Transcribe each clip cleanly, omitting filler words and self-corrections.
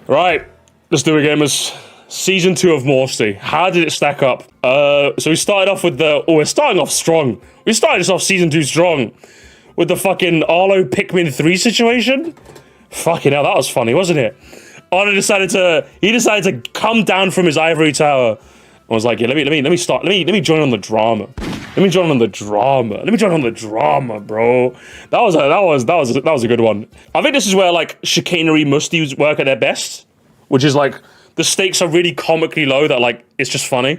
Right, let's do it, gamers. Season 2 of Moresty. How did it stack up? So we started off with the... Oh, we're starting off strong. We started this off Season 2 strong. With the fucking Arlo Pikmin 3 situation. Fucking hell, that was funny, wasn't it? Arlo decided to come down from his ivory tower. I was like, yeah, let me join on the drama. Let me join on the drama, bro. That was a good one. I think this is where like chicanery musties work at their best, which is like the stakes are really comically low that like it's just funny.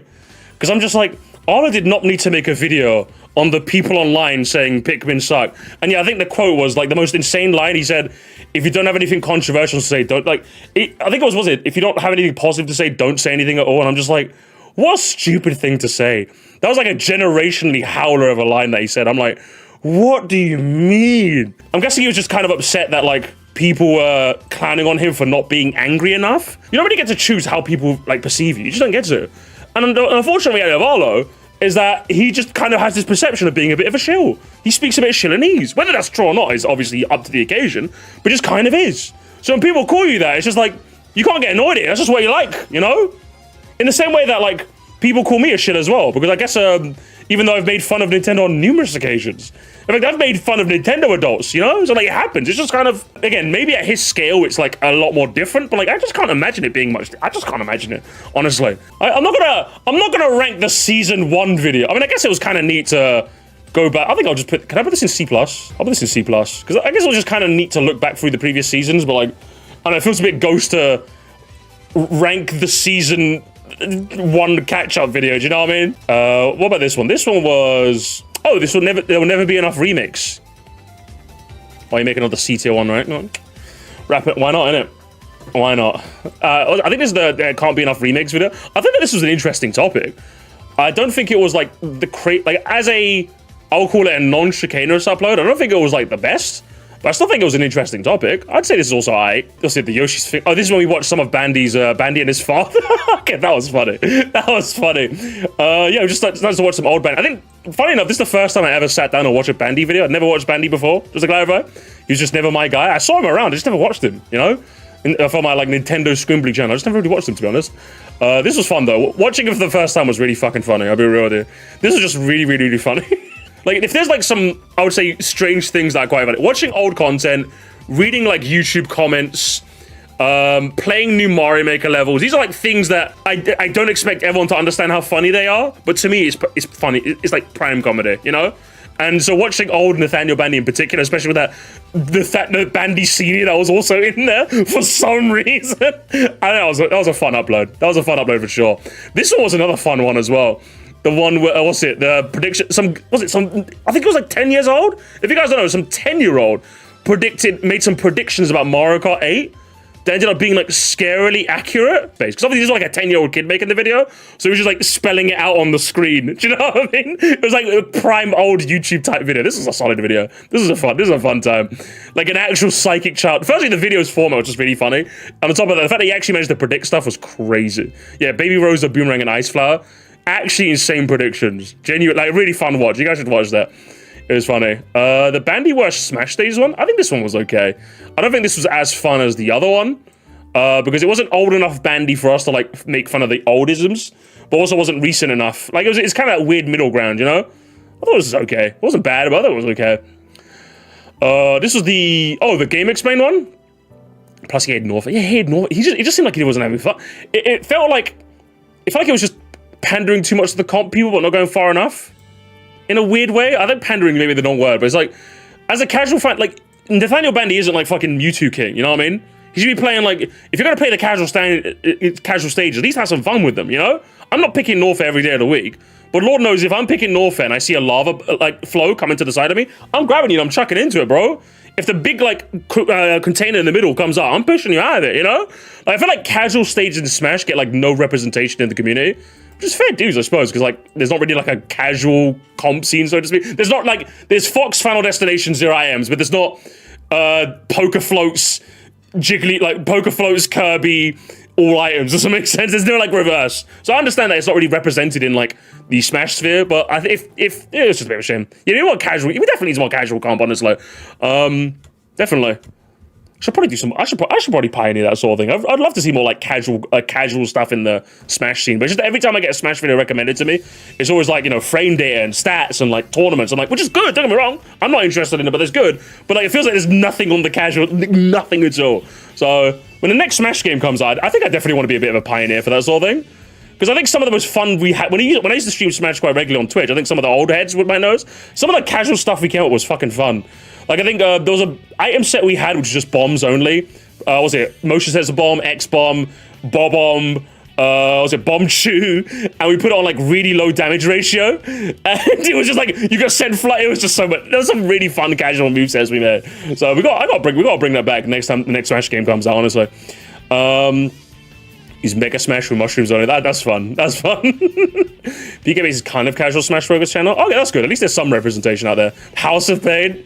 Because I'm just like, Arlo did not need to make a video on the people online saying Pikmin suck. And yeah, I think the quote was like the most insane line. He said, if you don't have anything controversial to say, don't like, I think it was it? If you don't have anything positive to say, don't say anything at all. And I'm just like, what a stupid thing to say. That was like a generationally howler of a line that he said. I'm like, what do you mean? I'm guessing he was just kind of upset that like people were clowning on him for not being angry enough. You don't really get to choose how people like perceive you. You just don't get to. And unfortunately, Arlo is that he just kind of has this perception of being a bit of a shill. He speaks a bit of Shillinese. Whether that's true or not is obviously up to the occasion, but just kind of is. So when people call you that, it's just like, you can't get annoyed at it. That's just what you like, you know? In the same way that like, people call me a shit as well, because I guess even though I've made fun of Nintendo on numerous occasions, in fact, I've made fun of Nintendo adults, you know? So like, it happens. It's just kind of, again, maybe at his scale, it's like a lot more different, but like, I just can't imagine it being much, I just can't imagine it, honestly. I'm not gonna rank the Season 1 video. I mean, I guess it was kind of neat to go back. I think I'll just put, can I put this in C+? I'll put this in C+, because I guess it was just kind of neat to look back through the previous seasons, but like, I don't know, it feels a bit ghost to rank the Season 1 catch-up video, do you know what I mean? What about this one? This one was... Oh, there will never be enough remix. Why are you making another C tier one, right? No. Wrap it. Why not, innit? Why not? I think this is the there can't be enough remix video. I think that this was an interesting topic. I don't think it was like as a... I'll call it a non-chicanerous upload. I don't think it was like the best. But I still think it was an interesting topic. I'd say this is also alright. You'll see the Yoshi's thing. Oh, this is when we watched some of Bandy's, Bandy and his father. Okay, that was funny. That was funny. Yeah, just nice to watch some old Bandy. I think, funny enough, this is the first time I ever sat down and watched a Bandy video. I'd never watched Bandy before, just to clarify. He was just never my guy. I saw him around, I just never watched him, you know? For my, like, Nintendo Scrimbly channel. I just never really watched him, to be honest. This was fun, though. Watching it for the first time was really fucking funny, I'll be real with you. This was just really, really, really funny. Like, if there's, like, some, I would say, strange things that are quite funny. Watching old content, reading, like, YouTube comments, playing new Mario Maker levels. These are, like, things that I don't expect everyone to understand how funny they are. But to me, it's funny. It's, like, prime comedy, you know? And so watching old Nathaniel Bandy in particular, especially with the Bandy senior that was also in there for some reason. I think that was a fun upload. That was a fun upload for sure. This one was another fun one as well. The one where, what's it? The prediction, I think it was like 10 years old? If you guys don't know, some 10-year-old made some predictions about Mario Kart 8 that ended up being like scarily accurate. Because obviously this was like a 10-year-old kid making the video, so he was just like spelling it out on the screen. Do you know what I mean? It was like a prime old YouTube type video. This is a solid video. This is a fun time. Like an actual psychic child. Firstly, the video's format was just really funny. And on top of that, the fact that he actually managed to predict stuff was crazy. Yeah, Baby Rose, a Boomerang, and Ice Flower. Actually insane predictions. Genuine, like really fun watch. You guys should watch that. It was funny. The Bandy vs Smash Days one, I think this one was okay. I don't think this was as fun as the other one. Because it wasn't old enough Bandy for us to like make fun of the oldisms, but also wasn't recent enough. Like it's kind of that weird middle ground, you know? I thought it was okay. It wasn't bad, but I thought it was okay. This was the Game Explain one. Plus he had North. Yeah, he had North. It just seemed like he wasn't having fun. It felt like it was just pandering too much to the comp people, but not going far enough. In a weird way. I think pandering maybe the wrong word, but it's like, as a casual fan, like, Nathaniel Bandy isn't like fucking Mewtwo King, you know what I mean? He should be playing like, if you're gonna play the casual stage, at least have some fun with them, you know? I'm not picking Norfair every day of the week, but Lord knows if I'm picking Norfair and I see a lava like flow coming to the side of me, I'm grabbing you and I'm chucking into it, bro. If the big like container in the middle comes out, I'm pushing you out of it, you know? Like, I feel like casual stages in Smash get like no representation in the community. Which is fair dues, I suppose, because like there's not really like a casual comp scene, so to speak. There's not like there's Fox Final Destination 0IMs, but there's not Poker Floats, Jiggly, like Poker Floats, Kirby, all items. Does that make sense? There's no like reverse. So I understand that it's not really represented in like the Smash sphere, but I think if yeah, it's just a bit of a shame. You need more casual. We definitely need more casual comp, honestly. Definitely. Should probably do some. I should probably pioneer that sort of thing. I'd love to see more like casual stuff in the Smash scene. But just every time I get a Smash video recommended to me, it's always like, you know, frame data and stats and like tournaments. I'm like, which is good. Don't get me wrong. I'm not interested in it, but it's good. But like, it feels like there's nothing on the casual, nothing at all. So when the next Smash game comes out, I think I definitely want to be a bit of a pioneer for that sort of thing. Because I think some of the most fun we had when I used to stream Smash quite regularly on Twitch, I think some of the old heads with my nose, some of the casual stuff we came up with was fucking fun. Like I think there was an item set we had which was just bombs only. What was it? Motion sets a bomb, X bomb, bomb. Was it bomb chew? And we put it on like really low damage ratio, and it was just like you got sent fly. It was just so much. There was some really fun casual movesets we made. So we gotta bring that back next time the next Smash game comes out. Honestly, he's Mega Smash with mushrooms on it. That's fun. That's fun. BKB is kind of casual Smash focus channel. Okay, that's good. At least there's some representation out there. House of Pain.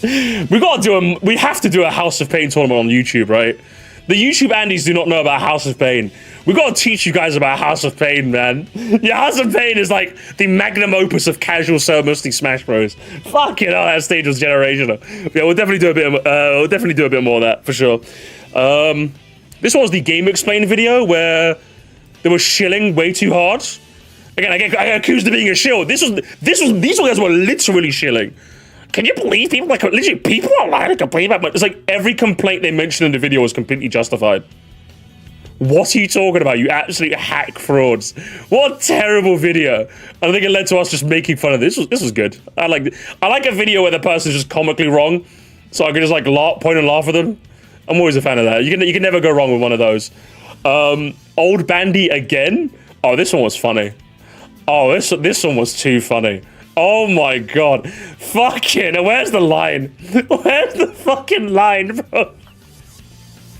We have to do a House of Pain tournament on YouTube, right? The YouTube Andes do not know about House of Pain. We gotta teach you guys about House of Pain, man. Yeah, House of Pain is like the magnum opus of casual Musty Smash Bros. Fucking hell, that stage was generational. Yeah, we'll definitely do a bit more of that for sure. This was the Game Explain video where they were shilling way too hard. Again, I get accused of being a shill. These guys were literally shilling. Can you believe people people online complain about? It's like every complaint they mentioned in the video was completely justified. What are you talking about? You absolute hack frauds! What a terrible video! I think it led to us just making fun of this. This was good. I like a video where the person's just comically wrong, so I can just like point and laugh at them. I'm always a fan of that. You can never go wrong with one of those. Old Bandy again. Oh, this one was funny. Oh, this one was too funny. Oh my god. Fucking, where's the line? Where's the fucking line, bro?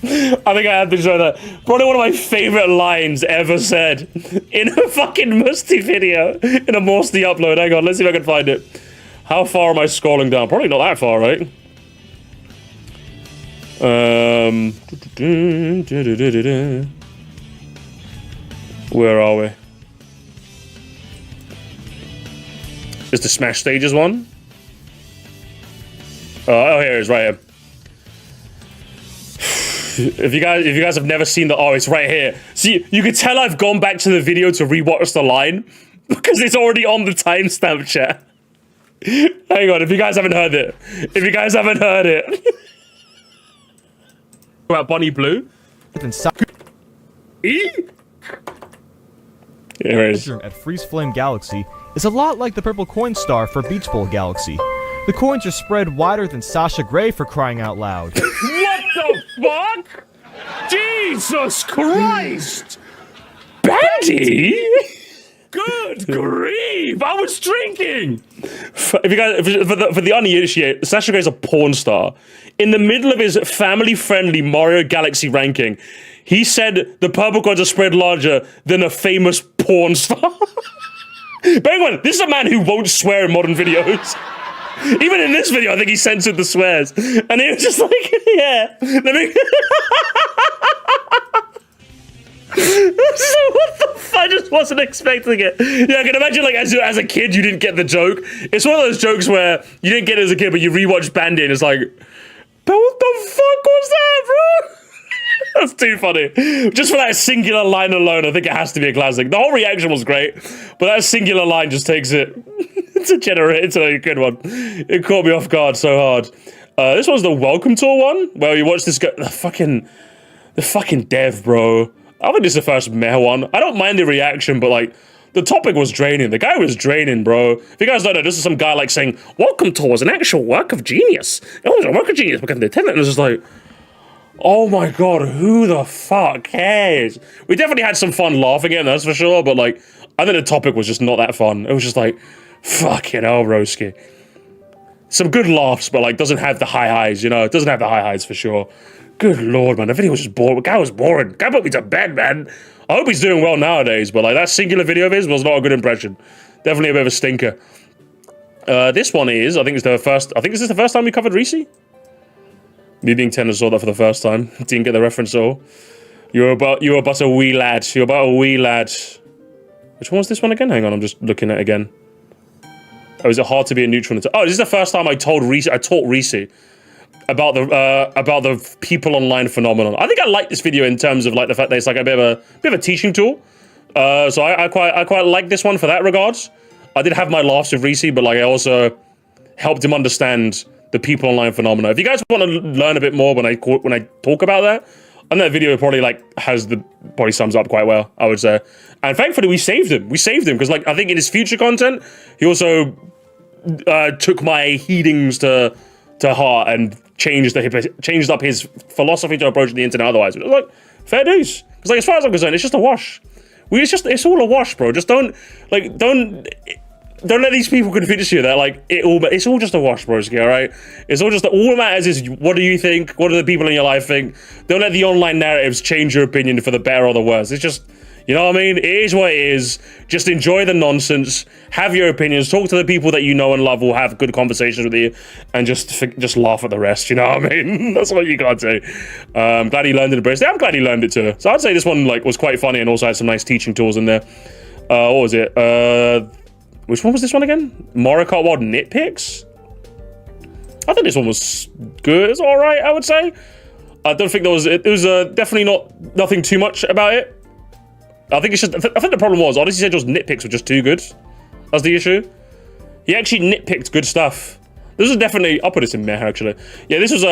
I think I have to show that. Probably one of my favorite lines ever said in a fucking Musty video, in a Moresty upload. Hang on, let's see if I can find it. How far am I scrolling down? Probably not that far, right? Where are we? Is the Smash Stages one? Oh, here it is, right here. If you guys have never seen it's right here. See, you can tell I've gone back to the video to rewatch the line because it's already on the timestamp chat. Hang on, if you guys haven't heard it. About Bonnie Blue. Here it is. At Freeze Flame Galaxy is a lot like the purple coin star for Beach Bowl Galaxy. The coins are spread wider than Sasha Grey, for crying out loud. What the fuck? Jesus Christ! Bandy? Good grief! I was drinking. For the uninitiated, Sasha Grey's a porn star. In the middle of his family-friendly Mario Galaxy ranking, he said the purple coins are spread larger than a famous porn star. Bear in mind, this is a man who won't swear in modern videos. Even in this video, I think he censored the swears. And he was just like, yeah, let me... So what the fuck? I just wasn't expecting it. Yeah, I can imagine, like, as a kid, you didn't get the joke. It's one of those jokes where you didn't get it as a kid, but you rewatch Bandy and it's like, but what the fuck was that, bro? That's too funny. Just for that singular line alone, I think it has to be a classic. The whole reaction was great, but that singular line just takes it. It's a good one. It caught me off guard so hard. This one's the Welcome Tour one, where you watch this guy, the fucking dev, bro. I think this is the first meh one. I don't mind the reaction, but like, the topic was draining. The guy was draining, bro. If you guys don't know, this is some guy like saying, Welcome Tour is an actual work of genius. It was a work of genius because the attendant was just like, oh my god, who the fuck cares? We definitely had some fun laughing at it, that's for sure, but like, I think the topic was just not that fun. It was just like, fucking hell, broski. Some good laughs, but like, doesn't have the high highs, you know? It doesn't have the high highs for sure. Good lord, man, the video was just boring. The guy was boring. The guy put me to bed, man. I hope he's doing well nowadays, but like, that singular video of his was not a good impression. Definitely a bit of a stinker. This one is, I think this is the first time we covered Reese. Me being 10 saw that for the first time. Didn't get the reference at all. You're but a wee lad. You're about a wee lad. Which one was this one again? Hang on, I'm just looking at it again. Oh, is it hard to be a neutral? Oh, this is the first time I taught Reese. about the people online phenomenon. I think I like this video in terms of like the fact that it's like a bit of a teaching tool. So I quite like this one for that regards. I did have my laughs with Reese, but like I also helped him understand the people online phenomena. If you guys want to learn a bit more when I talk about that, and that video probably like probably sums up quite well, I would say. And thankfully we saved him. We saved him because like I think in his future content, he also took my heedings to heart and changed up his philosophy to approaching the internet otherwise. It was like fair dues. Because like as far as I'm concerned, it's just a wash. It's all a wash, bro. Just don't let these people convince you that like it's all just a wash, broski, all right? It's all that matters is what do you think? What do the people in your life think? Don't let the online narratives change your opinion for the better or the worse. It's just, you know what I mean? It is what it is. Just enjoy the nonsense. Have your opinions. Talk to the people that you know and love will have good conversations with you, and just laugh at the rest. You know what I mean? That's what you gotta do. I'm glad he learned it. I'm glad he learned it too. So I'd say this one like was quite funny and also had some nice teaching tools in there. What was it? Which one was this one again? Mario Kart World Nitpicks? I think this one was good. It's all right, I would say. I don't think there was. It was definitely nothing too much about it. I think it's just. I think the problem was Odyssey Central's nitpicks were just too good. That's the issue. He actually nitpicked good stuff. This was definitely. I'll put this in there actually. Yeah, this was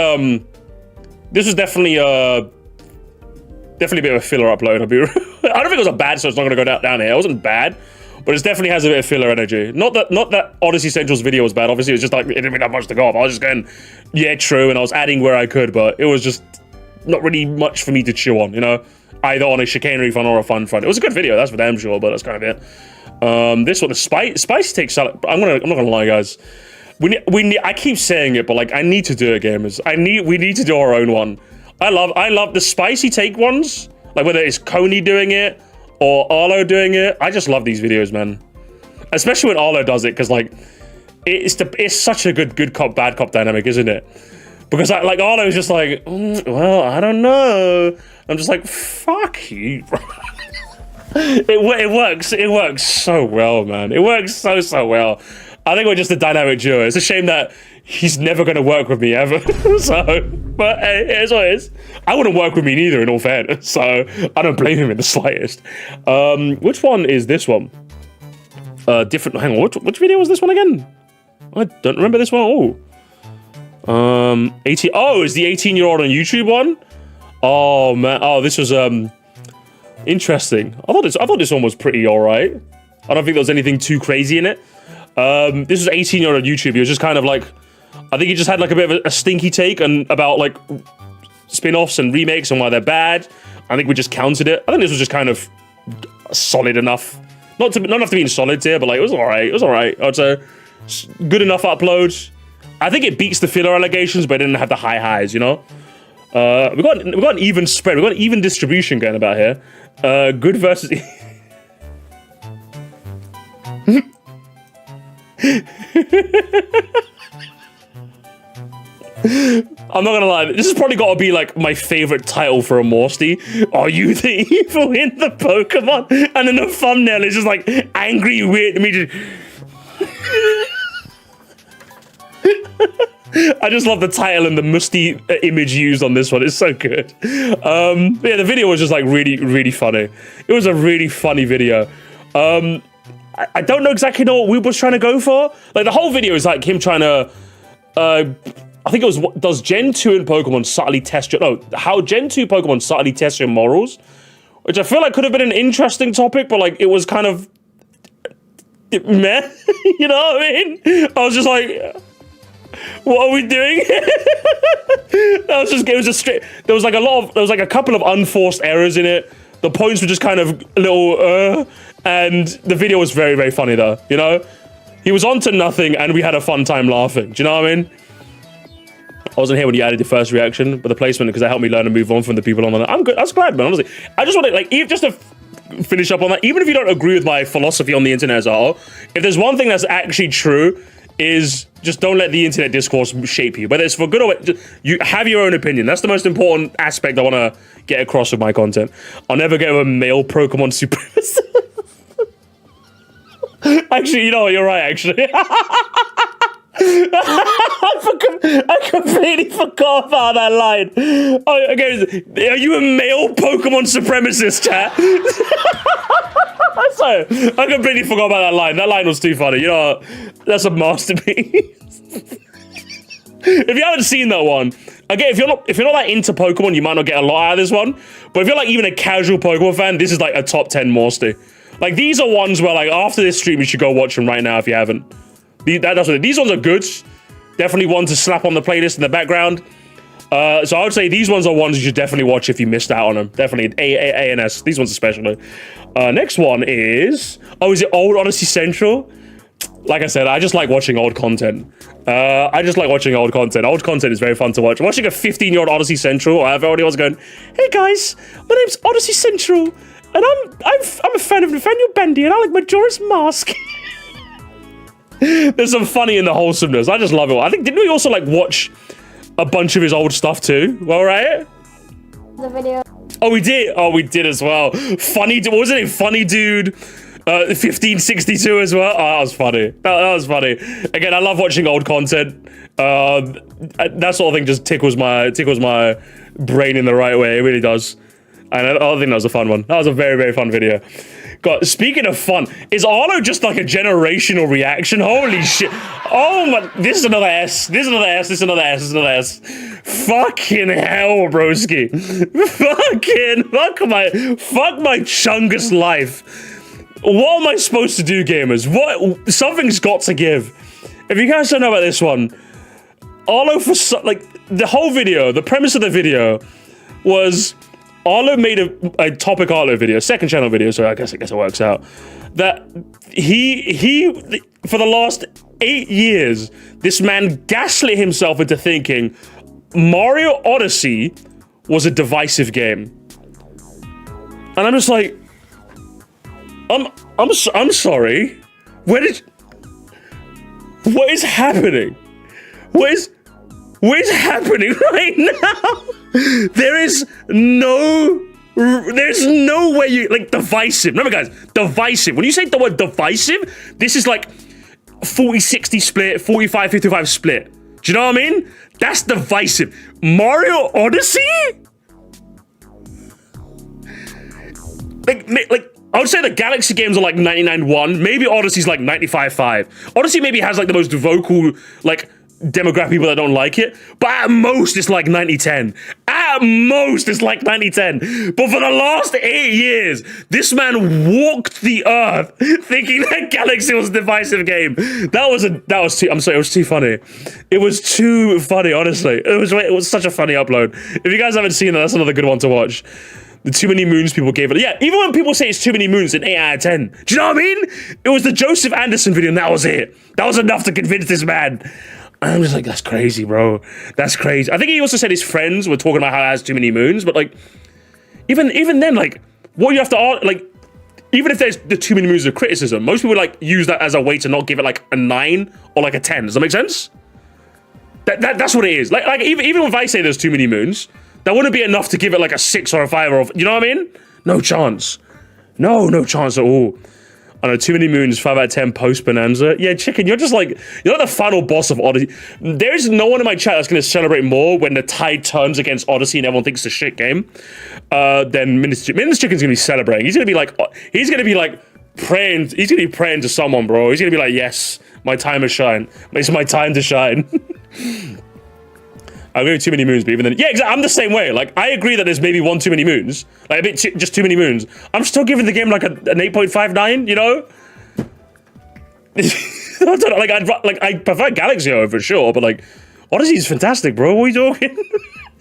definitely definitely a bit of a filler upload. I don't think it was a bad, so it's not gonna go down here. It wasn't bad. But it definitely has a bit of filler energy. Not that Odyssey Central's video was bad. Obviously, it was just like, it didn't have much to go off. I was just going, yeah, true, and I was adding where I could, but it was just not really much for me to chew on, you know? Either on a chicanery front or a fun front. It was a good video, that's for damn sure, but that's kind of it. This one, the spicy take salad. I'm not gonna lie, guys. I keep saying it, but like, I need to do it, gamers. We need to do our own one. I love the spicy take ones, like whether it's Coney doing it, or Arlo doing it. I just love these videos, man. Especially when Arlo does it, because like it's such a good cop bad cop dynamic, isn't it? Because like Arlo is just like, well, I don't know. I'm just like, fuck you, bro. It works so well, man. It works so well. I think we're just a dynamic duo. It's a shame that he's never going to work with me ever. But hey, here's what it is. I wouldn't work with me neither, in all fairness. So I don't blame him in the slightest. Which one is this one? Different. Hang on. Which video was this one again? I don't remember this one. Oh, 18. Oh, it's the 18-year-old on YouTube one. Oh man. Oh, this was interesting. I thought this one was pretty alright. I don't think there was anything too crazy in it. This was 18-year-old on YouTube. He was just kind of like, I think he just had like a bit of a stinky take about like spin-offs and remakes and why they're bad. I think we just counted it. I think this was just kind of solid enough. Not enough to be in solid tier, but like it was alright. It was alright. I'd say good enough upload. I think it beats the filler allegations, but it didn't have the high highs, you know? We got an even spread. We got an even distribution going about here. Good versus I'm not gonna lie, this has probably got to be like my favorite title for a Moresty. Are you the evil in the Pokemon? And then the thumbnail is just like angry, weird. I just love the title and the musty image used on this one. It's so good. Yeah, the video was just like really funny. It was a really funny video. I don't know exactly what we was trying to go for. Like the whole video is like him trying to, I think it was, does Gen 2 in Pokemon subtly test your, no, how Gen 2 Pokemon subtly test your morals? Which I feel like could have been an interesting topic, but like it was kind of meh, you know what I mean? I was just like, what are we doing? It was just straight, there was like a couple of unforced errors in it. The points were just kind of a little, and the video was very funny though, you know? He was on to nothing and we had a fun time laughing, do you know what I mean? I wasn't here when you added the first reaction, but the placement, because that helped me learn and move on from the people on that. I'm good, I was glad, man, honestly. I just want to, like, just to finish up on that, even if you don't agree with my philosophy on the internet as a whole, if there's one thing that's actually true, is just don't let the internet discourse shape you. Whether it's for good or bad, you have your own opinion. That's the most important aspect I want to get across with my content. I'll never get a male Pokemon supremacist. Actually, you know what? You're right, actually. I completely forgot about that line. Oh, okay, are you a male Pokemon supremacist, chat? Sorry, I completely forgot about that line. That line was too funny. You know, that's a masterpiece. If you haven't seen that one, again, if you're not that into Pokemon, you might not get a lot out of this one. But if you're like even a casual Pokemon fan, this is like a top 10 Moresty. Like these are ones where like after this stream, you should go watch them right now if you haven't. These ones are good. Definitely one to slap on the playlist in the background. So I would say these ones are ones you should definitely watch if you missed out on them. Definitely A and S. These ones especially. Next one is it Old Odyssey Central? Like I said, I just like watching old content. I just like watching old content. Old content is very fun to watch. Watching a 15-year-old Odyssey Central, or everybody was going, "Hey guys, my name's Odyssey Central, and I'm a fan of Nathaniel Bendy, and I like Majora's Mask." There's some funny in the wholesomeness. I just love it. I think didn't we also like watch a bunch of his old stuff too? Well, right? The video. Oh, we did. Oh, we did as well. Funny. What was it? Funny dude. 1562 as well. Oh, that was funny. That was funny. Again, I love watching old content. That sort of thing just tickles my brain in the right way. It really does. And I think that was a fun one. That was a very, very fun video. God, speaking of fun, is Arlo just like a generational reaction? Holy shit. Oh my, this is another S. This is another S. This is another S. This is another S. Fucking hell, broski. Fuck my chungus life. What am I supposed to do, gamers? What? Something's got to give. If you guys don't know about this one, Arlo like the whole video, the premise of the video was Arlo made a topic Arlo video, second channel video, so I guess it works out. That he for the last 8 years, this man gaslit himself into thinking Mario Odyssey was a divisive game. And I'm just like, I'm sorry. What is happening? What is happening right now? There's no way you like divisive. Remember, guys, divisive. When you say the word divisive, this is like 40-60 split, 45-55 split. Do you know what I mean? That's divisive. Mario Odyssey? Like I would say the Galaxy games are like 99.1. Maybe Odyssey's like 95.5. Odyssey maybe has like the most vocal like demographic people that don't like it, but at most it's like 90-10. At most it's like 90-10. But for the last 8 years, this man walked the earth thinking that Galaxy was a divisive game. That was too. I'm sorry, it was too funny. It was too funny, honestly. It was such a funny upload. If you guys haven't seen it, that's another good one to watch. The Too Many Moons people gave it. Yeah, even when people say it's Too Many Moons, an 8 out of 10. Do you know what I mean? It was the Joseph Anderson video, and that was it. That was enough to convince this man. I'm just like, that's crazy, bro. That's crazy. I think he also said his friends were talking about how it has too many moons, but like, even then, like, what you have to, like, even if there's the too many moons of criticism, most people like use that as a way to not give it like a 9 or like a 10. Does that make sense? That's what it is. Like even if I say there's too many moons, that wouldn't be enough to give it like a 6 or a 5 or you know what I mean? No chance. No chance at all. I know, Too Many Moons, 5 out of 10 post Bonanza. Yeah, Chicken, you're just like, you're like the final boss of Odyssey. There's no one in my chat that's going to celebrate more when the tide turns against Odyssey and everyone thinks it's a shit game than Minister Chicken's going to be celebrating. He's going to be like praying. He's going to be praying to someone, bro. He's going to be like, yes, my time has shine. It's my time to shine. I agree with Too Many Moons, but even then, yeah, exactly. I'm the same way. Like, I agree that there's maybe one too many moons, like a bit just too many moons. I'm still giving the game like an 8.59. You know, I don't know, I prefer Galaxy over sure, but like Odyssey's fantastic, bro. What are you talking?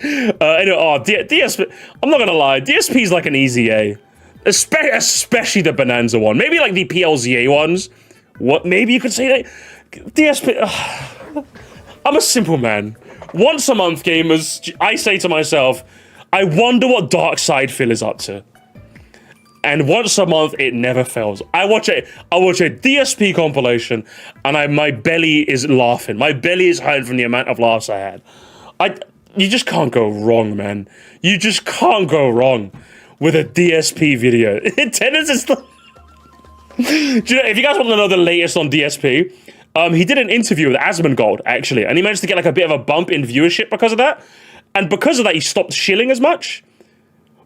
Anyway, DSP. I'm not gonna lie, DSP is like an easy A, especially the Bonanza one. Maybe like the PLZA ones. What? Maybe you could say that DSP. I'm a simple man. Once a month, gamers, I say to myself, I wonder what Dark Side Phil is up to. And once a month, it never fails. I watch a DSP compilation, and my belly is laughing. My belly is hurting from the amount of laughs I had. You just can't go wrong, man. You just can't go wrong with a DSP video. Tennis is the... Do you know, if you guys want to know the latest on DSP, He did an interview with Asmongold, actually, and he managed to get like a bit of a bump in viewership because of that. And because of that, he stopped shilling as much.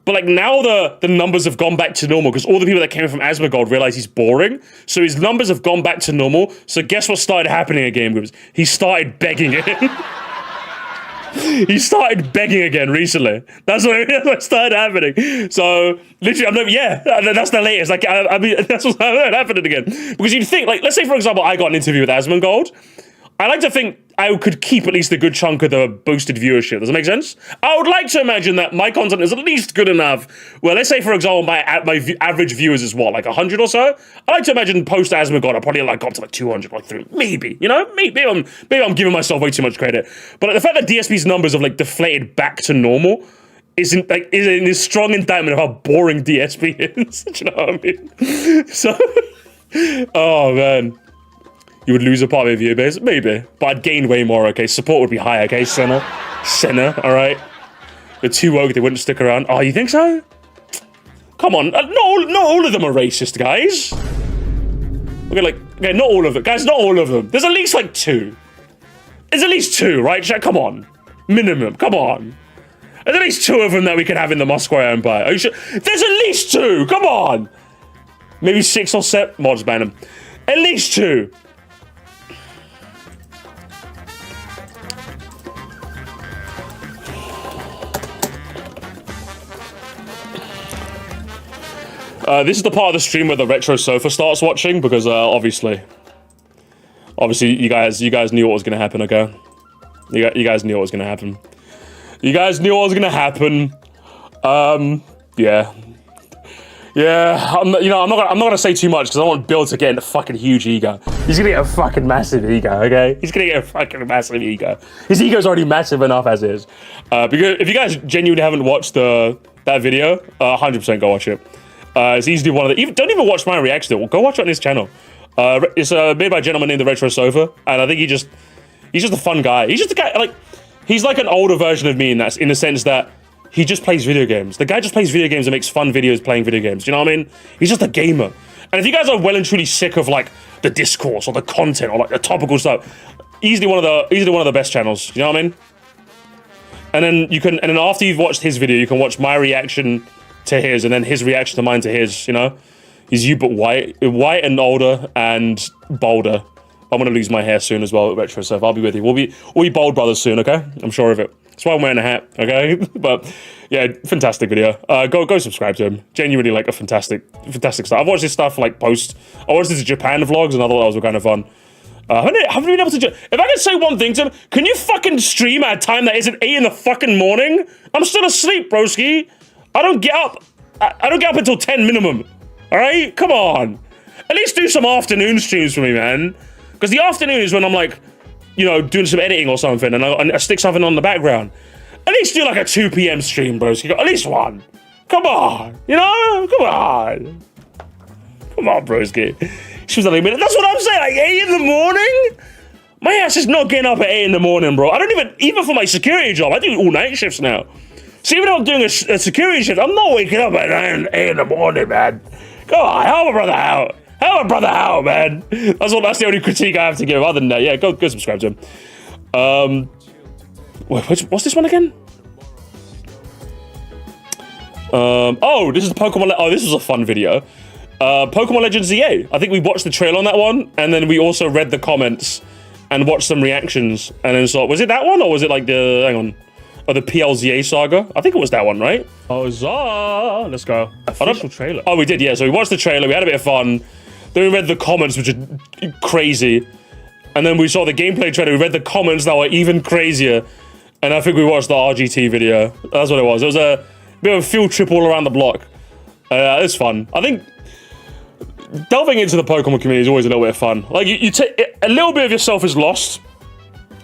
But like now the numbers have gone back to normal because all the people that came from Asmongold realized he's boring. So his numbers have gone back to normal. So guess what started happening at Game Groups? He started begging it. He started begging again recently. That's what started happening. So literally, that's the latest. Like, I mean, that's what's happening again. Because you'd think, like, let's say for example, I got an interview with Asmongold. I like to think I could keep at least a good chunk of the boosted viewership. Does that make sense? I would like to imagine that my content is at least good enough. Well, let's say, for example, my average viewers is what, like 100 or so? I like to imagine post Asmongold, I probably like got up to like 200, like 3, maybe. You know, maybe I'm giving myself way too much credit. But like, the fact that DSP's numbers have like deflated back to normal is a strong indictment of how boring DSP is. Do you know what I mean? So, oh man. You would lose a part of your viewer base? Maybe. But I'd gain way more, okay? Support would be higher, okay? Senna, alright? They're too woke, they wouldn't stick around. Oh, you think so? Come on. Not all of them are racist, guys. Okay, not all of them. Guys, not all of them. There's at least like 2. There's at least 2, right? Come on. Minimum. Come on. There's at least 2 of them that we can have in the Moscow Empire. Are you sure? There's at least 2. Come on. Maybe 6 or 7. Mods ban them. At least 2. This is the part of the stream where the retro sofa starts watching because obviously you guys knew what was gonna happen. Okay, you guys knew what was gonna happen. You guys knew what was gonna happen. Yeah. I'm not gonna say too much because I don't want Bill to get a fucking huge ego. He's gonna get a fucking massive ego. Okay, he's gonna get a fucking massive ego. His ego's already massive enough as is. Because if you guys genuinely haven't watched that video, 100% go watch it. It's easily one of the. Don't even watch my reaction to it. Go watch it on his channel. It's made by a gentleman named the Retro Sofa, and I think he's just a fun guy. He's just a guy like he's like an older version of me in the sense that he just plays video games. The guy just plays video games and makes fun videos playing video games. Do you know what I mean? He's just a gamer. And if you guys are well and truly sick of like the discourse or the content or like the topical stuff, easily one of the best channels. You know what I mean? And then after you've watched his video, you can watch my reaction to his, and then his reaction to mine to his, you know? He's you but white and older and bolder. I'm gonna lose my hair soon as well at Retro Surf. I'll be with you. We'll be bold brothers soon, okay? I'm sure of it. That's why I'm wearing a hat, okay? But yeah, fantastic video. Go subscribe to him. Genuinely like a fantastic stuff. I've watched his stuff like post. I watched his Japan vlogs and I thought that was kind of fun. Haven't been able to. If I can say one thing to him, can you fucking stream at a time that isn't 8 in the fucking morning? I'm still asleep, broski. I don't get up. I don't get up until 10 minimum. All right, come on. At least do some afternoon streams for me, man. Because the afternoon is when I'm like, you know, doing some editing or something, and I stick something on the background. At least do like a 2 p.m. stream, broski. At least one. Come on, you know, come on, broski. She was like, that's what I'm saying. Like 8 in the morning. My ass is not getting up at 8 in the morning, bro. I don't even for my security job. I do all night shifts now. So even though I'm doing a security shift, I'm not waking up at 8 in the morning, man. Come on, help a brother out. Help a brother out, man. That's the only critique I have to give. Other than that, yeah, go subscribe to him. What's this one again? Oh, this is the Pokemon. Oh, this was a fun video. Pokemon Legends ZA. I think we watched the trailer on that one, and then we also read the comments and watched some reactions, and then saw. Was it that one, or was it like the? Hang on. Or the PLZA saga? I think it was that one, right? Oh, let's go. Official trailer. Oh, we did, yeah. So we watched the trailer, we had a bit of fun. Then we read the comments, which are crazy. And then we saw the gameplay trailer, we read the comments that were even crazier. And I think we watched the RGT video. That's what it was. It was a bit of a field trip all around the block. It was fun. I think delving into the Pokemon community is always a little bit of fun. Like, you take a little bit of yourself is lost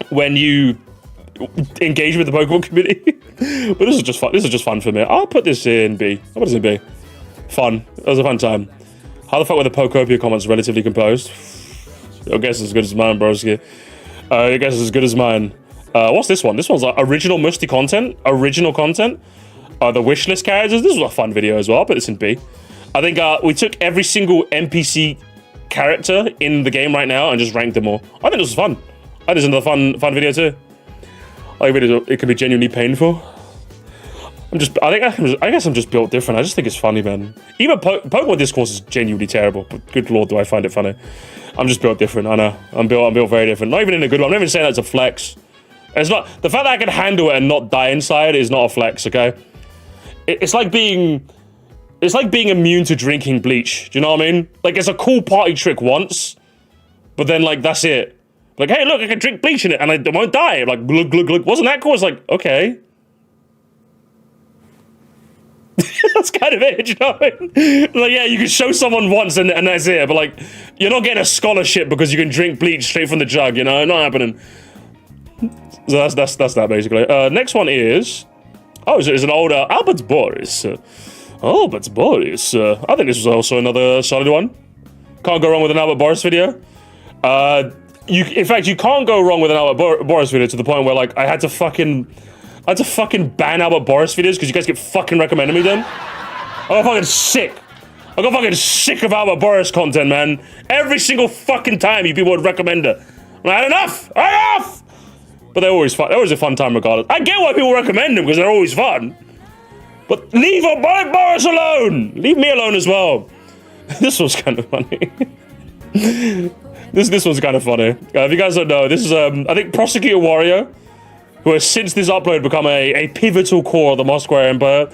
when you engage with the Pokemon community. But this is just fun. This is just fun for me. I'll put this in B. I'll put this in B. Fun. It was a fun time. How the fuck were the Pokopia comments relatively composed? I guess as good as mine, broski. I guess as good as mine. What's this one? This one's like original Moresty content. Original content. The wishlist characters. This was a fun video as well. I'll put this in B. I think we took every single NPC character in the game right now and just rank them all. I think this was fun. I think this is another fun video too. I think it can be genuinely painful. I guess I'm just built different. I just think it's funny, man. Even Pokemon Discourse is genuinely terrible, but good lord, do I find it funny. I'm just built different. I know. I'm built very different. Not even in a good way. I'm not even saying that's a flex. It's not the fact that I can handle it and not die inside is not a flex. Okay, it's like being immune to drinking bleach. Do you know what I mean? Like, it's a cool party trick once, but then like that's it. Like, hey, look, I can drink bleach in it and I won't die. Like, glug glug glug. Wasn't that cool? It's like, okay. That's kind of it, you know what I mean? Like, yeah, you can show someone once and that's it, but like, you're not getting a scholarship because you can drink bleach straight from the jug, you know? Not happening. So that's that basically. Next one is, it's an older Albert Boris. Albert Boris. I think this was also another solid one. Can't go wrong with an Albert Boris video. In fact, you can't go wrong with an Albert Boris video to the point where like I had to fucking ban Albert Boris videos because you guys keep fucking recommending me them. I got fucking sick. I got fucking sick of Albert Boris content, man. Every single fucking time you people would recommend it. I had enough! Enough! But they're always fun. They're always a fun time regardless. I get why people recommend them because they're always fun. But leave Albert Boris alone! Leave me alone as well. This was kind of funny. This one's kind of funny. If you guys don't know, this is, I think, Prosecutor Warrior, who has since this upload become a pivotal core of the Moscow Empire.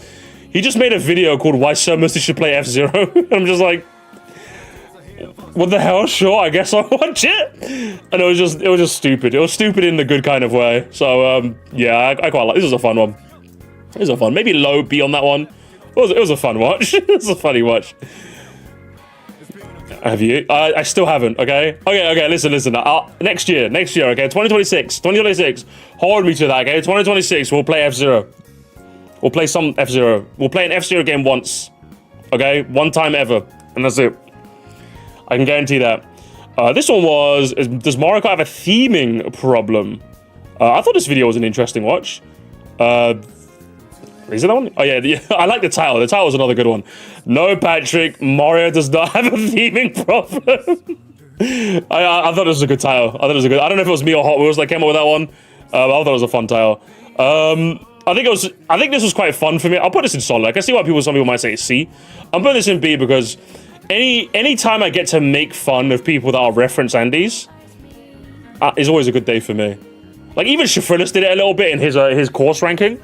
He just made a video called Why Sir Musty Should Play F-Zero. I'm just like, what the hell? Sure, I guess I'll watch it. And it was just stupid. It was stupid in the good kind of way. So, yeah, I quite like this. Is a fun one. This is a fun. Maybe low B on that one. It was a fun watch. It was a funny watch. Have you? I still haven't, okay? Okay, listen. Next year, okay? 2026. Hold me to that, okay? 2026, we'll play F-Zero. We'll play some F-Zero. We'll play an F-Zero game once. Okay? One time ever. And that's it. I can guarantee that. This one was, does Mario Kart have a theming problem? I thought this video was an interesting watch. Is it that one? Oh yeah, I like the title. The title was another good one. No, Patrick, Mario does not have a theming problem. I thought it was a good title. I don't know if it was me or Hot Wheels that came up with that one. I thought it was a fun title. I think this was quite fun for me. I'll put this in solid. I can see why some people might say it's C. I'm putting this in B because any time I get to make fun of people that are reference Andes, is always a good day for me. Like even Shafrillis did it a little bit in his course ranking.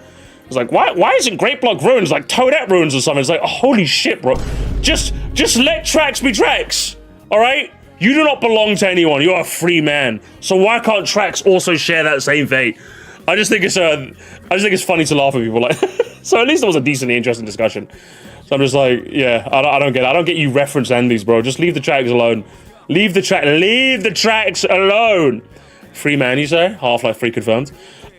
It's like, why isn't Great Block ruins like Toadette ruins or something? It's like, oh, holy shit, bro. Just let tracks be tracks, all right? You do not belong to anyone. You're a free man. So why can't tracks also share that same fate? I just think it's funny to laugh at people like. So at least it was a decently interesting discussion. So I'm just like, yeah, I don't get it. I don't get you reference Andes, bro. Just leave the tracks alone. Leave the tracks alone. Free man, you say? Half-Life 3 confirmed.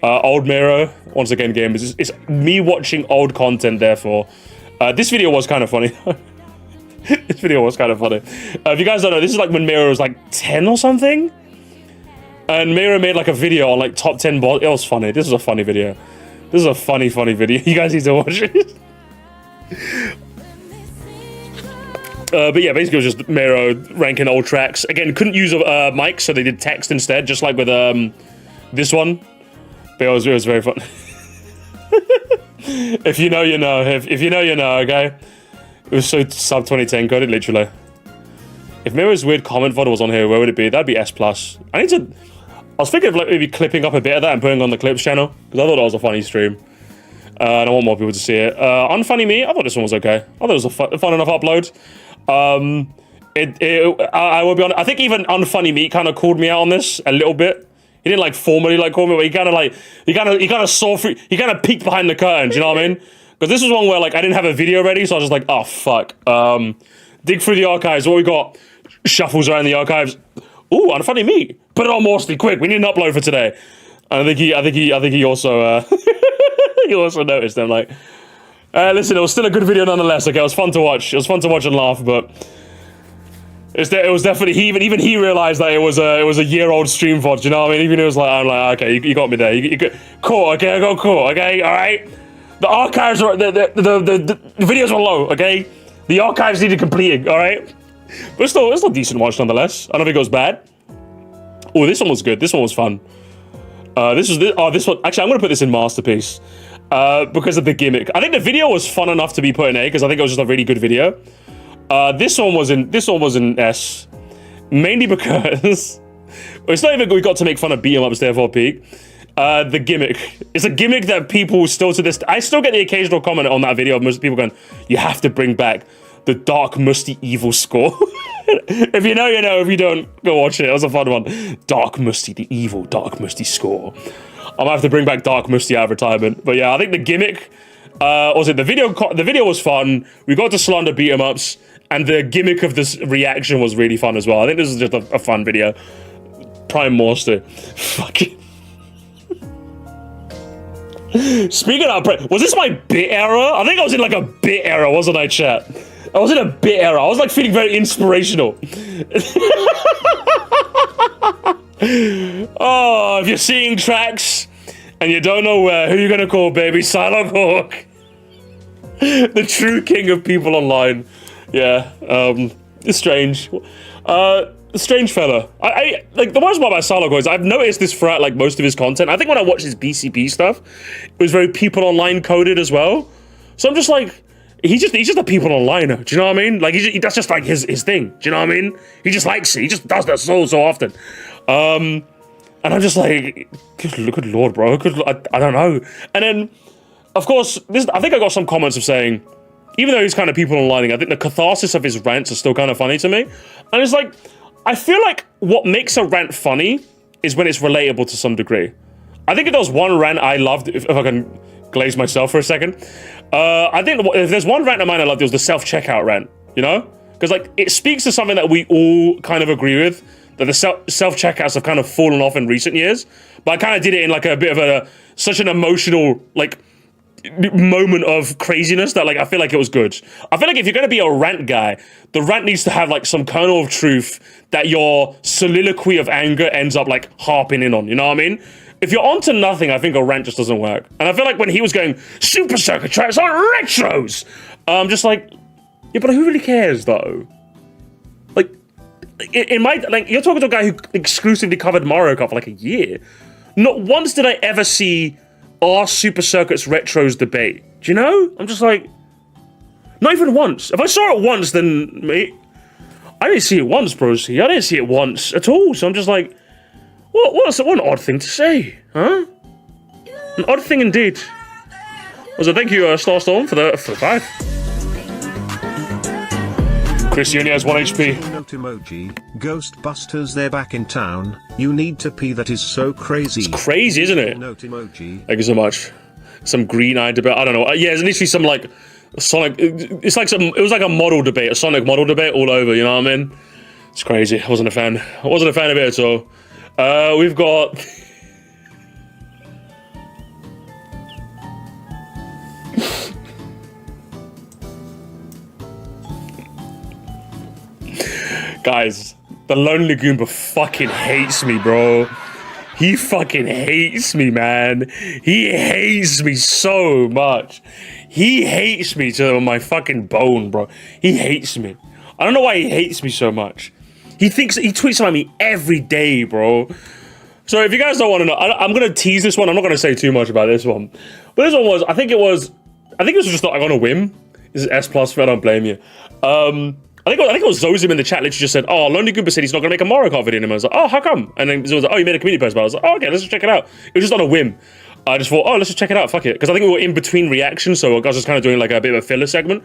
Old Miro, once again, game is it's me watching old content. Therefore, this video was kind of funny. This video was kind of funny. If you guys don't know, this is like when Miro was like 10 or something, and Miro made like a video on like top 10 balls. It was funny. This is a funny video. This is a funny video. You guys need to watch it. But yeah, basically it was just Miro ranking old tracks. Again, couldn't use a mic, so they did text instead, just like with this one. But it was very fun. If you know, you know. If you know, you know, okay? It was so sub 2010 coded, literally. If Miro's weird comment VOD was on here, where would it be? That'd be S+. I was thinking of like maybe clipping up a bit of that and putting on the clips channel, because I thought that was a funny stream. And I want more people to see it. Unfunny Me, I thought this one was okay. I thought it was a fun enough upload. I will be honest, I think even Unfunny Me kind of called me out on this a little bit. He didn't like formally like call me, but he kind of saw through, he kind of peeked behind the curtain, do you know what I mean? Because this was one where like I didn't have a video ready, so I was just like, oh fuck. Dig through the archives, what we got? Shuffles around the archives. Ooh, Unfunny Me. Put it on Moresty, quick, we need an upload for today. And I think he also he also noticed them like, listen, it was still a good video nonetheless. Okay, it was fun to watch. It was fun to watch and laugh, but it was definitely even he realized that it was a year-old stream VOD. You know what I mean? Even he was like, I'm like, okay, you got me there. You cool. Okay, I got cool. Okay, all right. The archives are the videos were low. Okay, the archives needed completing. All right. But it's still a decent watch nonetheless. I don't think it goes bad. Oh, this one was good. This one was fun. This one. Actually, I'm gonna put this in masterpiece because of the gimmick. I think the video was fun enough to be put in A because I think it was just a really good video. This one was in S, mainly because it's not even we got to make fun of beat 'em ups there for peak. The gimmick. It's a gimmick that people still to this. I still get the occasional comment on that video of most people going, "You have to bring back the dark, musty, evil score." If you know, you know. If you don't, go watch it. It was a fun one. Dark, musty, the evil, dark, musty score. I'm gonna have to bring back dark, musty advertisement. But yeah, I think the gimmick. Was it the video? The video was fun. We got to slander beat 'em ups, and the gimmick of this reaction was really fun as well. I think this is just a fun video. Prime Moresty. Fucking. Speaking of, was this my bit era? I think I was in like a bit era, wasn't I, chat? I was in a bit era. I was like feeling very inspirational. Oh, if you're seeing tracks and you don't know who you're gonna call, baby, Silent Hawk. The true king of people online. Yeah, it's strange. Strange fella. I like the worst part about Silent Hawk is I've noticed this throughout like most of his content. I think when I watched his BCP stuff, it was very people online coded as well. So I'm just like, he's just a people onliner. Do you know what I mean? Like that's just like his thing. Do you know what I mean? He just likes it. He just does that so often. And I'm just like, good lord, bro. I don't know. And then, of course, I think I got some comments of saying, even though he's kind of people onlining, I think the catharsis of his rants are still kind of funny to me. And it's like, I feel like what makes a rant funny is when it's relatable to some degree. I think if there was one rant I loved, if I can glaze myself for a second, I think if there's one rant of mine I loved, it was the self-checkout rant, you know? Because like, it speaks to something that we all kind of agree with, that the self-checkouts have kind of fallen off in recent years. But I kind of did it in like a bit of such an emotional, like, moment of craziness that like I feel like it was good. I feel like if you're going to be a rant guy, the rant needs to have like some kernel of truth that your soliloquy of anger ends up like harping in on, you know what I mean? If you're onto nothing, I think a rant just doesn't work. And I feel like when he was going Super Circuit tracks on retros, I'm just like, yeah, but who really cares though? Like in my, like, you're talking to a guy who exclusively covered Mario Kart for like a year. Not once did I ever see our Super Circuits retros debate. Do you know? I'm just like, not even once. If I saw it once, then mate, I didn't see it once, bro. See, I didn't see it once at all. So I'm just like, what an odd thing to say, huh? An odd thing indeed. Also, thank you, Starstorm, for the 5. Chris Uni has 1 HP. Note emoji. Ghostbusters, they're back in town. You need to pee. That is so crazy. It's crazy, isn't it? Note emoji. Thank you so much. Some green-eyed debate. I don't know. Yeah, it's literally some like Sonic. It's like some. It was like a model debate, a Sonic model debate all over. You know what I mean? It's crazy. I wasn't a fan. I wasn't a fan of it at all. We've got. Guys, the Lonely Goomba fucking hates me, bro. He fucking hates me, man. He hates me so much. He hates me to my fucking bone, bro. He hates me. I don't know why he hates me so much. He tweets about me every day, bro. So if you guys don't want to know, I'm gonna tease this one. I'm not gonna say too much about this one. But this one was, I think it was just like on a whim. This is S+, I don't blame you. I think it was Zozim in the chat literally just said, oh, Lonely Goomba said he's not going to make a Mario Kart video anymore. I was like, oh, how come? And then Zozim was like, oh, you made a community post about it. I was like, oh, okay, let's just check it out. It was just on a whim. I just thought, oh, let's just check it out, fuck it. Because I think we were in between reactions, so I was just kind of doing like a bit of a filler segment.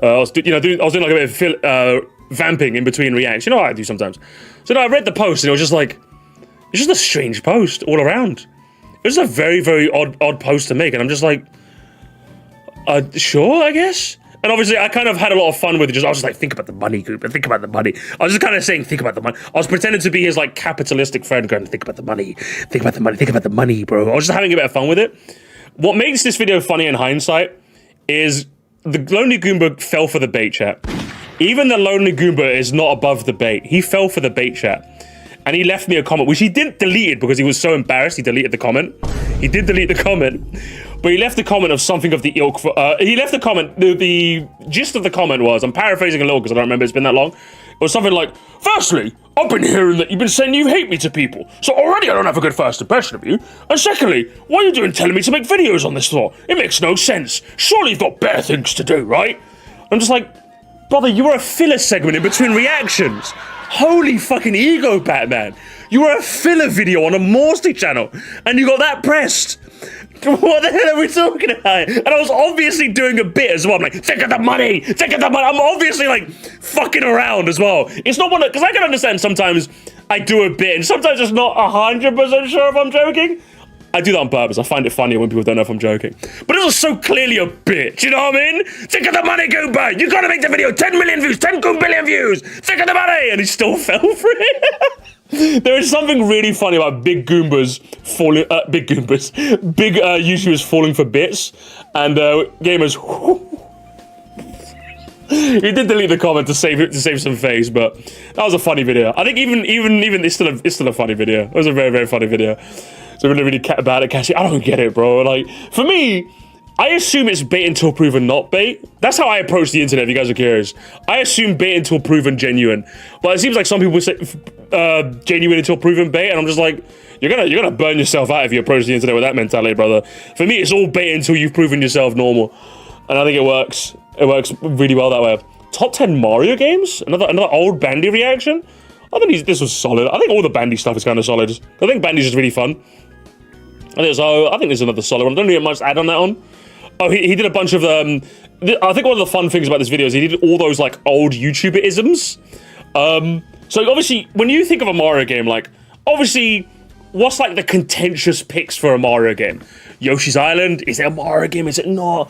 I was doing like a bit of vamping in between reactions. You know what I do sometimes. So then I read the post and it was just like, it's just a strange post all around. It was a very, very odd post to make. And I'm just like, sure, I guess. And obviously, I kind of had a lot of fun with it. I was just like, think about the money, Goomba, think about the money. I was just kind of saying, think about the money. I was pretending to be his like capitalistic friend going, think about the money, think about the money, think about the money, bro. I was just having a bit of fun with it. What makes this video funny in hindsight is the Lonely Goomba fell for the bait, chat. Even the Lonely Goomba is not above the bait. He fell for the bait, chat. And he left me a comment, which he didn't delete it because he was so embarrassed he deleted the comment. He did delete the comment. but he left a comment of something of the ilk. He left a comment. The gist of the comment was, I'm paraphrasing a little because I don't remember. It's been that long. It was something like, firstly, I've been hearing that you've been saying you hate me to people, so already I don't have a good first impression of you. And secondly, what are you doing telling me to make videos on this for? It makes no sense. Surely you've got better things to do, right? I'm just like, brother, you were a filler segment in between reactions. Holy fucking ego, Batman. You were a filler video on a Moresty channel, and you got that pressed. What the hell are we talking about? And I was obviously doing a bit as well. I'm like, think of the money, think of the money. I'm obviously like fucking around as well. It's not one because I can understand sometimes I do a bit and sometimes it's not 100% sure if I'm joking. I do that on purpose. I find it funnier when people don't know if I'm joking. But it was so clearly a bit, you know what I mean? Think of the money, Goomba! You gotta make the video 10 million views, 10 billion views! Think of the money! And he still fell for it. There is something really funny about big YouTubers falling for bits, and gamers. He did delete the comment to save some face, but that was a funny video. I think even it's still a funny video. It was a very, very funny video. So really bad at catching. I don't get it, bro. Like for me, I assume it's bait until proven not bait. That's how I approach the internet. If you guys are curious, I assume bait until proven genuine. But it seems like some people say genuine until proven bait, and I'm just like, you're gonna burn yourself out if you approach the internet with that mentality, brother. For me, it's all bait until you've proven yourself normal, and I think it works. It works really well that way. Top 10 Mario games? Another old Bandy reaction? I think this was solid. I think all the Bandy stuff is kind of solid. I think Bandy's just really fun. I think there's another solid one. I don't really have much to add on that one. Oh, he did a bunch of I think one of the fun things about this video is he did all those like old YouTuber-isms. So obviously, when you think of a Mario game, like obviously, what's like the contentious picks for a Mario game? Yoshi's Island? Is it a Mario game? Is it not?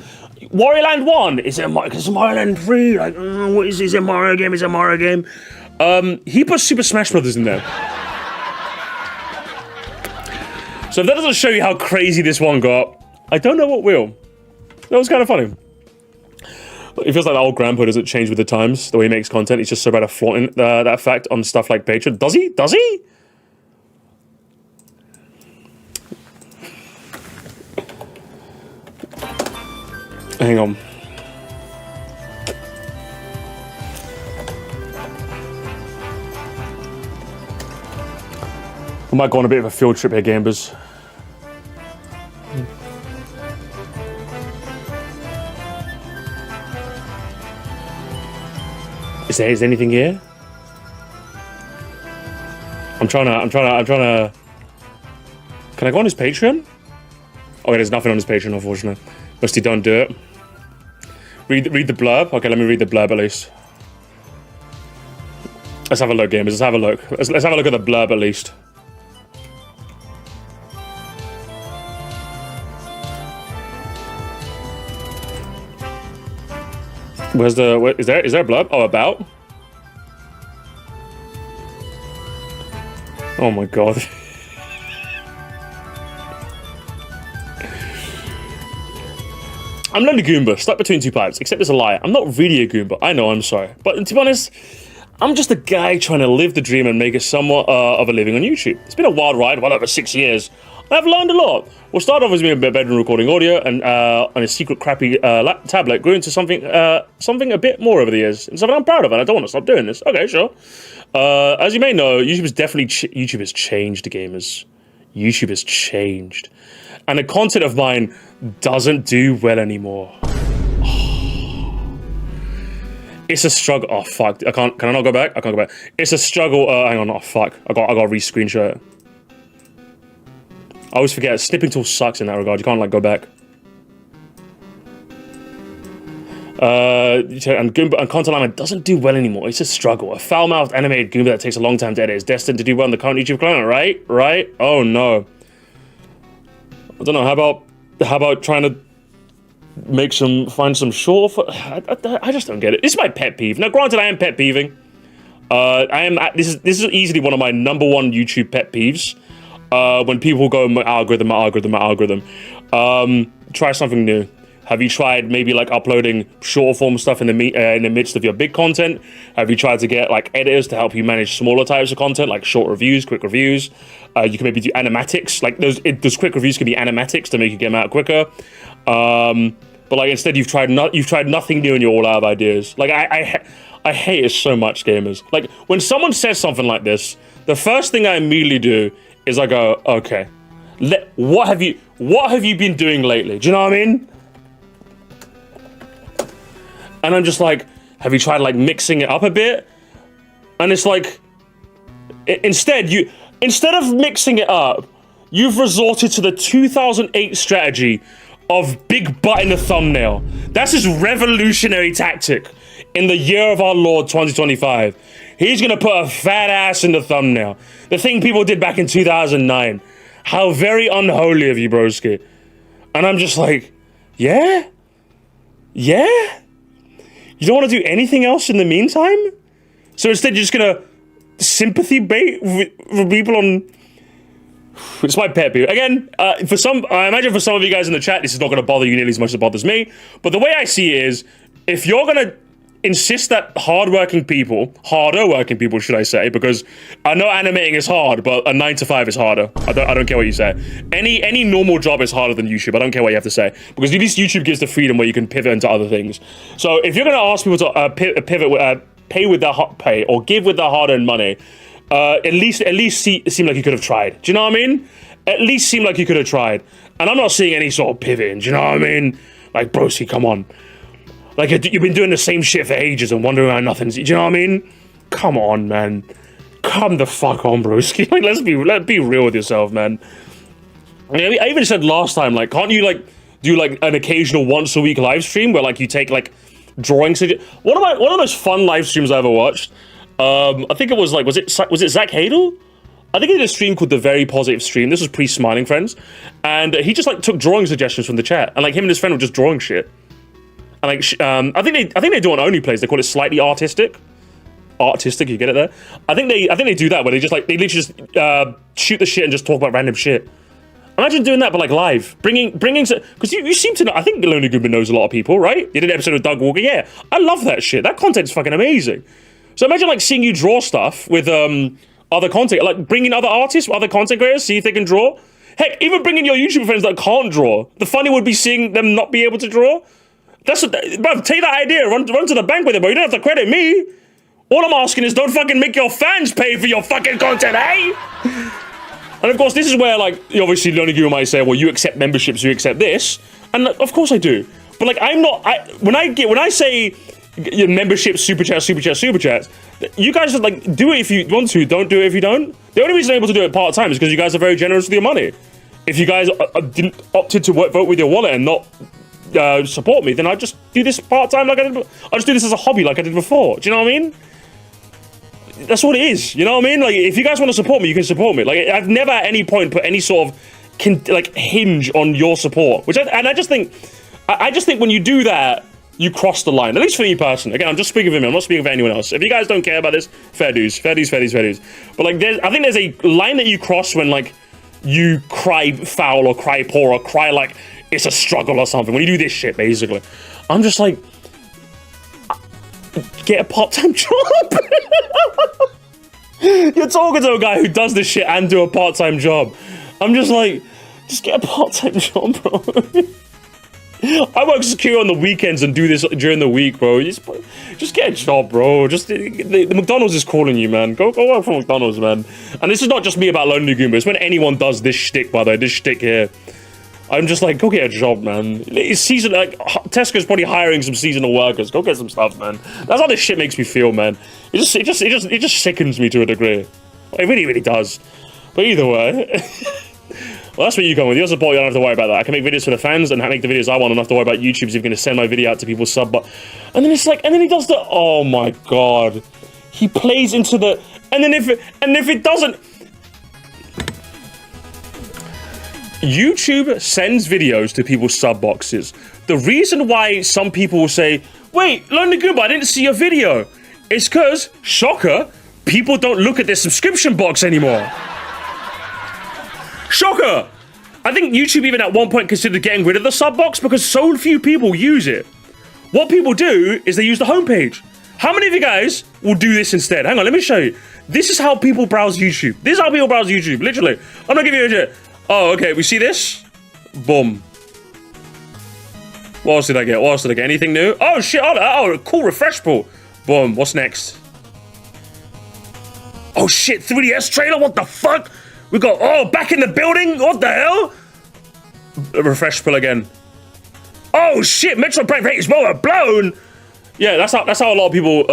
Wario Land 1? Is it Mario Land 3? Like, what is it a Mario game? Is it a Mario game? He put Super Smash Brothers in there. So if that doesn't show you how crazy this one got, I don't know what will. That was kind of funny. It feels like the old grandpa doesn't change with the times. The way he makes content, he's just so bad at flaunting that fact on stuff like Patreon. Does he? Does he? Hang on. I might go on a bit of a field trip here, gamers. Is there anything here? I'm trying to. Can I go on his Patreon? Okay, there's nothing on his Patreon, unfortunately. Moresty, don't do it. Read the blurb. Okay, let me read the blurb at least. Let's have a look, gamers. Let's have a look. Let's have a look at the blurb at least. Is there a blurb? Oh, about? Oh my god. I'm Lonely Goomba, stuck between two pipes, except it's a lie. I'm not really a Goomba. I know, I'm sorry. But to be honest, I'm just a guy trying to live the dream and make it somewhat of a living on YouTube. It's been a wild ride, well over 6 years. I've learned a lot. What started off as me in a bedroom recording audio and on a secret crappy tablet grew into something a bit more over the years. And something I'm proud of, and I don't want to stop doing this. Okay, sure. As you may know, YouTube has changed, gamers. YouTube has changed. And the content of mine doesn't do well anymore. Oh. It's a struggle. Oh, fuck. Can I not go back? I can't go back. It's a struggle. Hang on. Oh, fuck. I got re-screenshot it. I always forget. Snipping tool sucks in that regard. You can't, like, go back. And content line doesn't do well anymore. It's a struggle. A foul-mouthed animated Goomba that takes a long time to edit is destined to do well on the current YouTube climate, right? Right? Oh, no. I don't know. How about trying to find some short? I just don't get it. This is my pet peeve. Now, granted, I am pet peeving. This is easily one of my #1 YouTube pet peeves. When people go my algorithm. Try something new. Have you tried maybe like uploading shorter form stuff in the midst of your big content? Have you tried to get like editors to help you manage smaller types of content, like short reviews, quick reviews? You can maybe do animatics, like those quick reviews can be animatics to make you get them out quicker. But like instead you've tried nothing new and you're all out of ideas. Like I hate it so much, gamers. Like when someone says something like this, the first thing I immediately do is I go, okay, what have you been doing lately? Do you know what I mean? And I'm just like, have you tried like mixing it up a bit? And it's like, instead of mixing it up, you've resorted to the 2008 strategy of big butt in the thumbnail. That's his revolutionary tactic in the year of our Lord 2025. He's gonna put a fat ass in the thumbnail. The thing people did back in 2009. How very unholy of you, broski. And I'm just like, yeah? Yeah? You don't want to do anything else in the meantime? So instead you're just gonna sympathy bait for people on... It's my pet peeve. Again, I imagine for some of you guys in the chat, this is not gonna bother you nearly as much as it bothers me. But the way I see it is, if you're gonna insist that harder working people, should I say, because I know animating is hard, but a 9 to 5 is harder. I don't care what you say. Any normal job is harder than YouTube. I don't care what you have to say, because at least YouTube gives the freedom where you can pivot into other things. So if you're gonna ask people to pay with their or give with their hard-earned money, at least seem like you could have tried. Do you know what I mean? At least seem like you could have tried. And I'm not seeing any sort of pivoting. Do you know what I mean? Like, broski, come on. Like, you've been doing the same shit for ages and wondering why nothing's... Do you know what I mean? Come on, man. Come the fuck on, broski. Like, let's be real with yourself, man. I even said last time, like, can't you, like, do, like, an occasional once-a-week live stream where, like, you take, like, drawing suggestions? One of the most fun live streams I ever watched, I think it was, like, was it Zach Hadel? I think he did a stream called The Very Positive Stream. This was pre-Smiling Friends. And he just, like, took drawing suggestions from the chat. And, like, him and his friend were just drawing shit. And like, I think they do on Only Plays. They call it slightly artistic. Artistic, you get it there? I think they do that where they literally just shoot the shit and just talk about random shit. Imagine doing that, but like live, bringing because you seem to know. I think Lonely Goodman knows a lot of people, right? You did an episode with Doug Walker. Yeah, I love that shit. That content's fucking amazing. So imagine like seeing you draw stuff with other content, like bringing other artists, other content creators, see if they can draw. Heck, even bringing your YouTube friends that can't draw. The funny would be seeing them not be able to draw. Bruv, take that idea, run to the bank with it, bro. You don't have to credit me. All I'm asking is don't fucking make your fans pay for your fucking content, eh? And of course, this is where, like, obviously, Lonely Guru might say, well, you accept memberships, you accept this. And of course I do. But like, I'm not, when I say your membership, super chats, you guys are like, do it if you want to, don't do it if you don't. The only reason I'm able to do it part-time is because you guys are very generous with your money. If you guys didn't opted to vote with your wallet and not support me, then I just do this part-time like I did. I just do this as a hobby like I did before. Do you know what I mean? That's what it is. You know what I mean? Like, if you guys want to support me, you can support me. Like, I've never at any point put any sort of hinge on your support. I just think when you do that, you cross the line. At least for me personally. Again, I'm just speaking for me. I'm not speaking for anyone else. If you guys don't care about this, fair dues. But like, I think there's a line that you cross when like you cry foul or cry poor or cry like it's a struggle or something. When you do this shit, basically, I'm just like, get a part-time job. You're talking to a guy who does this shit and do a part-time job. I'm just like, just get a part-time job, bro. I work secure on the weekends and do this during the week, bro. Just get a job, bro. The McDonald's is calling you, man. Go work for McDonald's, man. And this is not just me about Lonely Goomba. It's when anyone does this shtick, by the way, this shtick here. I'm just like, go get a job, man. It's season, like, Tesco's probably hiring some seasonal workers. Go get some stuff, man. That's how this shit makes me feel, man. It just sickens me to a degree. It really, really does. But either way, well, that's what you come with. Your support, you don't have to worry about that. I can make videos for the fans and make the videos I want. I don't have to worry about YouTube's even going to send my video out to people's sub. But and then it's like, and then he does the, oh my god, he plays into the, and if it doesn't. YouTube sends videos to people's sub boxes. The reason why some people will say, wait, Lonely Goomba, I didn't see your video. It's because, shocker, people don't look at their subscription box anymore. Shocker! I think YouTube even at one point considered getting rid of the sub box because so few people use it. What people do is they use the homepage. How many of you guys will do this instead? Hang on, let me show you. This is how people browse YouTube. This is how people browse YouTube, literally. I'm gonna give you a shit. Oh, okay, we see this? Boom. What else did I get? What else did I get? Anything new? Oh, shit, oh, cool, refresh pool. Boom, what's next? Oh, shit, 3DS trailer, what the fuck? We got, oh, back in the building? What the hell? Refresh pool again. Oh, shit, Metro Prime rates blown. Yeah, that's how a lot of people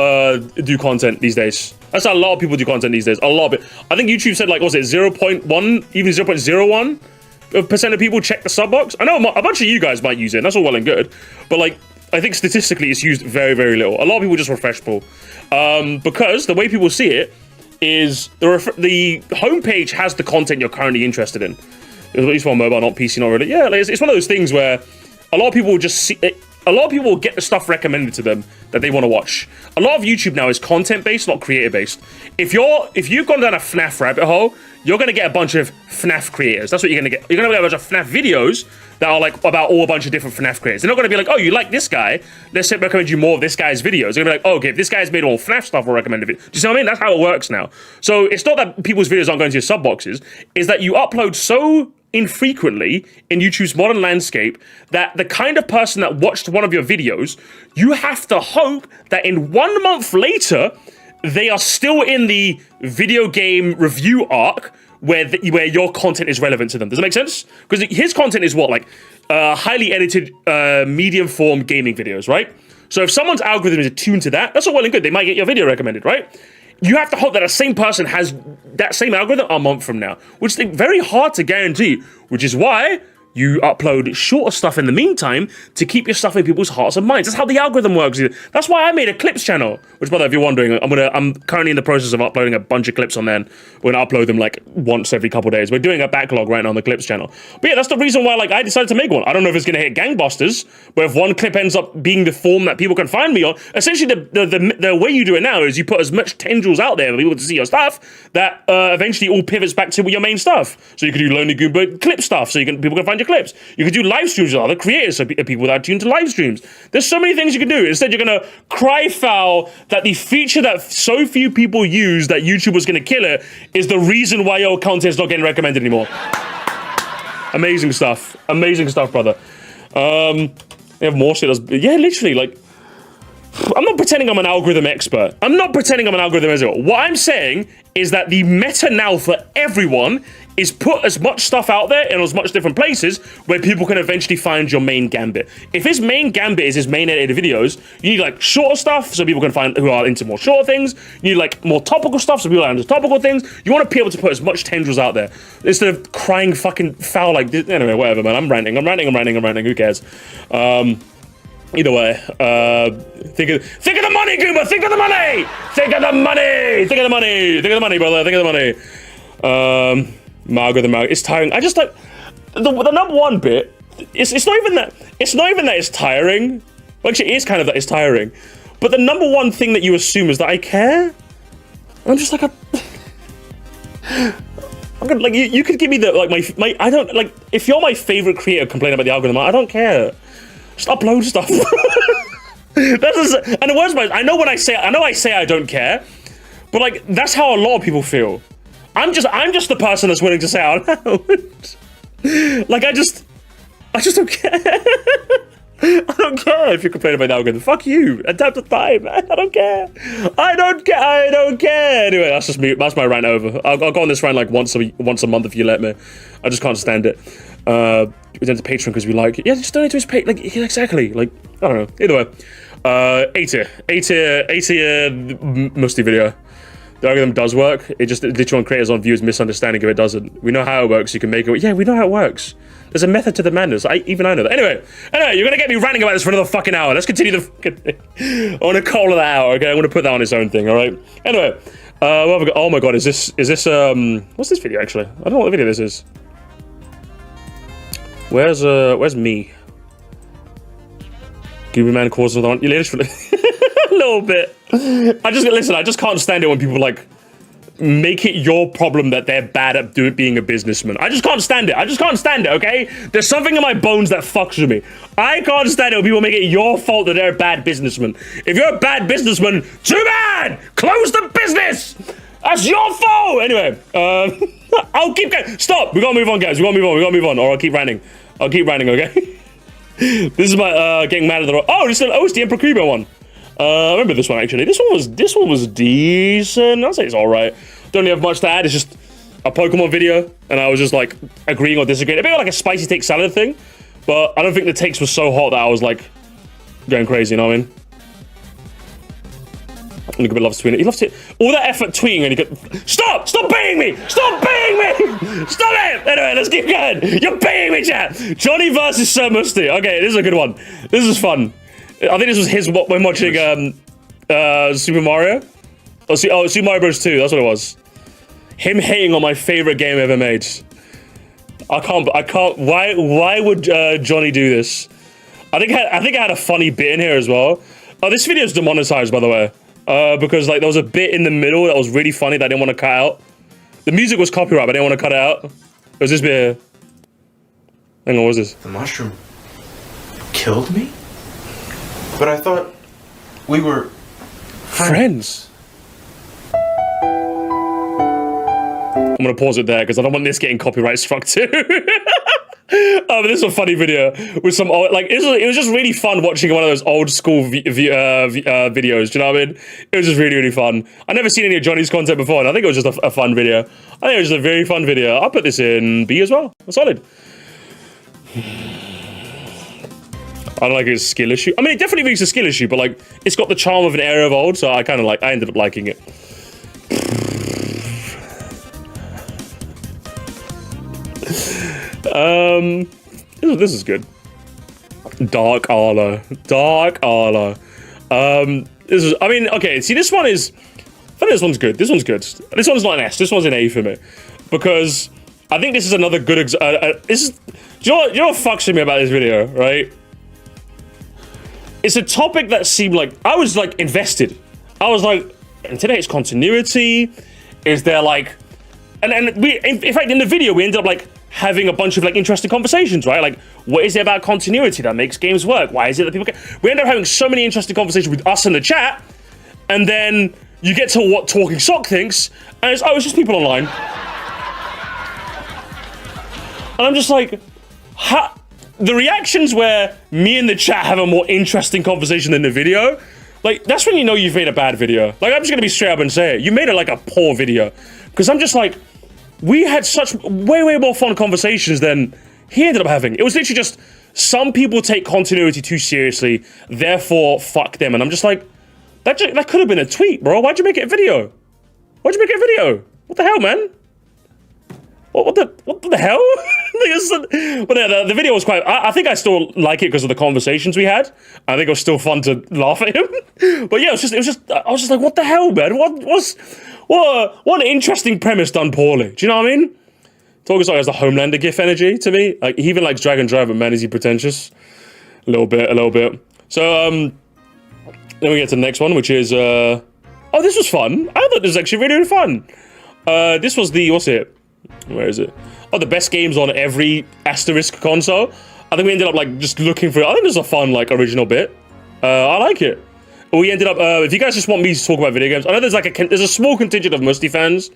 do content these days. That's how a lot of people do content these days. A lot of it. I think YouTube said, like, what was it 0.1, even 0.01% of people check the sub box. I know a bunch of you guys might use it, and that's all well and good. But, like, I think statistically it's used very, very little. A lot of people just refresh pull. Because the way people see it is the homepage has the content you're currently interested in. At least on mobile, not PC, not really. Yeah, like, it's one of those things where a lot of people will just see it. A lot of people will get the stuff recommended to them that they want to watch. A lot of YouTube now is content-based, not creator-based. If you've gone down a FNAF rabbit hole, you're going to get a bunch of FNAF creators. That's what you're going to get. You're going to get a bunch of FNAF videos that are like about all a bunch of different FNAF creators. They're not going to be like, oh, you like this guy? Let's recommend you more of this guy's videos. They're going to be like, oh, okay, if this guy's made all FNAF stuff, we'll recommend it. Do you see what I mean? That's how it works now. So it's not that people's videos aren't going to your sub boxes. It's that you upload so infrequently in YouTube's modern landscape that the kind of person that watched one of your videos, you have to hope that in 1 month later, they are still in the video game review arc where your content is relevant to them. Does that make sense? Because his content is what, like highly edited medium form gaming videos, right? So if someone's algorithm is attuned to that, that's all well and good. They might get your video recommended, right? You have to hope that the same person has that same algorithm a month from now, which is very hard to guarantee, which is why you upload shorter stuff in the meantime to keep your stuff in people's hearts and minds. That's how the algorithm works. That's why I made a clips channel, which, by the way, if you're wondering, I'm currently in the process of uploading a bunch of clips on there. We're gonna upload them like once every couple of days. We're doing a backlog right now on the clips channel. But yeah, that's the reason why I decided to make one. I don't know if it's gonna hit gangbusters, but if one clip ends up being the form that people can find me on, essentially the way you do it now is you put as much tendrils out there for people to see your stuff that eventually all pivots back to your main stuff. So you can do Lonely Goomba clip stuff, so people can find your clips. You can do live streams with other creators, so people that are tuned to live streams. There's so many things you can do. Instead, you're gonna cry foul that the feature that so few people use that YouTube was gonna kill it is the reason why your content's not getting recommended anymore. Amazing stuff, brother. They have more shit. Yeah, literally, like, I'm not pretending I'm an algorithm expert. I'm not pretending I'm an algorithm expert. What I'm saying is that the meta now for everyone is put as much stuff out there in as much different places where people can eventually find your main gambit. If his main gambit is his main edited videos, you need like shorter stuff so people can find who are into more short things. You need like more topical stuff so people are into topical things. You want to be able to put as much tendrils out there instead of crying fucking foul like this. Anyway, whatever, man. I'm ranting. Who cares? Either way, think of the money, Goomba! Think of the money! Think of the money! Think of the money! Think of the money, brother! Think of the money! It's tiring. I just like the number one bit. It's not even that. It's not even that it's tiring. Well, actually, it is kind of that it's tiring. But the number one thing that you assume is that I care. I'm just like like you could give me the like my I don't like if you're my favorite creator complaining about the algorithm. I don't care. Just upload stuff. And the worst part is, I know I say I don't care, but like that's how a lot of people feel. I'm just the person that's willing to say I don't. Like I just don't care. I don't care if you complain about the algorithm. Fuck you. Adapt to time, man. I don't care. I don't care. Anyway, that's just me. That's my rant over. I'll go on this rant like once a month if you let me. I just can't stand it. We send to Patreon because we like it. Yeah, just donate to his page. Like, yeah, exactly. Like, I don't know. Either way, A tier, mostly video. The algorithm does work. It just literally on creators on views misunderstanding if it doesn't. We know how it works. You can make it. Yeah, we know how it works. There's a method to the madness. I know that. Anyway, you're gonna get me ranting about this for another fucking hour. Let's continue the fucking thing. I want to call it that hour. Okay, I'm gonna put that on its own thing. All right. Anyway, what have we got? Oh my god, is this what's this video actually? I don't know what video this is. Where's me? Gooby Man causes another one. You literally a little bit. I just can't stand it when people like make it your problem that they're bad at being a businessman. I just can't stand it. I just can't stand it, okay? There's something in my bones that fucks with me. I can't stand it when people make it your fault that they're a bad businessman. If you're a bad businessman, too bad! Close the business! That's your fault! Anyway, I'll keep going. Stop! We gotta move on, guys. We gotta move on, or I'll keep ranting. Okay? This is my, getting mad at the... Oh, it's the Emperor Kubo one. I remember this one, actually. This one was decent. I'll say it's alright. Don't really have much to add. It's just a Pokemon video, and I was just, like, agreeing or disagreeing. A bit like a spicy take salad thing, but I don't think the takes were so hot that I was, like, going crazy, you know what I mean? Look at loves tweeting. He loves it. All that effort tweeting, and he could... Stop! Stop beating me! Stop beating me! Stop it! Anyway, let's keep going. You're beating me, chat! Johnny versus Sir Musty. Okay, this is a good one. This is fun. I think this was his when watching Super Mario. Oh, Super Mario Bros. 2. That's what it was. Him hating on my favorite game ever made. I can't. Why would Johnny do this? I think I had a funny bit in here as well. Oh, this video is demonetized, by the way, because like there was a bit in the middle that was really funny that I didn't want to cut out. The music was copyright, but I didn't want to cut it out. It was this bit here. Hang on, what was this? The mushroom killed me? But I thought we were friends. I'm gonna pause it there because I don't want this getting copyright struck too. But this is a funny video with some old, like it was just really fun watching one of those old school videos. Do you know what I mean? It was just really fun. I've never seen any of Johnny's content before, and I think it was just a fun video. I think it was just a very fun video. I'll put this in B as well. Solid. I don't like it's a skill issue. I mean, it definitely makes a skill issue, but like, it's got the charm of an era of old, so I ended up liking it. This is good. Dark Arlo. I mean, okay, see, this one is, I think this one's good. This one's good. This one's not an S, this one's an A for me. Because I think this is another good, do you know what fucks with me about this video, right? It's a topic that seemed like, I was like invested. I was like, in today's continuity, is there like, and we, in fact, in the video, we ended up like having a bunch of like interesting conversations, right? Like, what is it about continuity that makes games work? Why is it that people we ended up having so many interesting conversations with us in the chat, and then you get to what Talking Sock thinks, and it's just people online. And I'm just like, how? The reactions where me and the chat have a more interesting conversation than the video, like, that's when you know you've made a bad video. Like, I'm just gonna be straight up and say it. You made it like a poor video. Because I'm just like, we had such way more fun conversations than he ended up having. It was literally just, some people take continuity too seriously, therefore fuck them. And I'm just like, that could have been a tweet, bro. Why'd you make it a video? Why'd you make it a video? What the hell, man? What the hell? But yeah, the video was quite... I think I still like it because of the conversations we had. I think it was still fun to laugh at him. But yeah, it was just... I was just like, what the hell, man? What an interesting premise done poorly. Do you know what I mean? Talking Sock has the Homelander gif energy to me. Like, he even likes Dragon Drive, but man, is he pretentious? A little bit. So, then we get to the next one, which is... oh, this was fun. I thought this was actually really fun. This was the... What's it? Where is it? Oh, the best games on every asterisk console. I think we ended up like just looking for it. I think this is a fun like original bit. I like it. We ended up, if you guys just want me to talk about video games, I know there's like there's a small contingent of Musty fans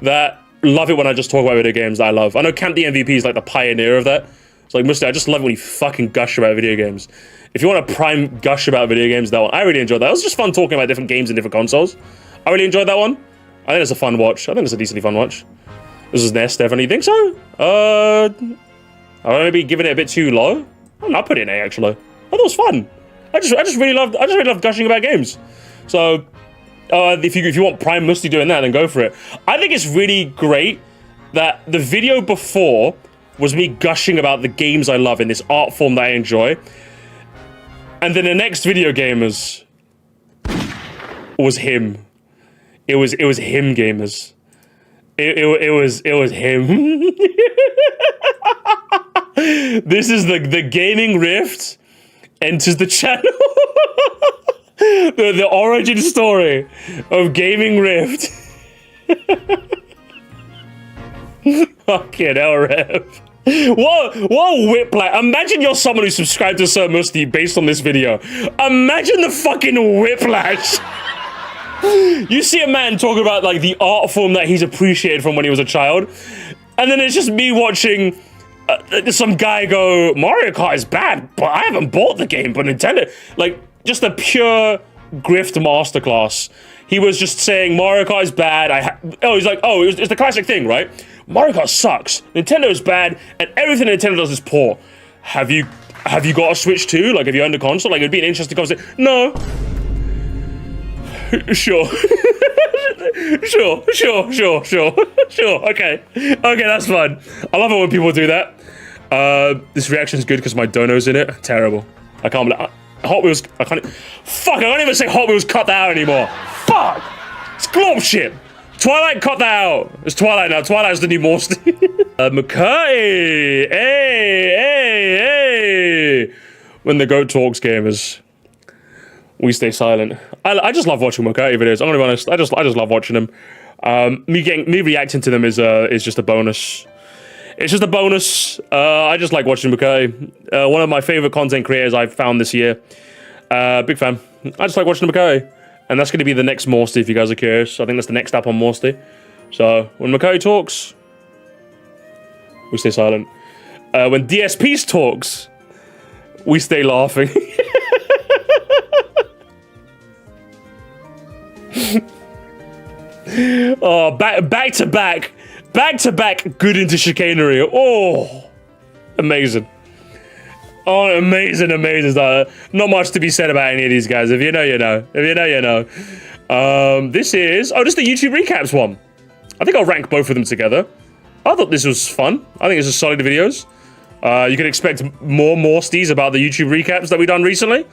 that love it when I just talk about video games that I love. I know Camp the MVP is like the pioneer of that. It's like, Musty, I just love it when you fucking gush about video games. If you want a prime gush about video games, that one, I really enjoyed that. It was just fun talking about different games and different consoles. I really enjoyed that one. I think it's a fun watch. I think it's a decently fun watch. This is Nest, definitely. You think so? I maybe giving it a bit too low. I'm not putting it in A, actually. I thought it was fun. I just really loved gushing about games. So, if you want Prime Musty doing that, then go for it. I think it's really great that the video before was me gushing about the games I love in this art form that I enjoy. And then the next video gamers was him. It was him gamers. It was him. This is the gaming rift enters the channel. the origin story of gaming rift. Fucking hell, Rev. What whiplash. Imagine you're someone who subscribed to Sir Musty based on this video. Imagine the fucking whiplash. You see a man talk about like the art form that he's appreciated from when he was a child, and then it's just me watching some guy go, Mario Kart is bad, but I haven't bought the game, but Nintendo, like, just a pure grift masterclass. He was just saying Mario Kart is bad. He's like, it's the classic thing, right? Mario Kart sucks. Nintendo is bad, and everything Nintendo does is poor. Have you got a Switch too? Like, have you owned a console? Like, it'd be an interesting conversation. No. Sure. Sure. Okay, that's fine. I love it when people do that. This reaction's good because my dono's in it. Terrible. I can't believe Hot Wheels. I can't even say Hot Wheels cut that out anymore. Fuck. It's glorp shit. Twilight, cut that out. It's Twilight now. Twilight's the new Moresty. McKay. Hey. When the goat talks, gamers, we stay silent. I just love watching McKay videos. I'm gonna be honest. I just love watching them. Me reacting to them is just a bonus. It's just a bonus. I just like watching McKay. One of my favorite content creators I've found this year. Big fan. I just like watching McKay. And that's going to be the next Moresty, if you guys are curious. I think that's the next app on Moresty. So, when McKay talks, we stay silent. When DSPs talks, we stay laughing. Oh, back to back, good into chicanery. Oh, amazing. Oh, amazing. Not much to be said about any of these guys. If you know, you know. If you know, you know. This is the YouTube recaps one. I think I'll rank both of them together. I thought this was fun. I think this is solid videos. You can expect more Moresties about the YouTube recaps that we've done recently.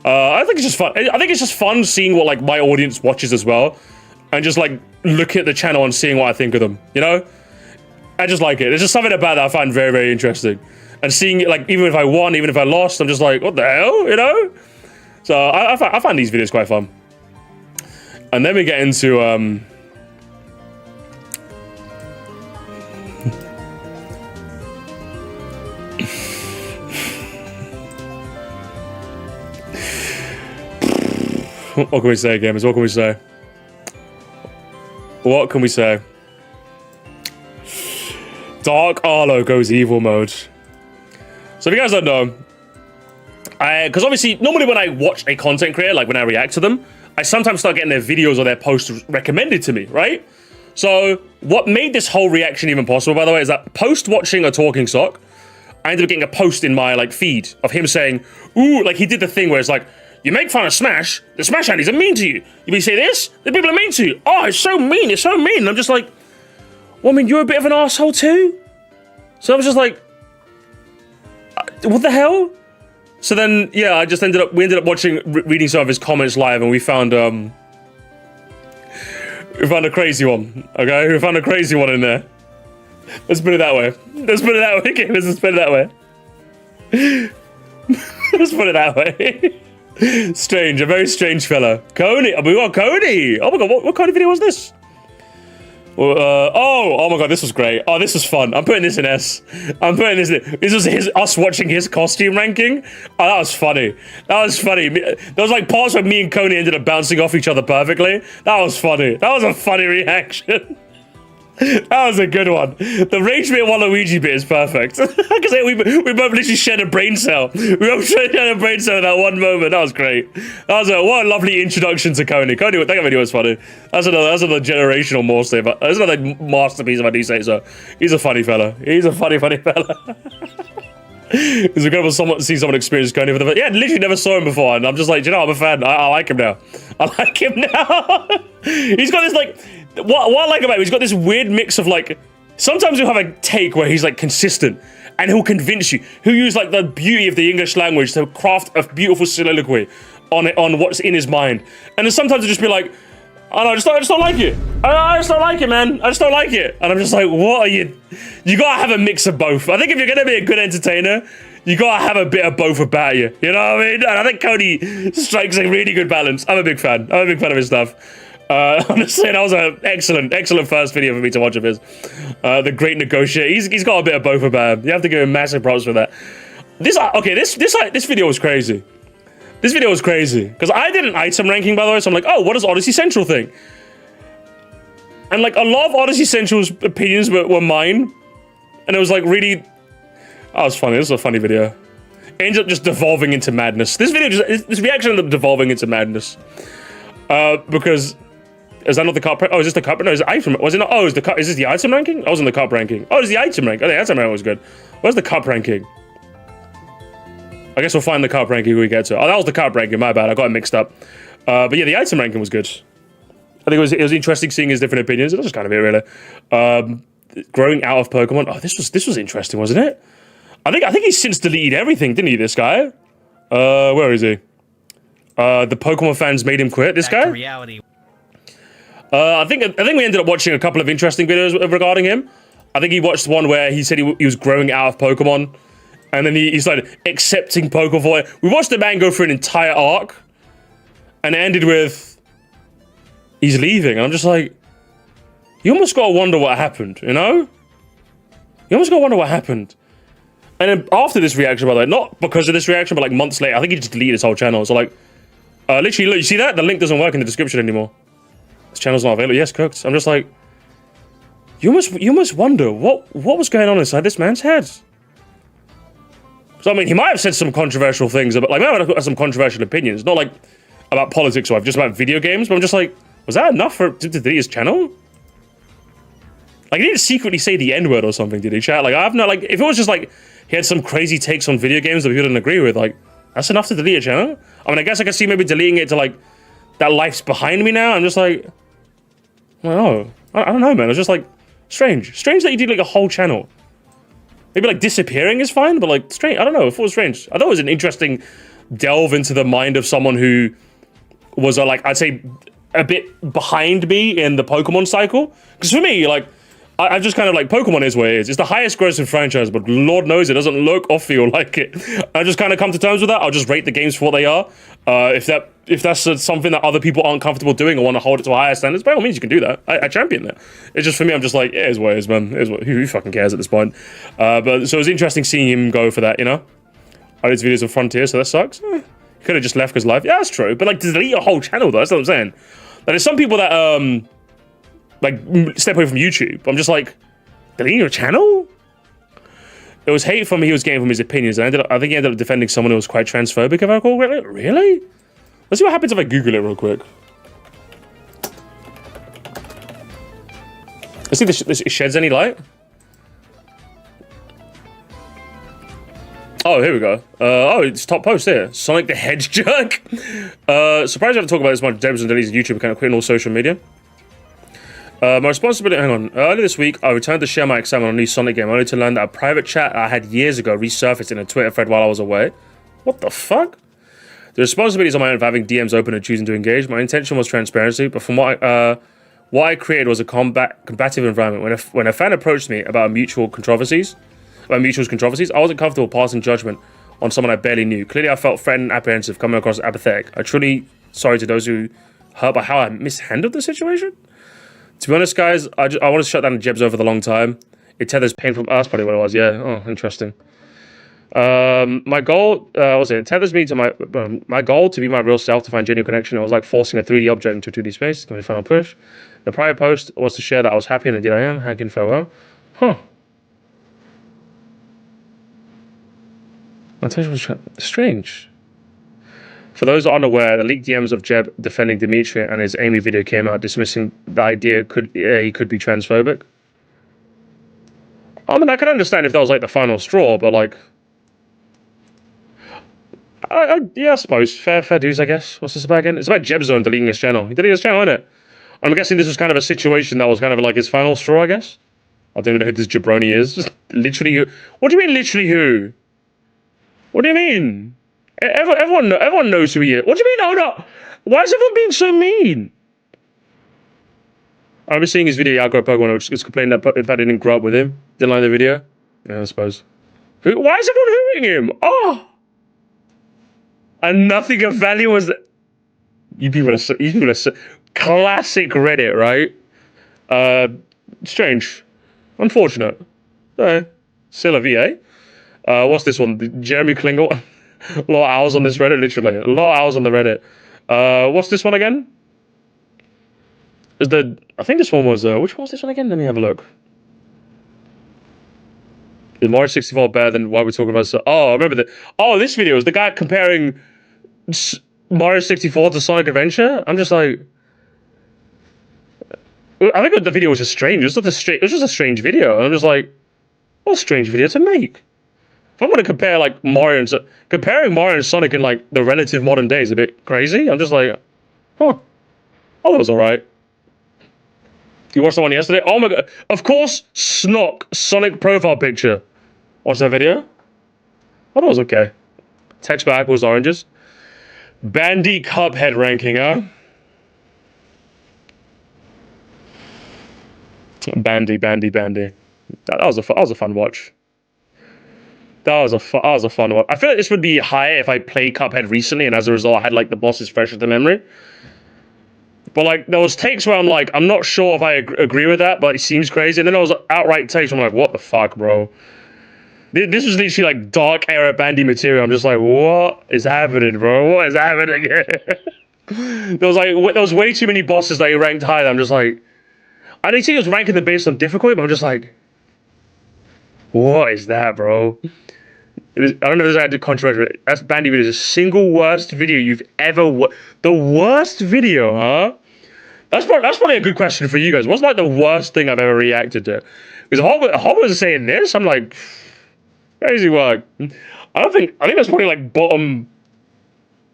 I think it's just fun. I think it's just fun seeing what like my audience watches as well, and just like looking at the channel and seeing what I think of them. You know, I just like it. There's just something about that I find very, very interesting. And seeing it, like, even if I won, even if I lost, I'm just like, what the hell, you know? So I find these videos quite fun. And then we get into what can we say, gamers? What can we say? What can we say? Dark Arlo goes evil mode. So if you guys don't know, because obviously normally when I watch a content creator, like when I react to them, I sometimes start getting their videos or their posts recommended to me, right? So what made this whole reaction even possible, by the way, is that post watching a talking sock, I ended up getting a post in my like feed of him saying, ooh, like he did the thing where it's like, you make fun of Smash, the Smash Handies are mean to you. You say this, the people are mean to you. Oh, it's so mean, And I'm just like, well, I mean, you're a bit of an asshole too. So I was just like, what the hell? So then, yeah, we ended up watching, reading some of his comments live, and we found a crazy one, okay? We found a crazy one in there. Let's put it that way. Let's put it that way, okay? Let's put it that way. Let's put it that way. Strange, a very strange fella. Coney, we got Coney. Oh my god, what kind of video was this? Oh my god, this was great. Oh, this was fun. I'm putting this in S. This was us watching his costume ranking. Oh, that was funny. There was like parts where me and Coney ended up bouncing off each other perfectly. That was funny. That was a funny reaction. That was a good one. The Rage bit Waluigi bit is perfect. Because we both literally shared a brain cell. We both shared a brain cell in that one moment. That was great. What a lovely introduction to Coney. That video was funny. That's another generational Moresty. That's another masterpiece if I do say so. He's a funny fella. He's a funny fella. It's incredible to see someone experience Coney for the first. Yeah, literally never saw him before, and I'm just like, you know, I'm a fan. I like him now. He's got this like. What I like about him, he's got this weird mix of like, sometimes he'll have a take where he's like consistent and he'll convince you. He'll use like the beauty of the English language to craft a beautiful soliloquy on what's in his mind. And then sometimes he'll just be like, oh no, I just don't like it. I just don't like it, man. I just don't like it. And I'm just like, what are you? You gotta have a mix of both. I think if you're gonna be a good entertainer, you gotta have a bit of both about you. You know what I mean? And I think Cody strikes a really good balance. I'm a big fan. I'm a big fan of his stuff. Honestly, that was an excellent first video for me to watch of his. The Great Negotiator. He's got a bit of both about him. You have to give him massive props for that. This video was crazy. This video was crazy because I did an item ranking, by the way. So I'm like, oh, what does Odyssey Central think? And like a lot of Odyssey Central's opinions were mine, and it was like really. Oh, it was funny. This was a funny video. It ends up just devolving into madness. This reaction ended up devolving into madness. Because is that not the cup? Oh, is this the cup? No, is it item? Was it not? Oh, is this the item ranking? I was in the cup ranking. Oh, it's the item rank. Oh, the item rank was good. Where's the cup ranking? I guess we'll find the cup ranking when we get to it. Oh, that was the cup ranking. My bad. I got it mixed up. But yeah, the item ranking was good. I think it was interesting seeing his different opinions. It was just kind of it, really. Growing out of Pokemon. Oh, this was interesting, wasn't it? I think he's since deleted everything, didn't he? This guy. Where is he? The Pokemon fans made him quit. This guy. Reality. I think we ended up watching a couple of interesting videos regarding him. I think he watched one where he said he was growing out of Pokemon, and then he started accepting Pokemon. We watched the man go through an entire arc, and it ended with he's leaving. And I'm just like, you almost gotta wonder what happened, you know? You almost gotta wonder what happened. And then after this reaction, by the way, not because of this reaction, but like months later, I think he just deleted his whole channel. So like, literally, look, you see that? The link doesn't work in the description anymore. This channel's not available. Yes, cooked. I'm just like, you must wonder what was going on inside this man's head. So I mean, he might have said some controversial things about, like, maybe have some controversial opinions, not like about politics or just about video games. But I'm just like, was that enough for to delete his channel? Like, he didn't secretly say the N-word or something, did he, chat? Like, I've not, like, if it was just like he had some crazy takes on video games that people didn't agree with, like, that's enough to delete a channel? I mean, I guess I can see maybe deleting it to, like, that life's behind me now. I'm just like, well, I don't know, man. It's just, like, strange. Strange that you did, like, a whole channel. Maybe, like, disappearing is fine, but, like, strange. I don't know. I thought it was strange. I thought it was an interesting delve into the mind of someone who was, like, I'd say a bit behind me in the Pokemon cycle. Because for me, like, I just kind of like, Pokemon is what it is. It's the highest grossing franchise, but Lord knows it doesn't look or feel like it. I just kind of come to terms with that. I'll just rate the games for what they are. If that's something that other people aren't comfortable doing or want to hold it to a higher standards, by all means, you can do that. I champion that. It's just, for me, I'm just like, yeah, it is what it is, man. Who fucking cares at this point? But so it was interesting seeing him go for that, you know? I did videos of Frontier, so that sucks. He could have just left his life. Yeah, that's true. But like, to delete a whole channel, though, that's what I'm saying. Like, there's some people that, like, step away from YouTube. I'm just like, deleting your channel? It was hate from he was getting from his opinions. And I think he ended up defending someone who was quite transphobic, if I recall. Really? Let's see what happens if I Google it real quick. Let's see if this sheds any light. Oh, here we go. Oh, it's top post here. Sonic the Hedgehog. Surprised I have to talk about this much. Debs and deleted YouTube account, quitting all social media. My responsibility, hang on. Earlier this week, I returned to share my excitement on a new Sonic game, only to learn that a private chat I had years ago resurfaced in a Twitter thread while I was away. What the fuck? The responsibility is on my own for having DMs open and choosing to engage. My intention was transparency, but from what I created was a combative environment. When a fan approached me about mutual controversies, I wasn't comfortable passing judgment on someone I barely knew. Clearly, I felt threatened, apprehensive, coming across apathetic. I'm truly sorry to those who hurt by how I mishandled the situation. To be honest, guys, I want to shut down the Jebs over the long time. It tethers pain from us, probably what it was. Yeah. Oh, interesting. My goal was it tethers me to my goal to be my real self, to find genuine connection. It was like forcing a 3D object into a 2D space. Give me a final push. The prior post was to share that I was happy and indeed I am. Hacking farewell. Huh. My intention was strange. For those unaware, the leaked DMs of Jeb defending Dimitri and his Amy video came out, dismissing the idea he could be transphobic. I mean, I can understand if that was like the final straw, but like, yeah, I suppose fair dues, I guess. What's this about again? It's about Jebzone deleting his channel. He deleted his channel, isn't it? I'm guessing this was kind of a situation that was kind of like his final straw, I guess. I don't even know who this jabroni is. Just literally who? What do you mean, literally who? What do you mean? Everyone knows who he is. What do you mean? Oh no! Why is everyone being so mean? I was seeing his video, Yagro Pokemon, which was complaining that if I didn't grow up with him, didn't like the video. Yeah, I suppose. Why is everyone hooting him? Oh! And nothing of value was. You people are classic Reddit, right? Strange. Unfortunate. C'est la vie, eh? What's this one? Jeremy Klingle. A lot of hours on this Reddit, literally. A lot of hours on the Reddit. What's this one again? I think this one was, which one was this one again? Let me have a look. Is Mario 64 better than why we're talking about? Oh, I remember that. Oh, this video is the guy comparing Mario 64 to Sonic Adventure. I'm just like, I think the video was just strange. It was just a strange video. I'm just like, what a strange video to make. If I'm gonna compare like comparing Mario and Sonic in like the relative modern day is a bit crazy. I'm just like, oh, that was alright. You watched the one yesterday? Oh my god! Of course, Sonic profile picture. Watch that video. I thought it was okay. Text by apples, oranges. Bandy Cuphead ranking, huh? Bandy. That was a fun watch. That was a fun one. I feel like this would be higher if I played Cuphead recently, and as a result, I had like the bosses fresh in the memory. But like there was takes where I'm like, I'm not sure if I agree with that, but it seems crazy. And then there was outright takes where I'm like, what the fuck, bro? This was literally like dark era Bandy material. I'm just like, what is happening, bro? What is happening? there was way too many bosses that he ranked higher. I'm just like, I didn't think he was ranking them based on difficulty, but I'm just like, what is that, bro? I don't know if this is controversial. That's Bandy video. The single worst video you've ever the worst video, huh? That's probably a good question for you guys. What's like the worst thing I've ever reacted to? Because Hobbit was saying this, I'm like, crazy work. I think that's probably like bottom.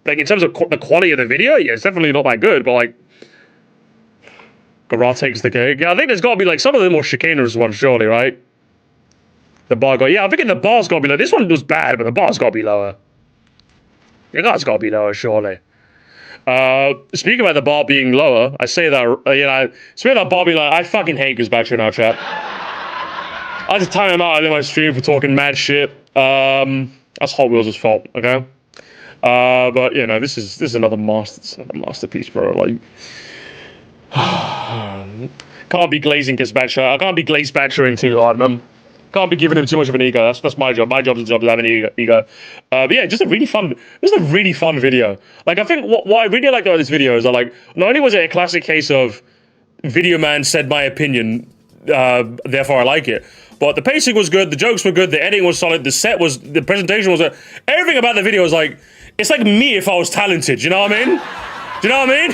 Like in terms of the quality of the video, yeah, it's definitely not that good. But like, Garra takes the cake. Yeah, I think there's got to be like some of the more chicanerous ones, surely, right? The bar I'm thinking the bar's got to be lower. This one was bad, but the bar's got to be lower. The bar's got to be lower, surely. Speaking about the bar being lower, I say that, speaking of bar being lower, I fucking hate Gazbacho in our chat. I just time him out in my stream for talking mad shit. That's Hot Wheels' fault, okay? But, this is another masterpiece, bro. Like, can't be glazing Gazbacho. I can't be Glazbachoing too hard, man. Can't be giving him too much of an ego. That's my job. My job is to have an ego. But yeah, just a really fun video. Like, I think what I really liked about this video is that, like, not only was it a classic case of video man said my opinion, therefore I like it, but the pacing was good, the jokes were good, the editing was solid, the presentation was everything about the video was like, it's like me if I was talented, you know what I mean? Do you know what I mean?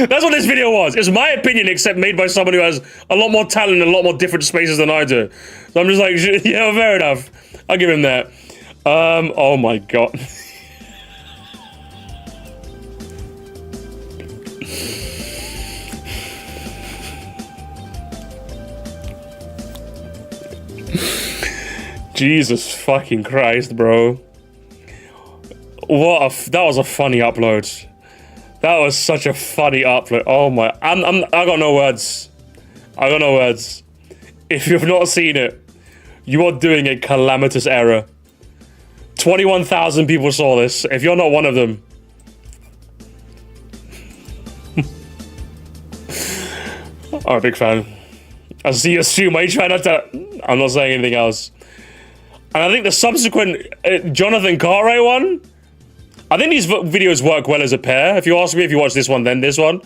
That's what this video was. It's my opinion, except made by someone who has a lot more talent in a lot more different spaces than I do. So I'm just like, yeah, fair enough. I'll give him that. Oh my god. Jesus fucking Christ, bro. That was a funny upload. That was such a funny upload. Oh my, I got no words. I got no words. If you've not seen it, you are doing a calamitous error. 21,000 people saw this. If you're not one of them, I'm a big fan. I see you assume I try not to. I'm not saying anything else. And I think the subsequent Jonathan Cartwright one, I think these videos work well as a pair. If you ask me, if you watch this one, then this one.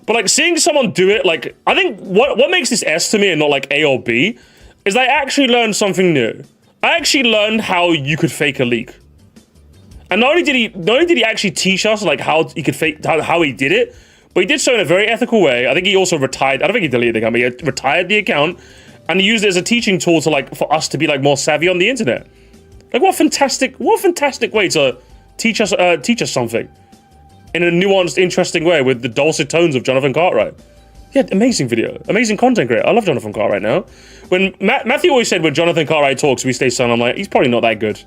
But like seeing someone do it, like I think what makes this S to me and not like A or B is I actually learned something new. I actually learned how you could fake a leak. And not only did he actually teach us like how he could fake how he did it, but he did so in a very ethical way. I think he also retired. I don't think he deleted the account, but he retired the account and he used it as a teaching tool to like for us to be like more savvy on the internet. Like what a fantastic way to teach us something in a nuanced, interesting way with the dulcet tones of Jonathan Cartwright. Yeah, amazing video, amazing content creator. I love Jonathan Cartwright now. When Matthew always said when Jonathan Cartwright talks, we stay silent. I'm like, he's probably not that good.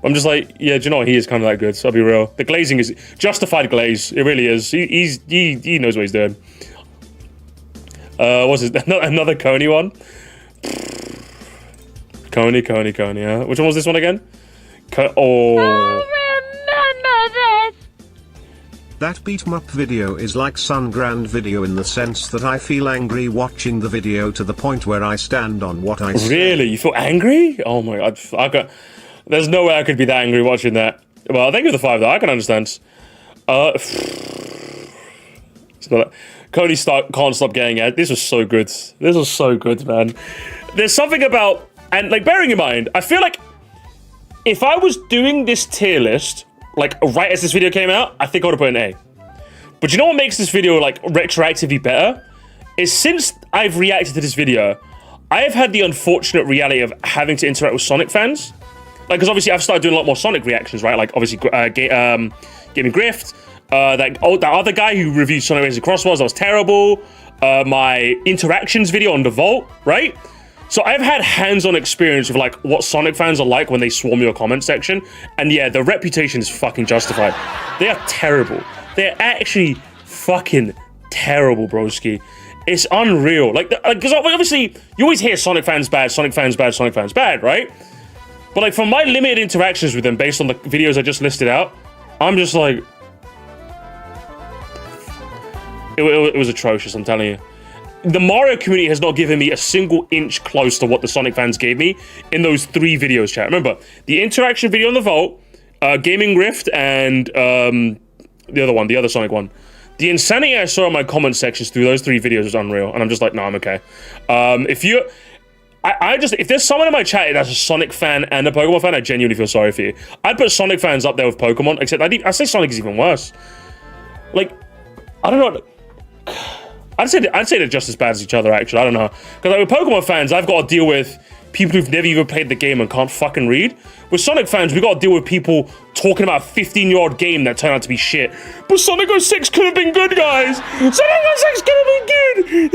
I'm just like, yeah, do you know what? He is kind of that good. So I'll be real. The glazing is justified glaze. It really is. He knows what he's doing. What's his another Coney one? Coney. Yeah. Which one was this one again? Oh. Remember this. That beat 'em up video is like Sun Grand video in the sense that I feel angry watching the video to the point where I stand on what I say. Really? You feel angry? Oh my god. There's no way I could be that angry watching that. Well, thank you for the 5 though, I can understand. Cody can't stop getting at. This was so good. This was so good, man. There's something about, and like bearing in mind, I feel like if I was doing this tier list, like right as this video came out, I think I would have put an A. But you know what makes this video like retroactively better? Is since I've reacted to this video, I have had the unfortunate reality of having to interact with Sonic fans. Like, because obviously I've started doing a lot more Sonic reactions, right? Like obviously Gaming Grift, that other guy who reviewed Sonic Racing Crosswalds, that was terrible. My interactions video on the Vault, right? So I've had hands-on experience with like what Sonic fans are like when they swarm your comment section. And yeah, the reputation is fucking justified. They are terrible. They're actually fucking terrible, broski. It's unreal. Like, because obviously you always hear Sonic fans bad, Sonic fans bad, Sonic fans bad, right? But like from my limited interactions with them based on the videos I just listed out, I'm just like, it was atrocious, I'm telling you. The Mario community has not given me a single inch close to what the Sonic fans gave me in those 3 videos, chat. Remember, the interaction video on the Vault, Gaming Rift, and the other one, the other Sonic one. The insanity I saw in my comment sections through those 3 videos was unreal, and I'm just like, no, I'm okay. If there's someone in my chat that's a Sonic fan and a Pokemon fan, I genuinely feel sorry for you. I'd put Sonic fans up there with Pokemon, except I say Sonic is even worse. Like, I don't know. I'd say they're just as bad as each other, actually. I don't know. Because like, with Pokemon fans, I've got to deal with people who've never even played the game and can't fucking read. With Sonic fans, we got to deal with people talking about a 15-year-old game that turned out to be shit. But Sonic 06 could have been good, guys. Sonic 06 could have been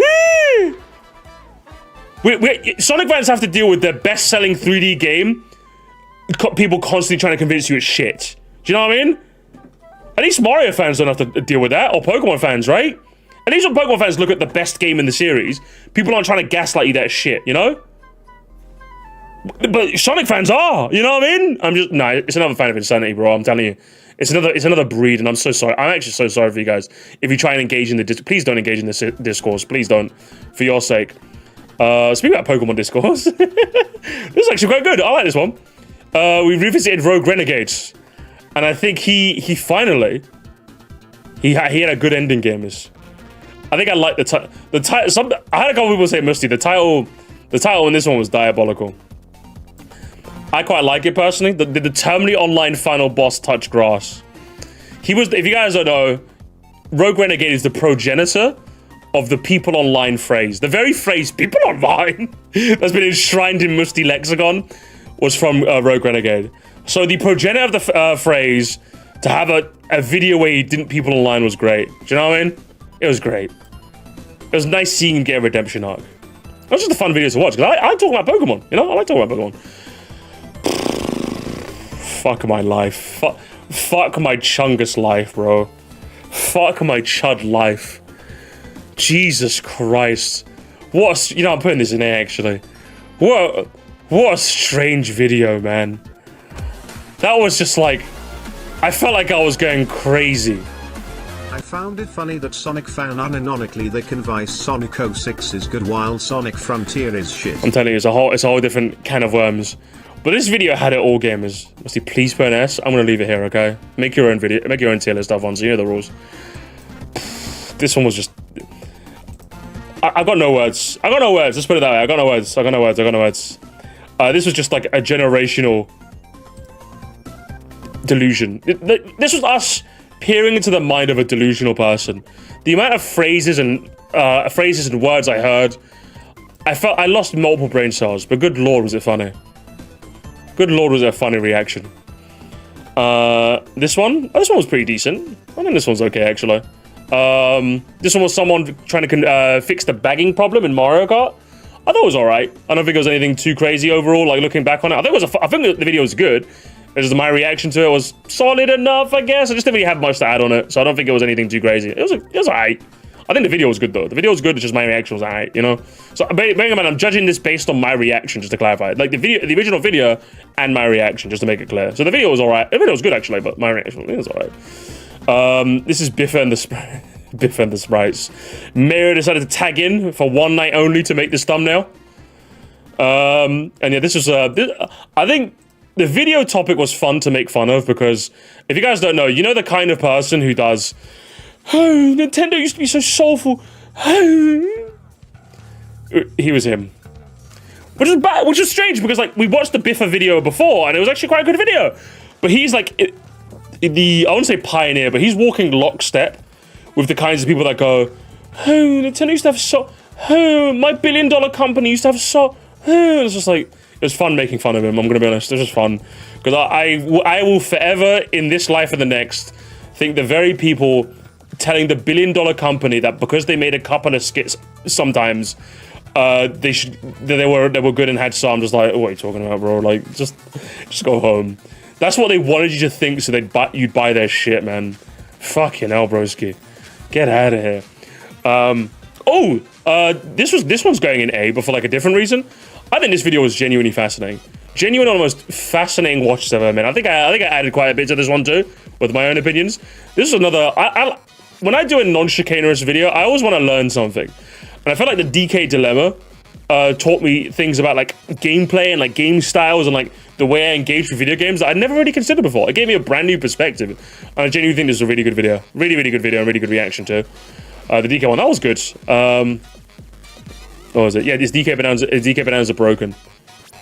good. Sonic fans have to deal with their best-selling 3D game. People constantly trying to convince you it's shit. Do you know what I mean? At least Mario fans don't have to deal with that, or Pokemon fans, right? At least when Pokemon fans look at the best game in the series, people aren't trying to gaslight you that it's shit, you know? But Sonic fans are, you know what I mean? It's another fan of insanity, bro, I'm telling you. It's another breed, and I'm so sorry. I'm actually so sorry for you guys. If you try and engage in the please don't engage in this discourse. Please don't, for your sake. Speaking about Pokemon discourse, this is actually quite good. I like this one. We revisited Rogue Renegades, and I think he finally had a good ending, gamers. I think I like the title. I had a couple people say Musty. The title in this one was diabolical. I quite like it personally. The Terminally Online final boss touched grass. He was, if you guys don't know, Rogue Renegade is the progenitor of the people online phrase. The very phrase "people online" that's been enshrined in Musty lexicon was from Rogue Renegade. So the progenitor of the phrase to have a video where he didn't people online was great. Do you know what I mean? It was great. It was nice seeing him get a redemption arc. It was just a fun video to watch, because I talk about Pokemon, you know? I like talking about Pokemon. Fuck my life. Fuck my Chungus life, bro. Fuck my Chud life. Jesus Christ. I'm putting this in there, actually. What a strange video, man. That was just like, I felt like I was going crazy. I found it funny that Sonic fan unironically they convice Sonic 06 is good while Sonic Frontier is shit. I'm telling you, it's a whole different can of worms. But this video had it all, gamers. Musty, please put an S. I'm gonna leave it here, okay? Make your own video, make your own tier list, Alfonso. You know the rules. This one was just... I got no words. Let's put it that way. I got no words. This was just like a generational delusion. This was us peering into the mind of a delusional person. The amount of phrases and words I heard, I lost multiple brain cells, but good lord was it funny. Good lord was it a funny reaction. This one was pretty decent. I think this one's okay, actually. This one was someone trying to fix the bagging problem in Mario Kart. I thought it was alright. I don't think it was anything too crazy overall, like looking back on it. I think the video was good. It's just my reaction to it was solid enough, I guess. I just didn't really have much to add on it, so I don't think it was anything too crazy. It was alright. I think the video was good, though. The video was good, it's just my reaction was alright, you know? So, bearing in mind, I'm judging this based on my reaction, just to clarify. Like, the original video and my reaction, just to make it clear. So the video was alright. The video was good, actually, but my reaction was alright. This is Biffa and the Biffa and the Sprites. Mayor decided to tag in for one night only to make this thumbnail. And yeah, this was I think the video topic was fun to make fun of because if you guys don't know, you know the kind of person who does, oh, Nintendo used to be so soulful. Oh. He was him. Which is bad, which is strange because like we watched the Biffa video before and it was actually quite a good video. But he's like I wouldn't say pioneer, but he's walking lockstep with the kinds of people that go, oh, Nintendo used to have oh, my $1 billion company used to have oh. It's just like, it was fun making fun of him, I'm gonna be honest, it was just fun. Because I will forever, in this life and the next, think the very people telling the $1 billion company that because they made a couple of skits sometimes, they were good and had some, just like, what are you talking about, bro? Like, just go home. That's what they wanted you to think, so you'd buy their shit, man. Fucking hell, broski. Get out of here. This one's going in A, but for like a different reason. I think this video was genuinely fascinating. Genuinely one of the most fascinating watches I've ever made. I think I added quite a bit to this one too, with my own opinions. This is another. When I do a non-chicanerous video, I always want to learn something, and I felt like the DK dilemma taught me things about like gameplay and like game styles and like the way I engage with video games that I'd never really considered before. It gave me a brand new perspective, and I genuinely think this is a really good video, really good video, and really good reaction too. The DK one, that was good. What was it? Yeah, these DK bananas are broken.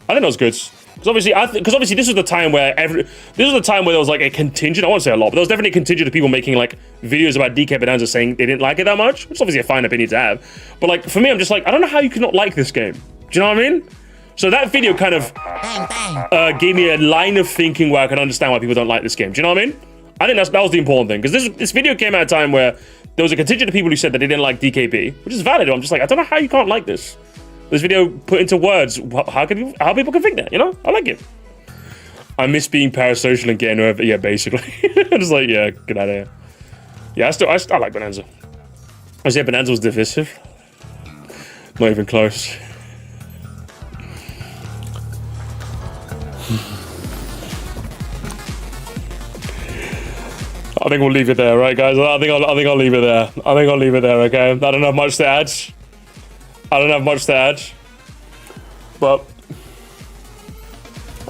I think that was good. Because obviously this was the time where there was like a contingent, I won't say a lot, but there was definitely a contingent of people making like videos about DK Bonanza saying they didn't like it that much, which is obviously a fine opinion to have. But like for me, I'm just like, I don't know how you could not like this game. Do you know what I mean? So that video kind of gave me a line of thinking where I can understand why people don't like this game. Do you know what I mean? I think that was the important thing, because this video came at a time where there was a contingent of people who said that they didn't like DKB, which is valid. I'm just like, I don't know how you can't like this. This video put into words how people can think that, you know? I like it. I miss being parasocial and getting over. Yeah, basically. I'm just like, yeah, get out of here. Yeah, I like Bonanza. I said Bonanza was divisive. Not even close. I think we'll leave it there, right, guys? I think I'll leave it there. I'll leave it there, okay? I don't have much to add. But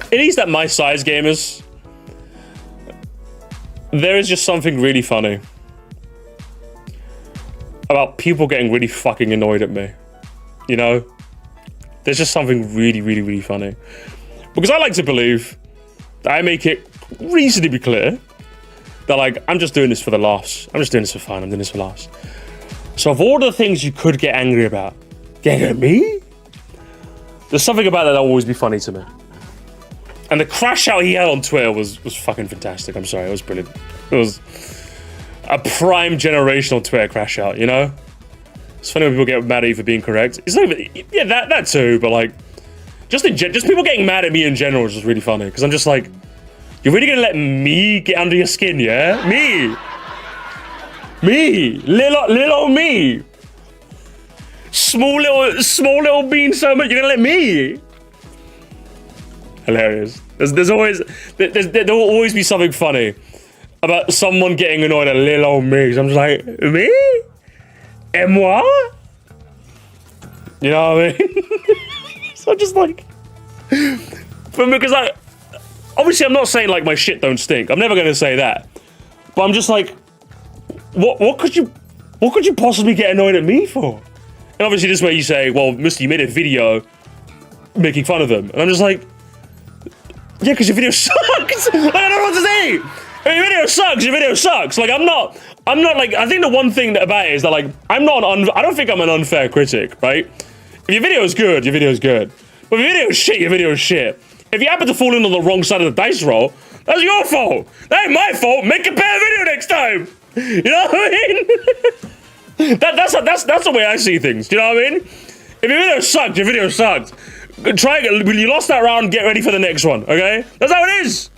at least at my size, gamers, there is just something really funny about people getting really fucking annoyed at me. You know? There's just something really funny. Because I like to believe that I make it reasonably clear that, like, I'm just doing this for the laughs. I'm just doing this for fun. I'm doing this for laughs. So of all the things you could get angry about, getting at me? There's something about that'll always be funny to me. And the crash out he had on Twitter was fucking fantastic. I'm sorry, it was brilliant. It was a prime generational Twitter crash out, you know? It's funny when people get mad at you for being correct. It's not even, yeah, that too, but like, just people getting mad at me in general is just really funny. Because I'm just like, you're really gonna let me get under your skin, yeah? Me, little me. Small little bean so much, you're gonna let me? Hilarious. There will always be something funny about someone getting annoyed at little old me. So I'm just like, me? Et moi? You know what I mean? So I'm just like, because obviously I'm not saying like my shit don't stink. I'm never gonna say that. But I'm just like, what could you possibly get annoyed at me for? And obviously this is where you say, well, mister, you made a video making fun of them. And I'm just like, yeah, because your video sucks. Like, I don't know what to say. Your video sucks. Like, I'm not like, I think the one thing about it is that, like, I don't think I'm an unfair critic, right? If your video is good, your video is good. But if your video is shit, your video is shit. If you happen to fall in on the wrong side of the dice roll, that's your fault. That ain't my fault. Make a better video next time. You know what I mean? That's the way I see things. Do you know what I mean? If your video sucks, your video sucks. When you lost that round, get ready for the next one. Okay? That's how it is.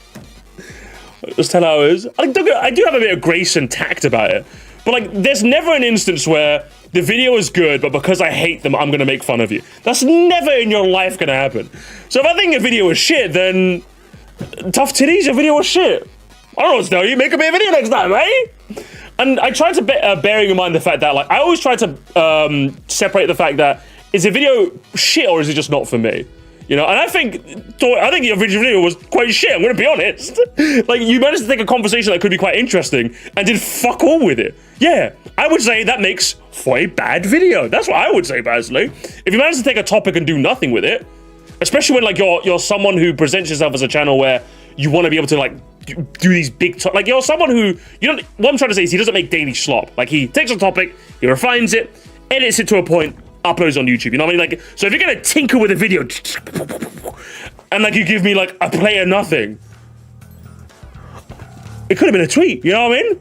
That's 10 hours. I do have a bit of grace and tact about it. But like, there's never an instance where the video is good, but because I hate them, I'm gonna make fun of you. That's never in your life gonna happen. So if I think a video is shit, then tough titties, your video was shit. I don't know what to tell you. Make a better video next time, eh? And I tried to bearing in mind the fact that, like, I always try to separate the fact that is a video shit or is it just not for me? You know, and I think the original video was quite shit, I'm gonna be honest. Like, you managed to take a conversation that could be quite interesting and did fuck all with it. Yeah, I would say that makes for a bad video. That's what I would say, personally. If you manage to take a topic and do nothing with it, especially when, like, you're someone who presents yourself as a channel where you want to be able to, like, do these big like, you're someone who, you don't, what I'm trying to say is he doesn't make daily slop. Like, he takes a topic, he refines it, edits it to a point, uploads on YouTube, you know what I mean? Like, so if you're gonna tinker with a video and, like, you give me, like, a play or nothing, it could have been a tweet, you know what I mean?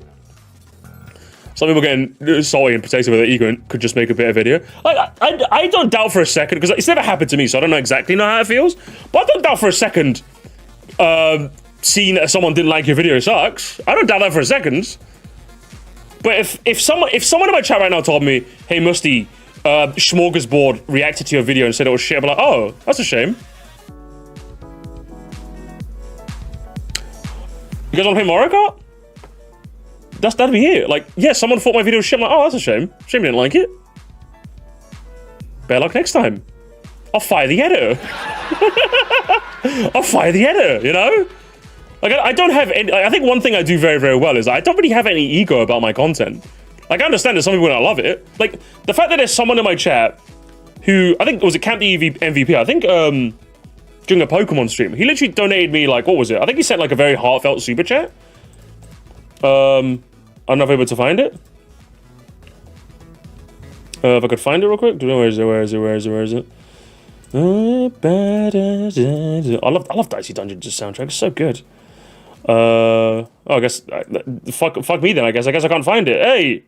Some people getting salty and potato with their ego and could just make a better video. Like, I don't doubt for a second, because it's never happened to me, so I don't know exactly how it feels, but I don't doubt for a second seeing that someone didn't like your video sucks. I don't doubt that for a second. But if someone in my chat right now told me, hey, Musty, Smorgasbord reacted to your video and said it was shit, I'd be like, oh, that's a shame. You guys want to play Mario Kart? That'd be it. Like, yeah, someone thought my video was shit. I'm like, oh, that's a shame. Shame you didn't like it. Better luck next time. I'll fire the editor. I'll fire the editor, you know? Like, I don't have any... I think one thing I do very, very well is I don't really have any ego about my content. Like, I understand that some people don't love it. Like, the fact that there's someone in my chat who... I think, was it Camp the MVP? I think, during a Pokemon stream, he literally donated me, like, what was it? I think he sent, like, a very heartfelt super chat. I'm not able to find it. If I could find it real quick. Where is it? I love Dicey Dungeons' soundtrack. It's so good. Oh, I guess fuck me then. I guess I can't find it. Hey,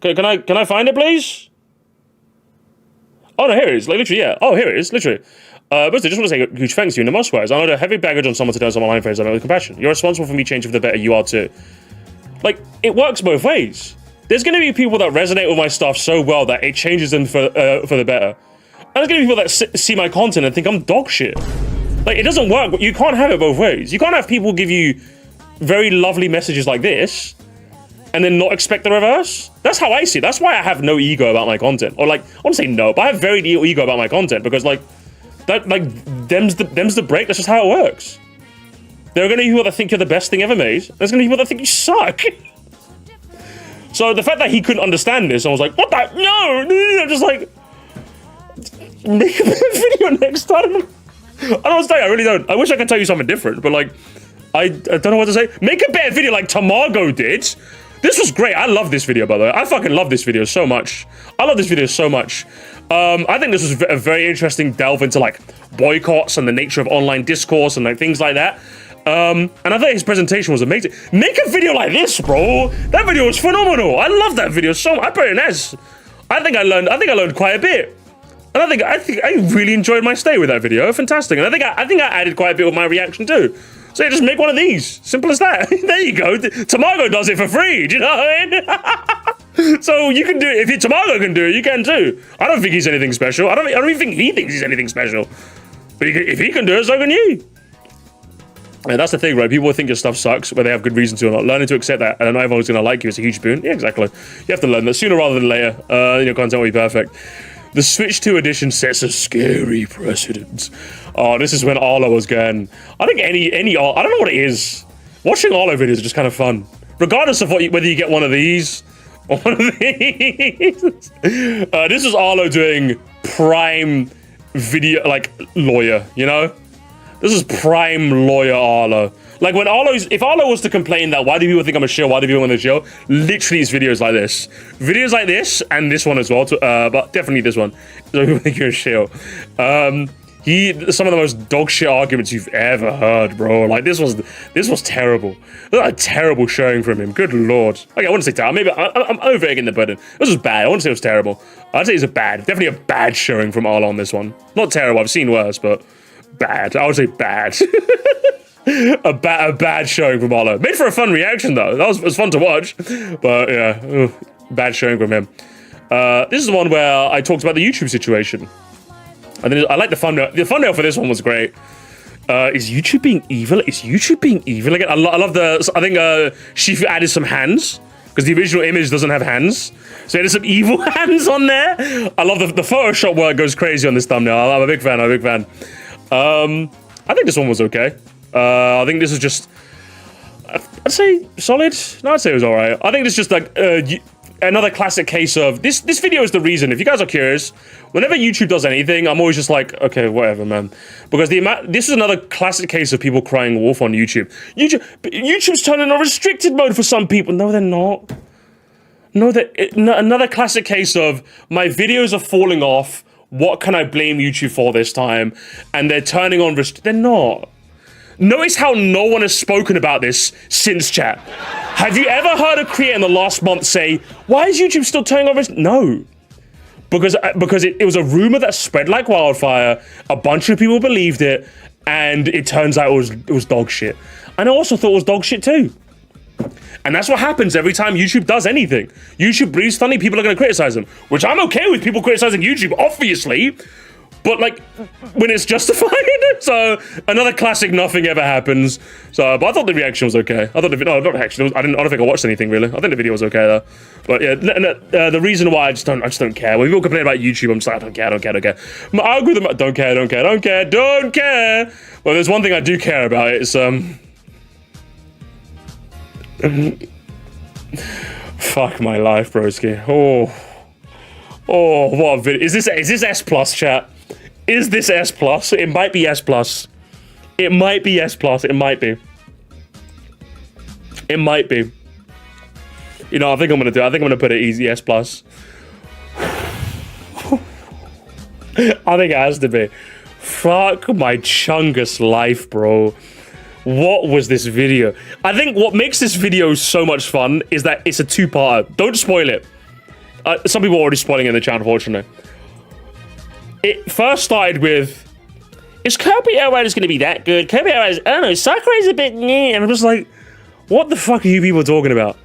can I find it, please? Oh no, here it is. Like, literally, yeah. Oh, here it is. Literally. But I just want to say a huge thanks to you. In the most ways, I know a heavy baggage on someone to do some online phase. I know with compassion. You're responsible for me changing for the better. You are too. Like, it works both ways. There's going to be people that resonate with my stuff so well that it changes them for the better. And there's going to be people that see my content and think I'm dog shit. Like, it doesn't work. You can't have it both ways. You can't have people give you very lovely messages like this and then not expect the reverse. That's how I see it. That's why I have no ego about my content. Or, like, I want to say no, but I have very little ego about my content because, like, that, like, them's the break. That's just how it works. There are going to be people that think you're the best thing ever made. There's going to be people that think you suck. So the fact that he couldn't understand this, I was like, what the? No! I'm just like, make a video next time. I don't know what to tell you, I really don't. I wish I could tell you something different, but, like, I don't know what to say. Make a better video like Tamago did. This was great. I love this video, by the way. I fucking love this video so much. I love this video so much. I think this was a very interesting delve into, like, boycotts and the nature of online discourse and, like, things like that. And I think his presentation was amazing. Make a video like this, bro. That video was phenomenal. I love that video so much. I put it in S. I think I learned quite a bit. And I think I really enjoyed my stay with that video. Fantastic. And I think I added quite a bit with my reaction too. So yeah, just make one of these. Simple as that. There you go. Tamago does it for free. Do you know what I mean? So you can do it. If Tamago can do it, you can too. I don't think he's anything special. I don't even think he thinks he's anything special. But if he can do it, so can you. And that's the thing, right? People think your stuff sucks, whether they have good reason to or not. Learning to accept that, and not everyone's going to like you is a huge boon. Yeah, exactly. You have to learn that sooner rather than later. Your content will be perfect. The Switch 2 edition sets a scary precedent. Oh, this is when Arlo was going. I think any I don't know what it is. Watching Arlo videos is just kind of fun, regardless of whether you get one of these or one of these. This is Arlo doing prime video, like, lawyer, you know? This is prime lawyer Arlo. Like, when if Arlo was to complain that why do people think I'm a shill, why do people want to shill, literally it's videos like this. Videos like this, and this one as well, but definitely this one. So people think you're a shill. Some of the most dog shit arguments you've ever heard, bro. Like, this was terrible. This was a terrible showing from him. Good lord. Okay, I wouldn't say terrible. Maybe I'm over-egging the burden. This was bad. I wouldn't say it was terrible. I'd say it's definitely a bad showing from Arlo on this one. Not terrible. I've seen worse, but bad. I would say bad. a bad showing from Arlo. Made for a fun reaction though. It was fun to watch. But yeah, bad showing from him. This is the one where I talked about the YouTube situation. And then I like the thumbnail. The thumbnail for this one was great. Is YouTube being evil? Is YouTube being evil again? I love the. I think Shifu added some hands because the original image doesn't have hands, so there's some evil hands on there. I love the Photoshop work goes crazy on this thumbnail. I'm a big fan. I'm a big fan. I think this one was okay. I think this is just. I'd say solid. No, I'd say it was all right. I think this is just like another classic case of this. This video is the reason. If you guys are curious, whenever YouTube does anything, I'm always just like, okay, whatever, man. Because this is another classic case of people crying wolf on YouTube. YouTube's turning on restricted mode for some people. No, they're not. No, another classic case of my videos are falling off. What can I blame YouTube for this time? And they're turning on they're not. Notice how no one has spoken about this since chat. Have you ever heard a creator in the last month say, why is YouTube still turning on No. Because it was a rumor that spread like wildfire, a bunch of people believed it, and it turns out it was dog shit. And I also thought it was dog shit too. And that's what happens every time YouTube does anything. YouTube breathes funny, people are gonna criticize them. Which I'm okay with people criticizing YouTube, obviously. But like, when it's justified. So, another classic nothing ever happens. So, but I thought the reaction was okay. I thought not actually, I don't think I watched anything really. I think the video was okay though. But yeah, the reason why I just don't care. When people complain about YouTube, I'm just like, I don't care. My algorithm, don't care. Well, there's one thing I do care about, it's fuck my life, broski. Oh, what a video. Is this S plus, chat? Is this S plus? It might be S plus. It might be S plus. It might be. It might be. You know, I think I'm gonna put it easy S plus. I think it has to be. Fuck my chungus life, bro. What was this video? I think what makes this video so much fun is that it's a two-parter. Don't spoil it. Some people are already spoiling it in the chat, unfortunately. It first started with, is Kirby Outriders going to be that good? Kirby Outriders, I don't know, Sakurai's a bit and I'm just like, what the fuck are you people talking about?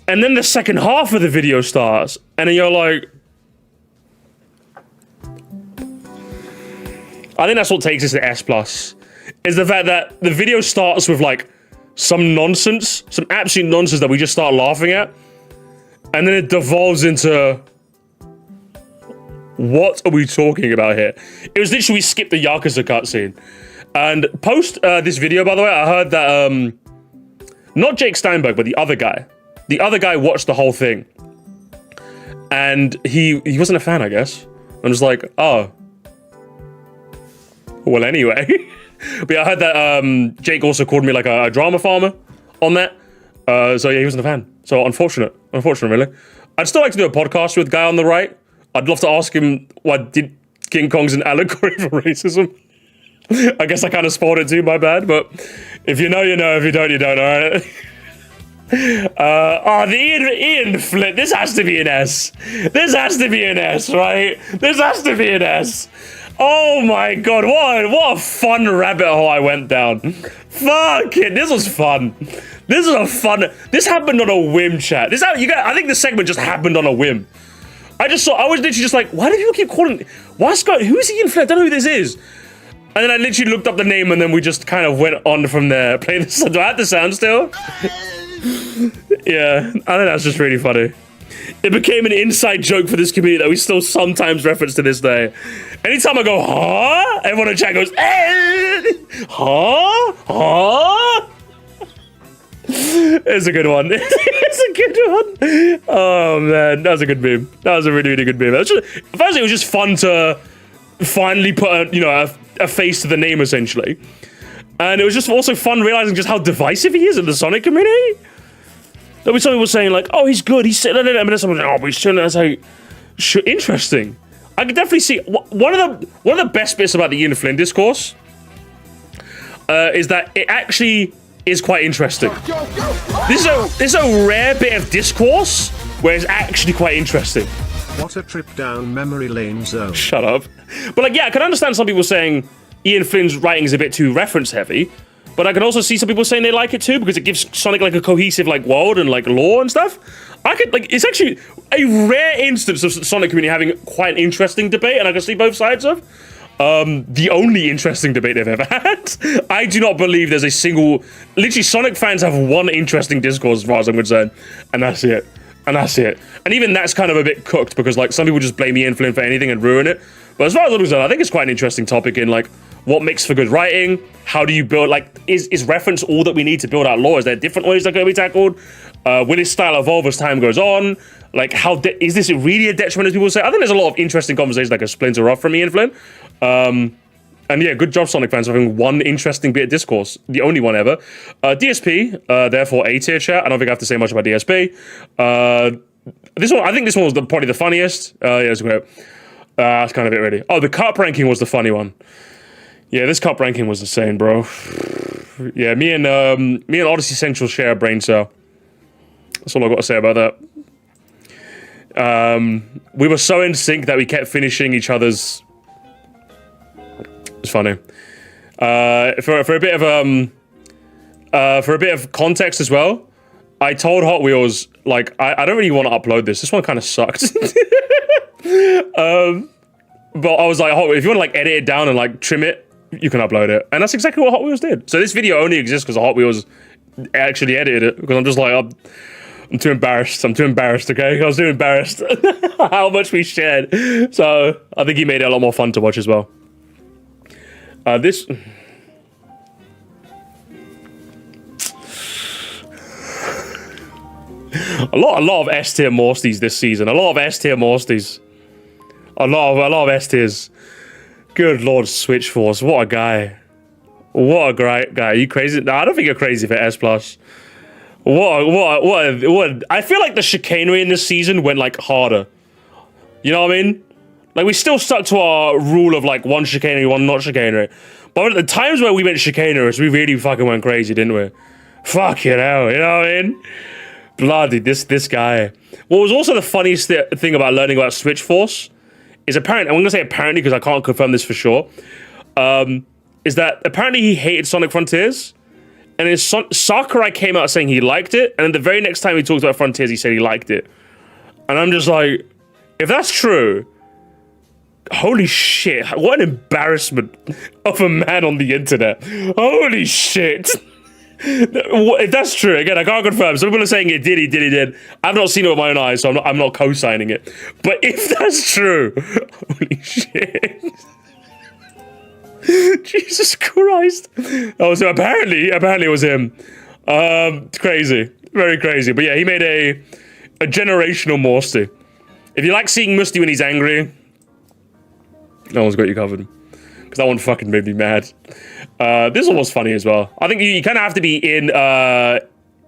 And then the second half of the video starts, and then you're like, I think that's what takes us to S+, is the fact that the video starts with like some nonsense, some absolute nonsense that we just start laughing at, and then it devolves into, what are we talking about here? It was literally, we skipped the Yakuza cutscene. And post this video, by the way, I heard that, not Jake Steinberg, but the other guy watched the whole thing. And he wasn't a fan, I guess. I'm just like, oh. Well, anyway. But yeah, I heard that Jake also called me like a drama farmer on that. So yeah, he wasn't a fan. So unfortunate really. I'd still like to do a podcast with guy on the right. I'd love to ask him what did King Kong's an allegory for racism. I guess I kind of spoiled it too, my bad. But if you know, you know. If you don't, you don't. All right. The Ian flip. This has to be an S. This has to be an S, right? This has to be an S. Oh my god, what a fun rabbit hole I went down. Fuck it, this was fun. This happened on a whim, chat. I think this segment just happened on a whim. I was literally just like, why do people keep calling, who's Ian Flip? I don't know who this is. And then I literally looked up the name and then we just kind of went on from there. Play this, do I have the sound still? Yeah, I think that's just really funny. It became an inside joke for this community that we still sometimes reference to this day. Anytime I go, huh? Everyone in chat goes, huh? It's a good one. It's a good one. Oh man, that was a good meme. That was a really, really good meme. Firstly, it was just fun to finally put a face to the name, essentially. And it was just also fun realizing just how divisive he is in the Sonic community. There was somebody was saying like, oh, he's good. He's and then someone was like, oh, but he's chilling. I was like, interesting. I could definitely see one of the best bits about the Ian Flynn discourse is that it actually is quite interesting. This is a rare bit of discourse where it's actually quite interesting. What a trip down memory lane zone. Shut up. But like, yeah, I can understand some people saying Ian Flynn's writing is a bit too reference heavy, but I can also see some people saying they like it too because it gives Sonic like a cohesive like world and like lore and stuff. It's actually a rare instance of Sonic community having quite an interesting debate, and I can see both sides of. The only interesting debate they've ever had. I do not believe there's a single... Literally, Sonic fans have one interesting discourse as far as I'm concerned. And that's it. And that's it. And even that's kind of a bit cooked because, like, some people just blame Ian Flynn for anything and ruin it. But as far as I'm concerned, I think it's quite an interesting topic in, like, what makes for good writing? How do you build, like, is reference all that we need to build out lore? Is there different ways that can be tackled? Will his style evolve as time goes on? Like, is this really a detriment, as people say? I think there's a lot of interesting conversations that can splinter off from Ian Flynn. And yeah, good job, Sonic fans, for having one interesting bit of discourse. The only one ever. DSP, therefore A tier chat. I don't think I have to say much about DSP. This one, I think this one was probably the funniest. Yeah, it's great. That's kind of it, really. Oh, the cup ranking was the funny one. Yeah, this cup ranking was insane, bro. Yeah, me and Odyssey Central share a brain cell. That's all I've got to say about that. We were so in sync that we kept finishing each other's... It's funny. For a bit of context as well, I told Hot Wheels, like, I don't really want to upload this. This one kind of sucked. But I was like, Hot Wheels, if you want to, like, edit it down and, like, trim it, you can upload it. And that's exactly what Hot Wheels did. So this video only exists because Hot Wheels actually edited it. Because I'm just like, I'm too embarrassed. I'm too embarrassed, okay? I was too embarrassed how much we shared. So I think he made it a lot more fun to watch as well. This... A lot of S tier Moresties this season. A lot of S tier Moresties. A lot of S tiers. Good Lord, Switch Force. What a guy. What a great guy. Are you crazy? No, I don't think you're crazy for S+. What I feel like the chicanery in this season went, like, harder. You know what I mean? Like, we still stuck to our rule of, like, one chicanery, one not chicanery. But at the times where we went chicanerous, we really fucking went crazy, didn't we? Fucking hell, you know what I mean? Bloody, this guy. What was also the funniest thing about learning about Switch Force is apparently, I'm gonna say apparently because I can't confirm this for sure, is that apparently he hated Sonic Frontiers, and then Sakurai came out saying he liked it, and then the very next time he talked about Frontiers, he said he liked it. And I'm just like, if that's true, holy shit, what an embarrassment of a man on the internet. Holy shit. If that's true, again, I can't confirm. Some people are saying he did. I've not seen it with my own eyes, so I'm not co-signing it. But if that's true, holy shit. Jesus Christ. Oh, so apparently it was him. Crazy. Very crazy. But yeah, he made a generational Moresty. If you like seeing Musty when he's angry, that one's got you covered. Because that one fucking made me mad. This one was funny as well. I think you kind of have to be in the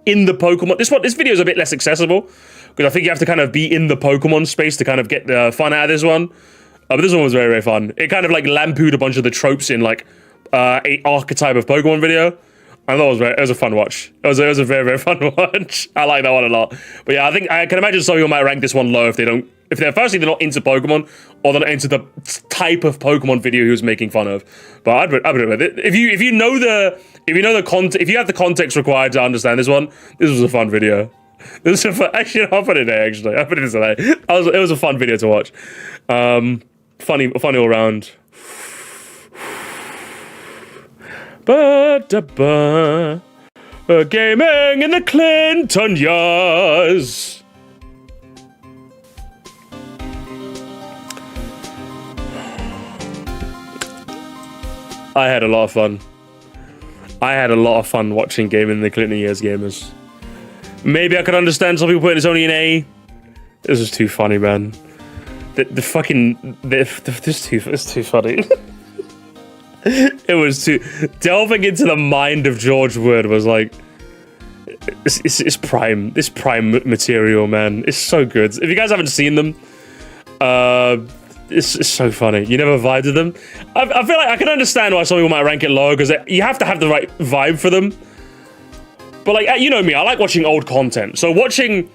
Pokemon. This video is a bit less accessible because I think you have to kind of be in the Pokemon space to kind of get the fun out of this one. But this one was very, very fun. It kind of like lampooned a bunch of the tropes in like a archetype of Pokemon video. I thought it was a fun watch. It was a very, very fun watch. I like that one a lot. But yeah, I can imagine some people might rank this one low if they're firstly they're not into Pokemon, or they're not into the type of Pokemon video he was making fun of. But I'd admit it. If you know the context, if you have the context required to understand this one, this was a fun video. This was actually, I'll put it there. Actually, I'll put it today. It was a fun video to watch. Funny all around. Gaming in the Clinton years. I had a lot of fun. I had a lot of fun watching Gaming in the Clinton years gamers. Maybe I could understand some people putting this only in A. This is too funny, man. It's too funny. It was too... Delving into the mind of George Wood was like... It's prime. This prime material, man. It's so good. If you guys haven't seen them, it's so funny. You never vibed with them. I feel like I can understand why some people might rank it low, because you have to have the right vibe for them. But like, you know me, I like watching old content. So watching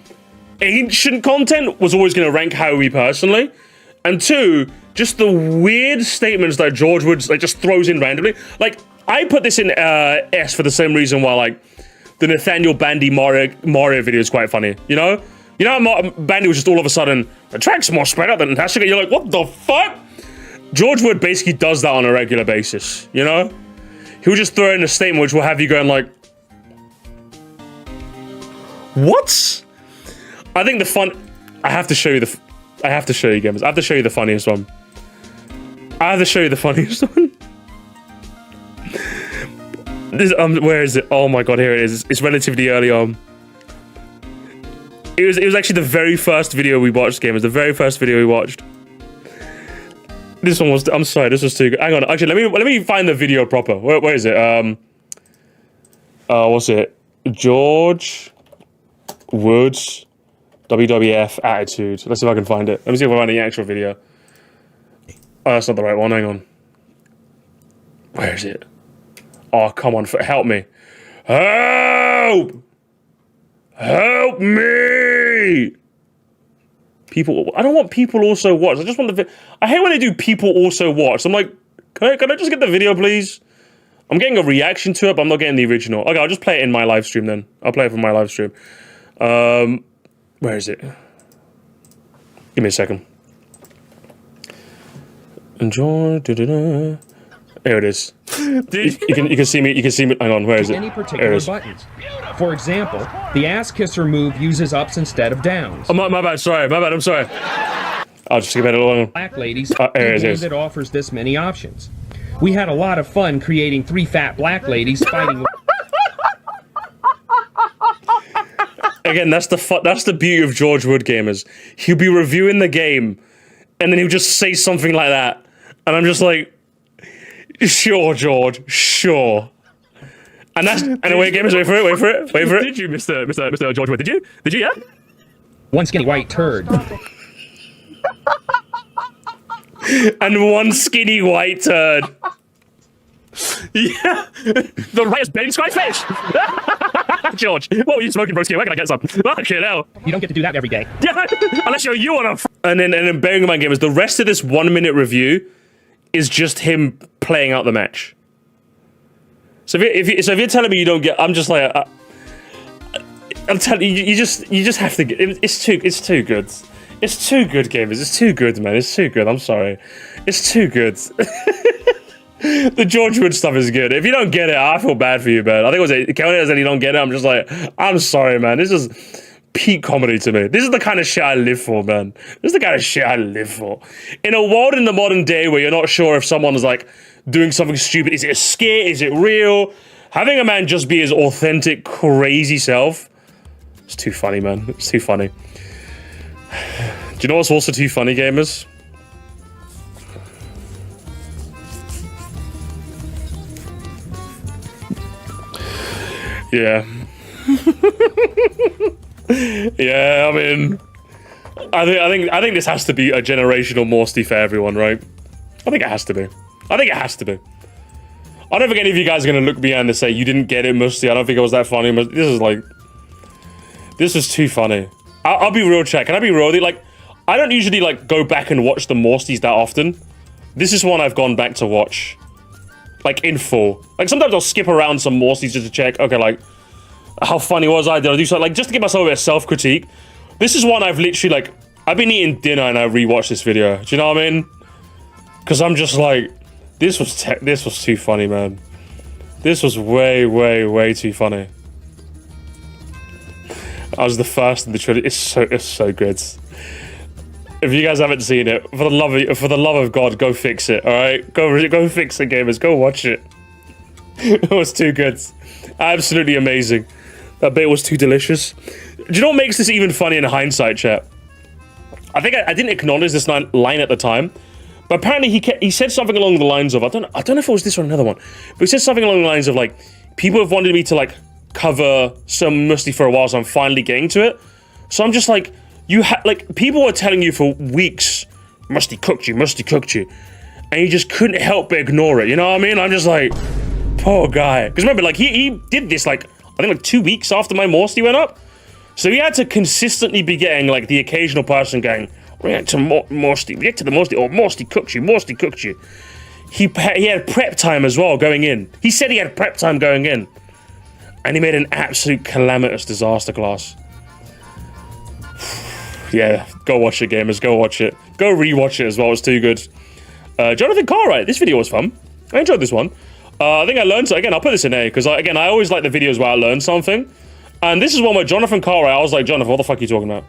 ancient content was always going to rank higher me personally. And two, just the weird statements that George Wood like just throws in randomly. Like, I put this in S for the same reason why like the Nathaniel Bandy Mario video is quite funny. You know how Bandy was just all of a sudden, the track's more spread out than Natasha. You're like, what the fuck? George Wood basically does that on a regular basis, you know? He'll just throw in a statement which will have you going like, what? I think the fun, I have to show you gamers. I have to show you the funniest one. This, where is it? Oh my god, here it is. It's relatively early on. It was actually the very first video we watched, gamers. The very first video we watched. This one was, I'm sorry, this was too good. Hang on, actually, let me find the video proper. Where is it? What's it? George Woods WWF attitude. Let's see if I can find it. Let me see if I find the actual video. Oh, that's not the right one. Hang on. Where is it? Oh, come on, help me. Help! Help me! People, I don't want people also watch. I just want the I hate when they do people also watch. I'm like, can I just get the video, please? I'm getting a reaction to it, but I'm not getting the original. Okay, I'll just play it in my live stream then. I'll play it from my live stream. Where is it? Give me a second. Enjoy. There it is. You can see me. You can see me. Hang on. Where is it? Any particular buttons. For example, the ass kisser move uses ups instead of downs. Oh, my bad. Sorry. My bad. I'm sorry. I'll just skip it along. Black ladies. That offers this many options. We had a lot of fun creating 3 fat black ladies fighting. Again, that's the beauty of George Wood gamers. He'll be reviewing the game, and then he'll just say something like that, and I'm just like, sure, George, sure. And that's anyway, gamers, wait for it. Did you, Mr. George Wood? Did you? Yeah. One skinny white turd. And one skinny white turd. Yeah. The rightest betting sky fish. George, what were you smoking, broski? Where can I get some? Fucking hell. You don't get to do that every day. Yeah. Unless you're you on a. And then bearing in mind, gamers, the rest of this 1 minute review is just him playing out the match. So if you're telling me you don't get, I'm just like, I'm telling you, you just have to get. It's too good. It's too good, gamers. It's too good, man. It's too good. I'm sorry. It's too good. The George Wood stuff is good. If you don't get it, I feel bad for you, man. I think it was Kelly said you don't get it. I'm just like, I'm sorry, man. This is peak comedy to me. This is the kind of shit I live for, man. This is the kind of shit I live for. In a world in the modern day where you're not sure if someone is like doing something stupid, is it a skit? Is it real? Having a man just be his authentic, crazy self, it's too funny, man. It's too funny. Do you know what's also too funny, gamers? Yeah. Yeah, I mean, I think this has to be a generational Moresty for everyone, right? I think it has to be. I don't think any of you guys are gonna look behind and say you didn't get it, Moresty. I don't think it was that funny. This is too funny. I'll be real, chat. Can I be real? Like, I don't usually like go back and watch the Moresties that often. This is one I've gone back to watch, like in full. Like sometimes I'll skip around some Moresties just to check. Okay, like how funny was I? Did I do something? Like just to give myself a bit of self-critique. This is one I've literally like. I've been eating dinner and I rewatched this video. Do you know what I mean? Because I'm just like, this was too funny, man. This was way too funny. I was the first in the trilogy. It's so good. If you guys haven't seen it, for the love of God, go fix it. All right, go fix it, gamers. Go watch it. It was too good. Absolutely amazing. That bit was too delicious. Do you know what makes this even funny in hindsight, chat? I think I didn't acknowledge this line at the time, but apparently he said something along the lines of, I don't know if it was this or another one, but he said something along the lines of like, people have wanted me to like cover some Moresty for a while, so I'm finally getting to it. So I'm just like, people were telling you for weeks, Moresty cooked you, and you just couldn't help but ignore it. You know what I mean? I'm just like, poor guy. Because remember, like he did this like I think like 2 weeks after my Moresty went up. So he had to consistently be getting like the occasional person going, react to Moresty, react to the Moresty, or Moresty cooked you. He had prep time as well going in. He said he had prep time going in. And he made an absolute calamitous disaster class. Yeah, go watch it, gamers, go watch it. Go rewatch it as well, it's too good. Jonathan Cartwright, this video was fun. I enjoyed this one. I think I learned, again, I'll put this in A, because again, I always like the videos where I learn something. And this is one where Jonathan Cartwright, I was like, Jonathan, what the fuck are you talking about?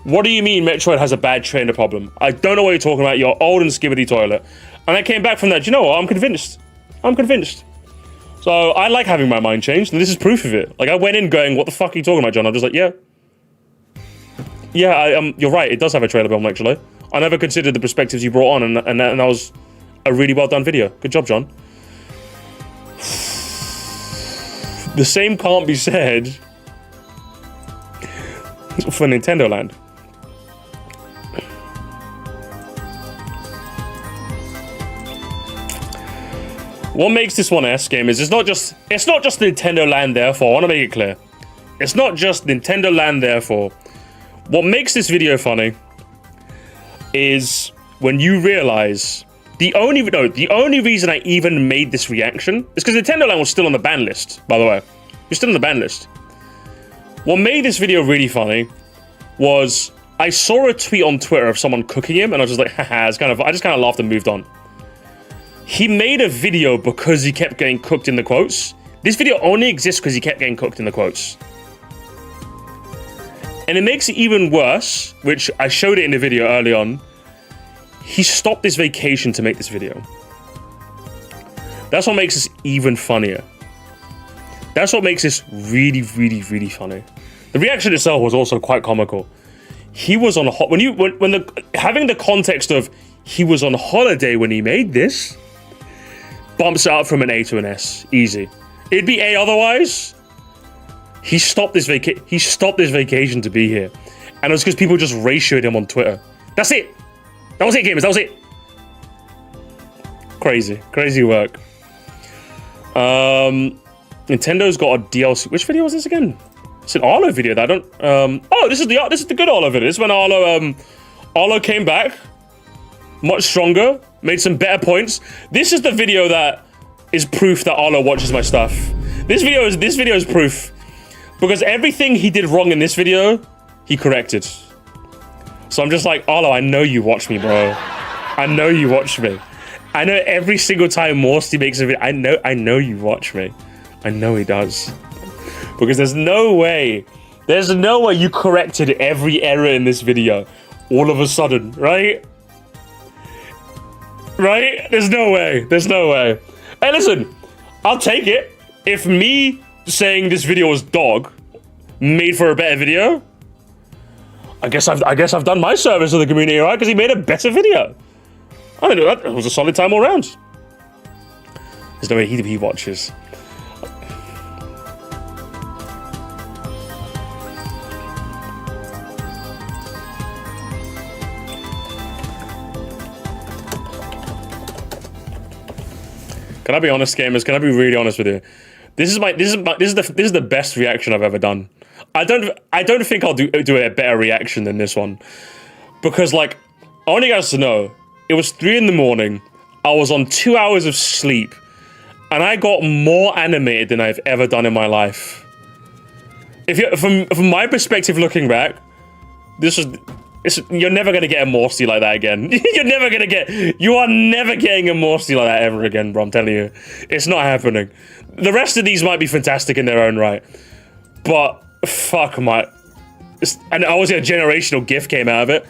What do you mean Metroid has a bad trainer problem? I don't know what you're talking about. You're old and skibbity toilet. And I came back from that. Do you know what? I'm convinced. I'm convinced. So I like having my mind changed, and this is proof of it. Like, I went in going, what the fuck are you talking about, John? I'm just like, yeah. Yeah, you're right. It does have a trailer problem, actually. I never considered the perspectives you brought on, and that was a really well done video. Good job, John. The same can't be said for Nintendo Land. What makes this one S game is it's not just Nintendo Land, therefore. I want to make it clear. It's not just Nintendo Land, therefore. What makes this video funny is when you realize the only reason I even made this reaction is because Nintendo Land was still on the ban list, by the way. You're still on the ban list. What made this video really funny was I saw a tweet on Twitter of someone cooking him, and I was just like, haha, I just kind of laughed and moved on. He made a video because he kept getting cooked in the quotes. This video only exists because he kept getting cooked in the quotes. And it makes it even worse, which I showed it in the video early on. He stopped his vacation to make this video. That's what makes this even funnier. That's what makes this really, really, really funny. The reaction itself was also quite comical. He was on having the context of he was on holiday when he made this bumps it up from an A to an S. Easy. It'd be A otherwise. He stopped his vacation to be here. And it was because people just ratioed him on Twitter. That's it. That was it, gamers. That was it. Crazy. Crazy work. Nintendo got a DLC. Which video was this again? It's an Arlo video that I don't... oh, this is the good Arlo video. This is when Arlo came back. Much stronger. Made some better points. This is the video that is proof that Arlo watches my stuff. This video is proof. Because everything he did wrong in this video, he corrected. So I'm just like, Arlo, I know you watch me, bro. I know you watch me. I know every single time Moresty makes a video, I know you watch me. I know he does. Because there's no way you corrected every error in this video all of a sudden, right? Right? There's no way. There's no way. Hey, listen, I'll take it. If me saying this video was dog made for a better video, I guess I've done my service to the community, right? Because he made a better video. I mean, that was a solid time all round. There's no way he watches. Can I be honest, gamers? Can I be really honest with you? This is the best reaction I've ever done. I don't think I'll do a better reaction than this one, because like, I want you guys to know, it was 3 in the morning. I was on 2 hours of sleep, and I got more animated than I've ever done in my life. From my perspective, looking back, you're never gonna get a Moresty like that again. You are never getting a Moresty like that ever again, bro. I'm telling you, it's not happening. The rest of these might be fantastic in their own right, but fuck and obviously a generational gift came out of it.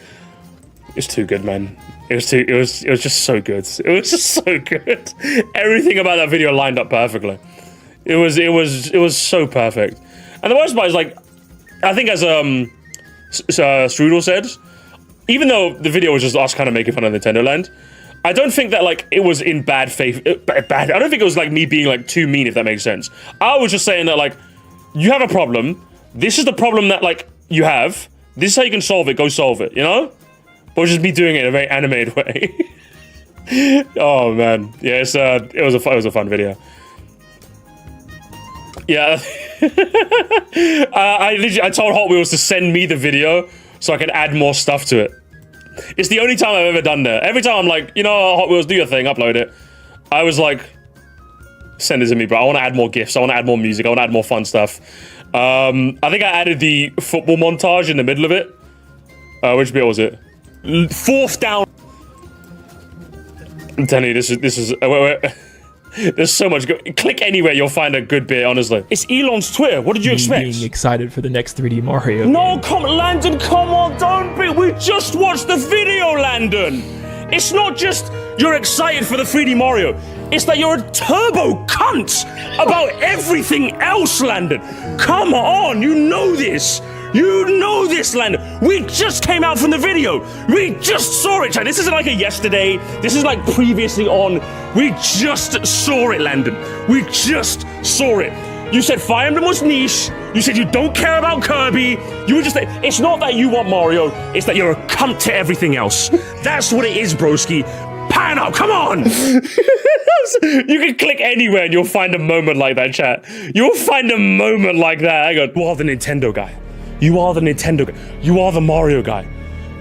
It's too good, man. It was just so good. It was just so good. Everything about that video lined up perfectly. It was so perfect. And the worst part is, like, I think as Strudel said, even though the video was just us kind of making fun of Nintendo Land, I don't think that, like, it was in bad faith. I don't think it was, like, me being, like, too mean, if that makes sense. I was just saying that, like, you have a problem. This is the problem that, like, you have. This is how you can solve it. Go solve it, you know? But it was just me doing it in a very animated way. Oh, man. Yeah, it was a fun video. Yeah. I told Hot Wheels to send me the video so I can add more stuff to it. It's the only time I've ever done that. Every time I'm like, you know, Hot Wheels, do your thing, upload it. I was like, send it to me, bro. I want to add more GIFs. I want to add more music. I want to add more fun stuff. I think I added the football montage in the middle of it. Which bit was it? 4th down. I'm telling you, this is. Wait. There's so much. Click anywhere, you'll find a good bit. Honestly, it's Elon's Twitter. What did you expect? Being excited for the next 3D Mario. No, come, Landon. Come on, don't be. We just watched the video, Landon. It's not just you're excited for the 3D Mario. It's that you're a turbo cunt about everything else, Landon. Come on, you know this. You know this, Landon. We just came out from the video. We just saw it, Chad. This isn't like a yesterday. This is like previously on. We just saw it, Landon. We just saw it. You said Fire Emblem was niche. You said you don't care about Kirby. You were just like, it's not that you want Mario. It's that you're a cunt to everything else. That's what it is, broski. Pan up, come on! You can click anywhere and you'll find a moment like that, chat. You'll find a moment like that. Hang on. You are the Nintendo guy. You are the Nintendo guy. You are the Mario guy.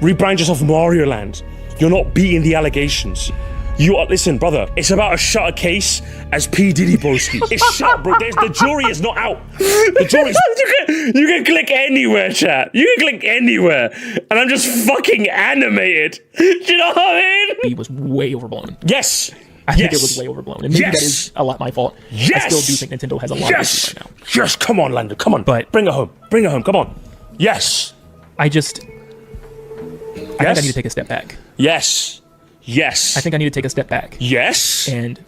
Rebrand yourself Mario Land. You're not beating the allegations. You are, listen, brother, it's about as shut a case as P. Diddy broski. It's shut, bro. The jury is not out. The jury's... you can click anywhere, chat. You can click anywhere. And I'm just fucking animated. Do you know what I mean? He was way overblown. Yes. I think it was way overblown. And maybe that is a lot my fault. Yes. I still do think Nintendo has a lot of issues right now. Yes, come on, Landon. Come on. But bring it home. Bring it home. Come on. Yes. I think I need to take a step back. Yes. Yes. I think I need to take a step back. Yes. And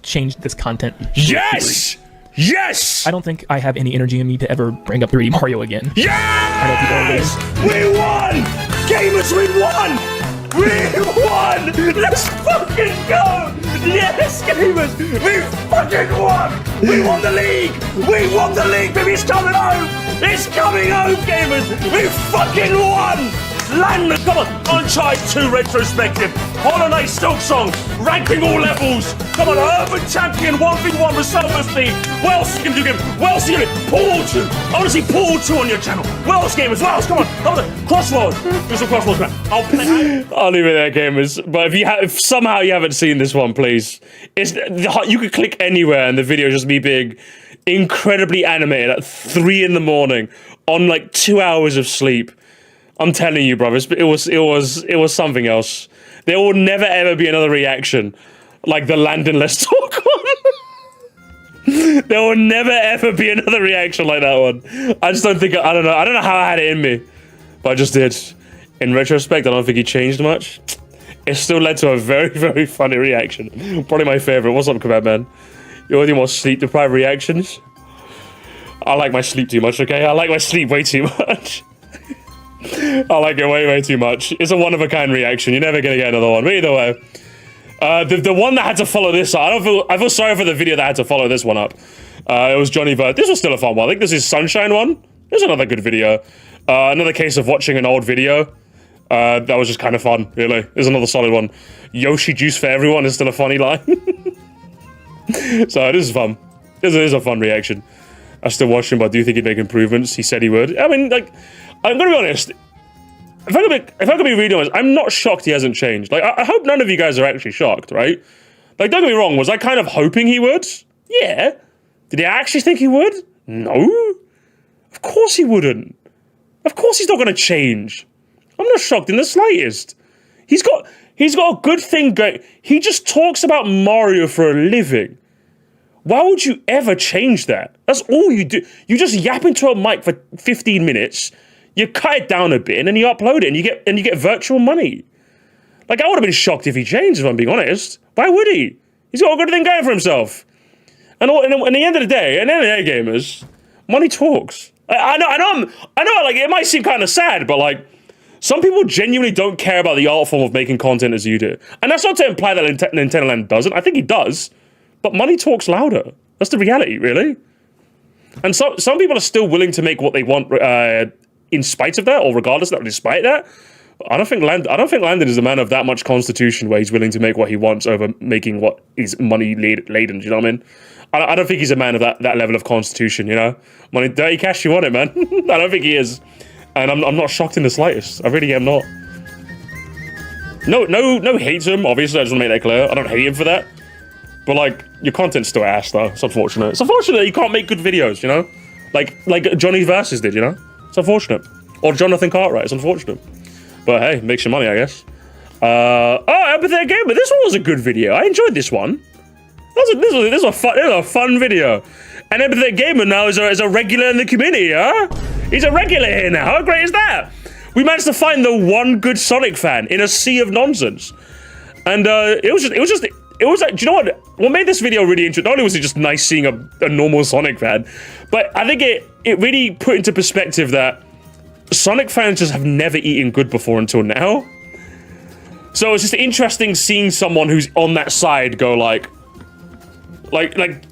change this content. Yes. Yes. I don't think I have any energy in me to ever bring up 3D Mario again. Yes. We won. Gamers, we won. We won. Let's fucking go. Yes, gamers. We fucking won. We won the league. We won the league, baby. It's coming home. It's coming home, gamers. We fucking won. Landman, come on, Uncharted 2 retrospective, Hollow Knight Silk Song, ranking all levels, come on, Urban Champion 1v1 with self-esteem, what else you can do, game? What else you can do? Portal 2, I want to see Portal 2 on your channel, what else, gamers, what else, come on, Crossroads, do some Crossroads, man, I'll leave it there, gamers, but if somehow you haven't seen this one, please, you could click anywhere and the video is just me being incredibly animated at 3 in the morning on like 2 hours of sleep. I'm telling you, brothers, but it was something else. There will never ever be another reaction like the Landon Let's Talk one. There will never ever be another reaction like that one. I just don't think, I don't know how I had it in me, but I just did. In retrospect, I don't think he changed much. It still led to a very, very funny reaction. Probably my favorite. What's up, Kebab Man? You want any more sleep-deprived reactions? I like my sleep too much, okay? I like my sleep way too much. I like it way, way too much. It's a one-of-a-kind reaction. You're never gonna get another one. But either way, the one that had to follow this, I feel sorry for the video that had to follow this one up. It was Johnny Vert. This was still a fun one. I think this is Sunshine one. There's another good video. Another case of watching an old video. That was just kind of fun, really. There's another solid one. Yoshi juice for everyone is still a funny line. So this is fun. This is a fun reaction. I still watch him, but I do think he'd make improvements. He said he would. I mean, like, I'm gonna be honest. If I could be really honest, I'm not shocked he hasn't changed. Like, I hope none of you guys are actually shocked, right? Like, don't get me wrong. Was I kind of hoping he would? Yeah. Did I actually think he would? No. Of course he wouldn't. Of course he's not gonna change. I'm not shocked in the slightest. He's got a good thing going. He just talks about Mario for a living. Why would you ever change that? That's all you do. You just yap into a mic for 15 minutes, you cut it down a bit, and then you upload it, and you get virtual money. Like, I would have been shocked if he changed, if I'm being honest. Why would he? He's got a good thing going for himself. And at the end of the day, gamers, money talks. I know, like, it might seem kind of sad, but, like, some people genuinely don't care about the art form of making content as you do. And that's not to imply that Nintendo Land doesn't. I think he does. But money talks louder. That's the reality, really. And so some people are still willing to make what they want in spite of that, or regardless of that, despite that. I don't think Landon is a man of that much constitution where he's willing to make what he wants over making what is money laden. Do you know what I mean? I don't think he's a man of that level of constitution. You know, money, dirty cash, you want it, man. I don't think he is, and I'm not shocked in the slightest. I really am not. No hate to him. Obviously, I just want to make that clear. I don't hate him for that. But, like, your content's still ass, though. It's unfortunate. It's unfortunate that you can't make good videos, you know? Like Johnny Versus did, you know? It's unfortunate. Or Jonathan Cartwright. It's unfortunate. But, hey, makes you money, I guess. Oh, Empathetic Gamer. This one was a good video. I enjoyed this one. This was a fun video. And Empathetic Gamer now is a regular in the community, huh? He's a regular here now. How great is that? We managed to find the one good Sonic fan in a sea of nonsense. And it was like, do you know what made this video really interesting? Not only was it just nice seeing a normal Sonic fan, but I think it really put into perspective that Sonic fans just have never eaten good before until now. So it's just interesting seeing someone who's on that side go like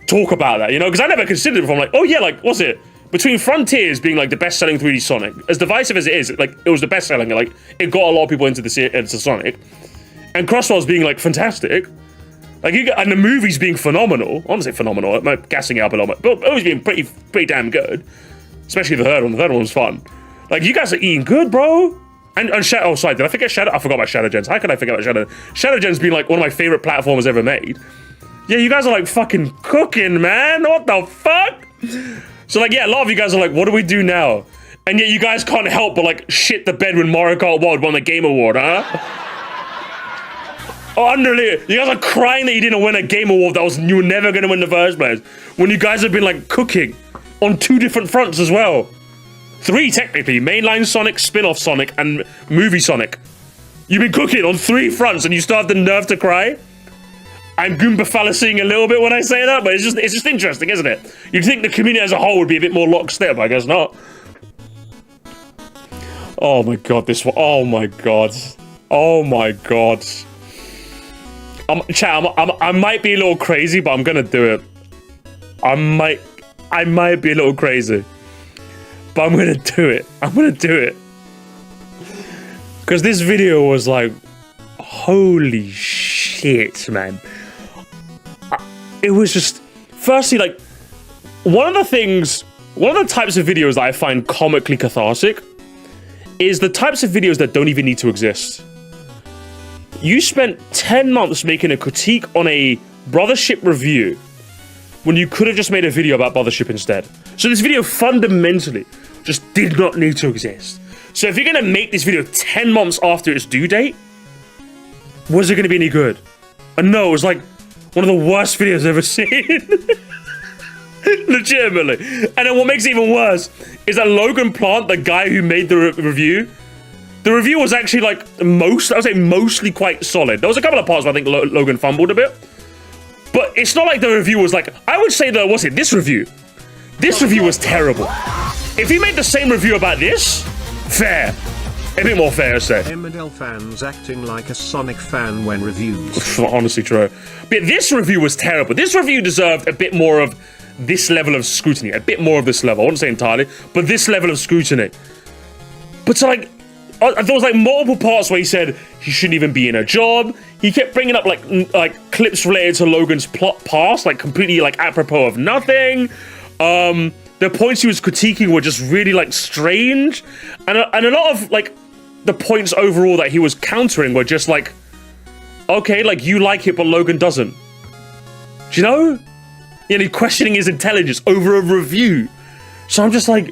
talk about that, you know? Because I never considered it before. I'm like, oh yeah, like, what's it? Between Frontiers being like the best-selling 3D Sonic, as divisive as it is, like, it was the best-selling, like, it got a lot of people into Sonic. And Crosswell's being like fantastic. Like, and the movie's being phenomenal. I want to say phenomenal, I'm gassing it up a little bit, but it was being pretty damn good. Especially the third one. The third one was fun. Like, you guys are eating good, bro. And Shadow, oh, sorry, did I forget Shadow? I forgot about Shadow Gens. How could I forget about Shadow? Shadow Gens being like one of my favorite platformers ever made. Yeah, you guys are like fucking cooking, man. What the fuck? So like, yeah, a lot of you guys are like, what do we do now? And yet you guys can't help but like shit the bed when Mario Kart World won the Game Award, huh? Oh, underly, you guys are crying that you didn't win a Game Award that you were never gonna win in the first place. When you guys have been like cooking on 2 different fronts as well. 3 technically, mainline Sonic, spin-off Sonic, and movie Sonic. You've been cooking on 3 fronts and you still have the nerve to cry? I'm Goomba-fallicing a little bit when I say that, but it's just interesting, isn't it? You'd think the community as a whole would be a bit more lockstep, I guess not. Oh my god, this one. Oh my god. Oh my god. Chat, I might be a little crazy, but I'm gonna do it. I might be a little crazy. But I'm gonna do it. I'm gonna do it. Because this video was like, holy shit, man. It was just, firstly, like, one of the types of videos that I find comically cathartic is the types of videos that don't even need to exist. You spent 10 months making a critique on a Brothership review when you could have just made a video about Brothership instead. So this video fundamentally just did not need to exist. So if you're gonna make this video 10 months after its due date, was it gonna be any good? And no, it was like one of the worst videos I've ever seen. Legitimately. And then what makes it even worse is that Logan Plant, the guy who made the review, the review was actually like I would say mostly quite solid. There was a couple of parts where I think Logan fumbled a bit. But it's not like the review was like, I would say that, this review was terrible. If he made the same review about this, fair. A bit more fair, I'd say. Emmerdale fans acting like a Sonic fan when reviews. Honestly true. But this review was terrible. This review deserved a bit more of this level of scrutiny. A bit more of this level. I wouldn't say entirely, but this level of scrutiny. But so like, there was like multiple parts where he said he shouldn't even be in a job. He kept bringing up like clips related to Logan's plot past, like completely like apropos of nothing. The points he was critiquing were just really like strange, and a lot of like the points overall that he was countering were just like, okay, like you like it, but Logan doesn't. Do you know? You know, questioning his intelligence over a review. So I'm just like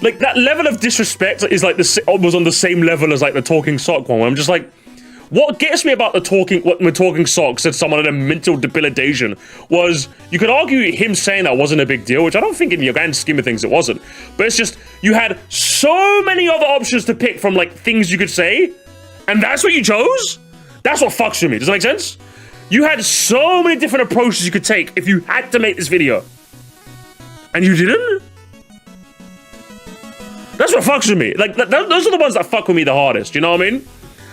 that level of disrespect is like was on the same level as like the Talking Sock one. Where I'm just like, what gets me about when Talking Sock said someone had a mental debilitation was, you could argue him saying that wasn't a big deal, which I don't think in the grand scheme of things it wasn't. But it's just, you had so many other options to pick from like things you could say, and that's what you chose? That's what fucks with me. Does that make sense? You had so many different approaches you could take if you had to make this video. And you didn't? That's what fucks with me. Like, those are the ones that fuck with me the hardest, you know what I mean?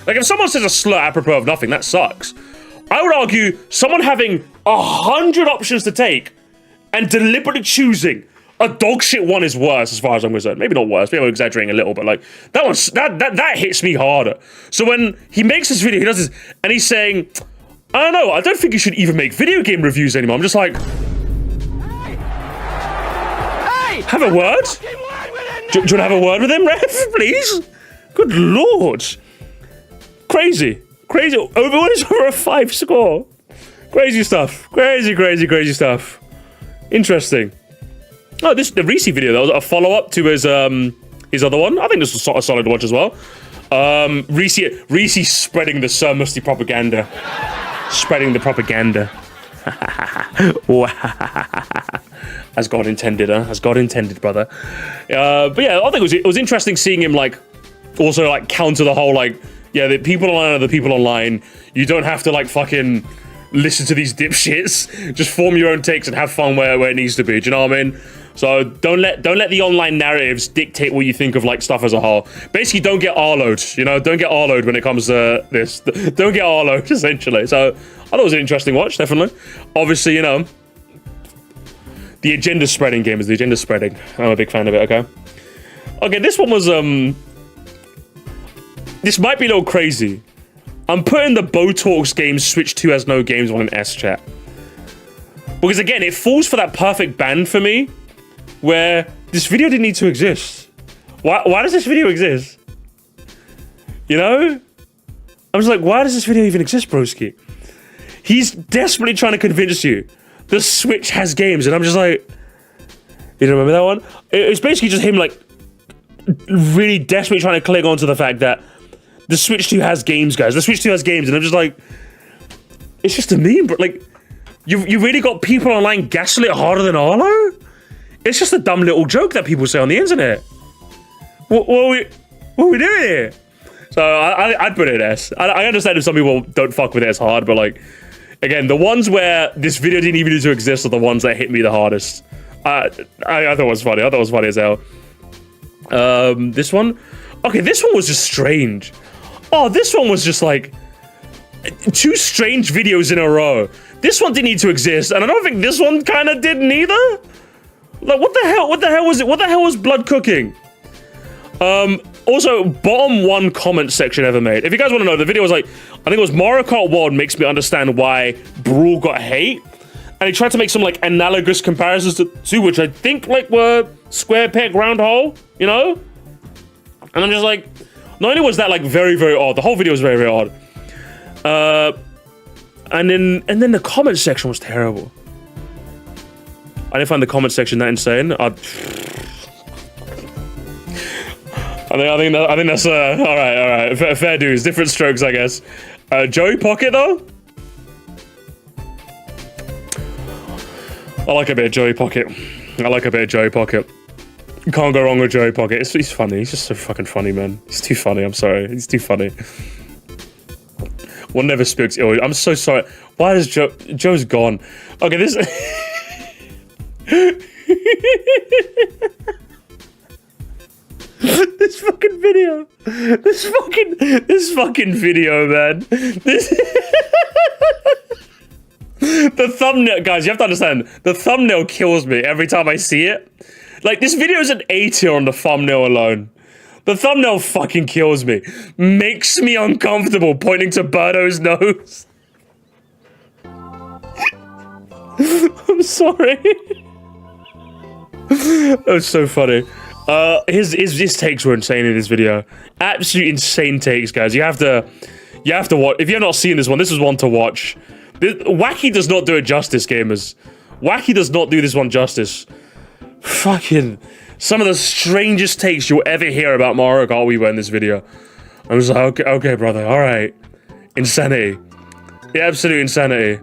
Like, if someone says a slur apropos of nothing, that sucks. I would argue someone having 100 options to take and deliberately choosing a dog shit one is worse as far as I'm concerned. Maybe not worse, maybe I'm exaggerating a little, but like, that hits me harder. So when he makes this video, he does this, and he's saying, I don't know, I don't think you should even make video game reviews anymore. I'm just like, hey, have a word? Do you want to have a word with him, Ref, please? Good lord. Crazy. What is over a 5 score? Crazy stuff. Crazy stuff. Interesting. Oh, the Reese video, that was a follow-up to his other one. I think this was a solid watch as well. Reese spreading the Sir Musty propaganda. Spreading the propaganda. As God intended, huh? As God intended, brother. But yeah, I think it was interesting seeing him like also like counter the whole like, yeah, the people online are the people online. You don't have to like fucking listen to these dipshits. Just form your own takes and have fun where it needs to be. Do you know what I mean? So don't let the online narratives dictate what you think of like stuff as a whole. Basically, don't get Arlo'd. You know, don't get Arlo'd when it comes to this. Don't get Arlo'd essentially. So I thought it was an interesting watch, definitely. Obviously, you know, the agenda spreading game is the agenda spreading. I'm a big fan of it. Okay, this one was this might be a little crazy. I'm putting the Botalks game Switch 2 has no games on an S chat. Because again, it falls for that perfect band for me, where this video didn't need to exist. Why does this video exist? You know? I'm just like, why does this video even exist, broski? He's desperately trying to convince you the Switch has games, and I'm just like, you remember that one? It's basically just him like really desperately trying to cling on to the fact that the Switch 2 has games, guys. The Switch 2 has games, and I'm just like, it's just a meme, bro. Like, you really got people online gaslit harder than Arlo? It's just a dumb little joke that people say on the internet. What are we doing here? So I'd put it as. I understand if some people don't fuck with it as hard, but like, again, the ones where this video didn't even need to exist are the ones that hit me the hardest. I thought it was funny. I thought it was funny as hell. This one? Okay, this one was just strange. Oh, this one was just like 2 strange videos in a row. This one didn't need to exist, and I don't think this one kind of did neither. Like, what the hell? What the hell was it? What the hell was blood cooking? Also, bottom 1 comment section ever made. If you guys want to know, the video was like, I think it was Mario Kart World makes me understand why Brawl got hate, and he tried to make some like analogous comparisons to which I think like were square peg round hole, you know? And I'm just like, not only was that like very, very odd, the whole video was very, very odd. And then the comment section was terrible. I didn't find the comment section that insane. I think that's all right. Fair dues, different strokes, I guess. Joey Pocket though. I like a bit of Joey Pocket. Can't go wrong with Joey Pocket. He's funny. He's just so fucking funny, man. He's too funny. I'm sorry. He's too funny. One never speaks ill. I'm so sorry. Why is Joe's gone? Okay, this. This fucking video. This fucking video, man. The thumbnail, guys, you have to understand. The thumbnail kills me every time I see it. Like, this video is an A tier on the thumbnail alone. The thumbnail fucking kills me. Makes me uncomfortable pointing to Birdo's nose. I'm sorry. That was so funny. His takes were insane in this video. Absolute insane takes, guys. You have to watch. If you're not seeing this one, this is one to watch. Wacky does not do it justice, gamers. Wacky does not do this one justice. Fucking some of the strangest takes you'll ever hear about Mario Kart Wii in this video. I was like, okay, brother, all right. Insanity. Yeah, absolute insanity.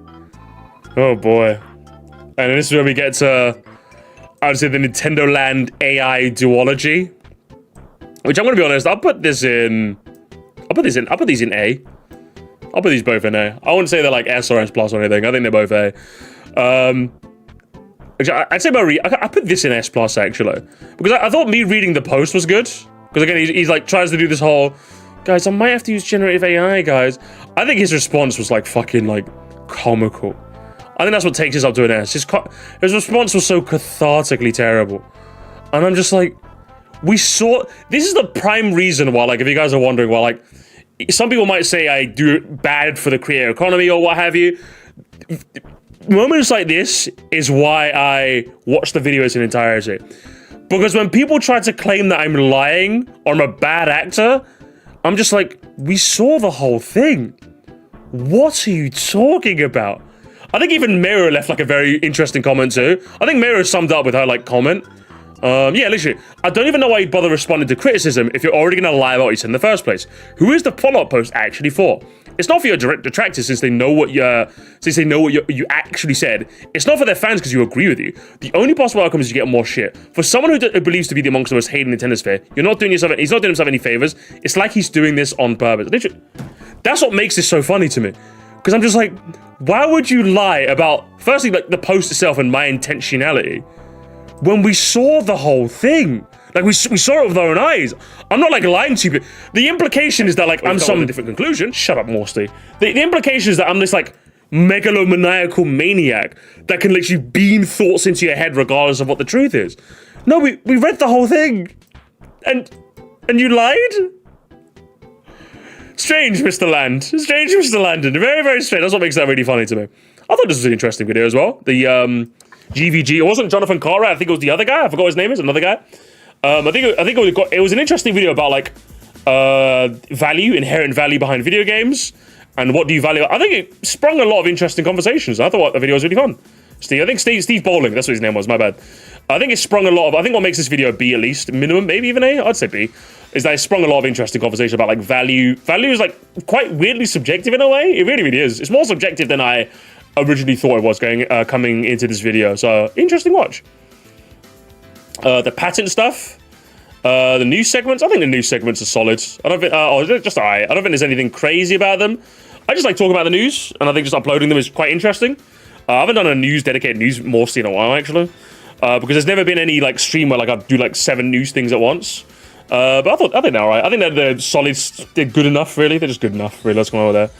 Oh boy. And this is where we get to, I would say, the Nintendo Land AI duology. Which I'm gonna be honest, I'll put these in A. I'll put these both in A. I wouldn't say they're like S or S plus or anything. I think they're both A. I'd say I put this in S plus actually, because I thought me reading the post was good. Because again, he's like tries to do this whole, guys, I might have to use generative AI, guys. I think his response was like fucking like comical. I think that's what takes us up to an S. His response was so cathartically terrible, and I'm just like, this is the prime reason why, like, if you guys are wondering why, like, some people might say I do bad for the creator economy or what have you. Moments like this is why I watch the videos in entirety. Because when people try to claim that I'm lying or I'm a bad actor, I'm just like, we saw the whole thing. What are you talking about? I think even Miro left like a very interesting comment too. I think Miro summed up with her like comment. Yeah, literally, I don't even know why you'd bother responding to criticism if you're already gonna lie about what you said in the first place. Who is the follow-up post actually for? It's not for your direct detractors since they know what you actually said. It's not for their fans because you agree with you. The only possible outcome is you get more shit. For someone who believes to be amongst the most hated Nintendo sphere, he's not doing himself any favors. It's like he's doing this on purpose. Literally, that's what makes this so funny to me. Because I'm just like, why would you lie about, firstly, like the post itself and my intentionality, when we saw the whole thing? Like, we saw it with our own eyes. I'm not, like, lying to you. The implication is that, like, I'm some different conclusion. Shut up, Moresty. The implication is that I'm this, like, megalomaniacal maniac that can literally beam thoughts into your head regardless of what the truth is. No, we read the whole thing. And you lied? Strange, Mr. Land. Strange, Mr. Landon. Very, very strange. That's what makes that really funny to me. I thought this was an interesting video as well. The GVG. It wasn't Jonathan Cartwright. I think it was the other guy. I forgot what his name is. Another guy. I think it was an interesting video about like inherent value behind video games, and what do you value. I think it sprung a lot of interesting conversations. I thought the video was really fun. Steve Bowling. That's what his name was. My bad. I think it sprung a lot of. I think what makes this video B at least, minimum, maybe even A. I'd say B. Is that it sprung a lot of interesting conversation about like value. Value is like quite weirdly subjective in a way. It really, really is. It's more subjective than I originally thought it was coming into this video. So interesting watch. The patent stuff, the news segments. I think the news segments are solid. I don't think, just alright. I don't think there's anything crazy about them. I just like talking about the news, and I think just uploading them is quite interesting. I haven't done a dedicated news Moresty in a while actually, because there's never been any like stream where like I do like 7 news things at once. But I think they're alright. I think they're solid. They're good enough, really. They're just good enough, really. Let's go over there.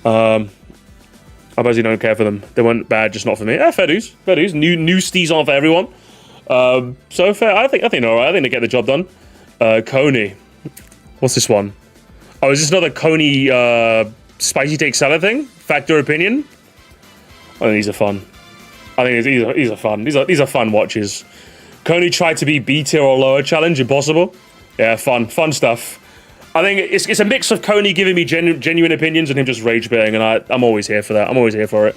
I basically don't care for them. They weren't bad, just not for me. Fair dues. Fair dues. New steez on for everyone. So fair. I think they're alright. I think they get the job done. Coney. What's this one? Oh, is this another Coney spicy take salad thing? Factor opinion? I think these are fun. I think these are fun. These are fun watches. Coney tried to be B tier or lower challenge. Impossible. Yeah, fun stuff. I think it's a mix of Coney giving me genuine opinions and him just rage baiting, and I'm always here for that. I'm always here for it.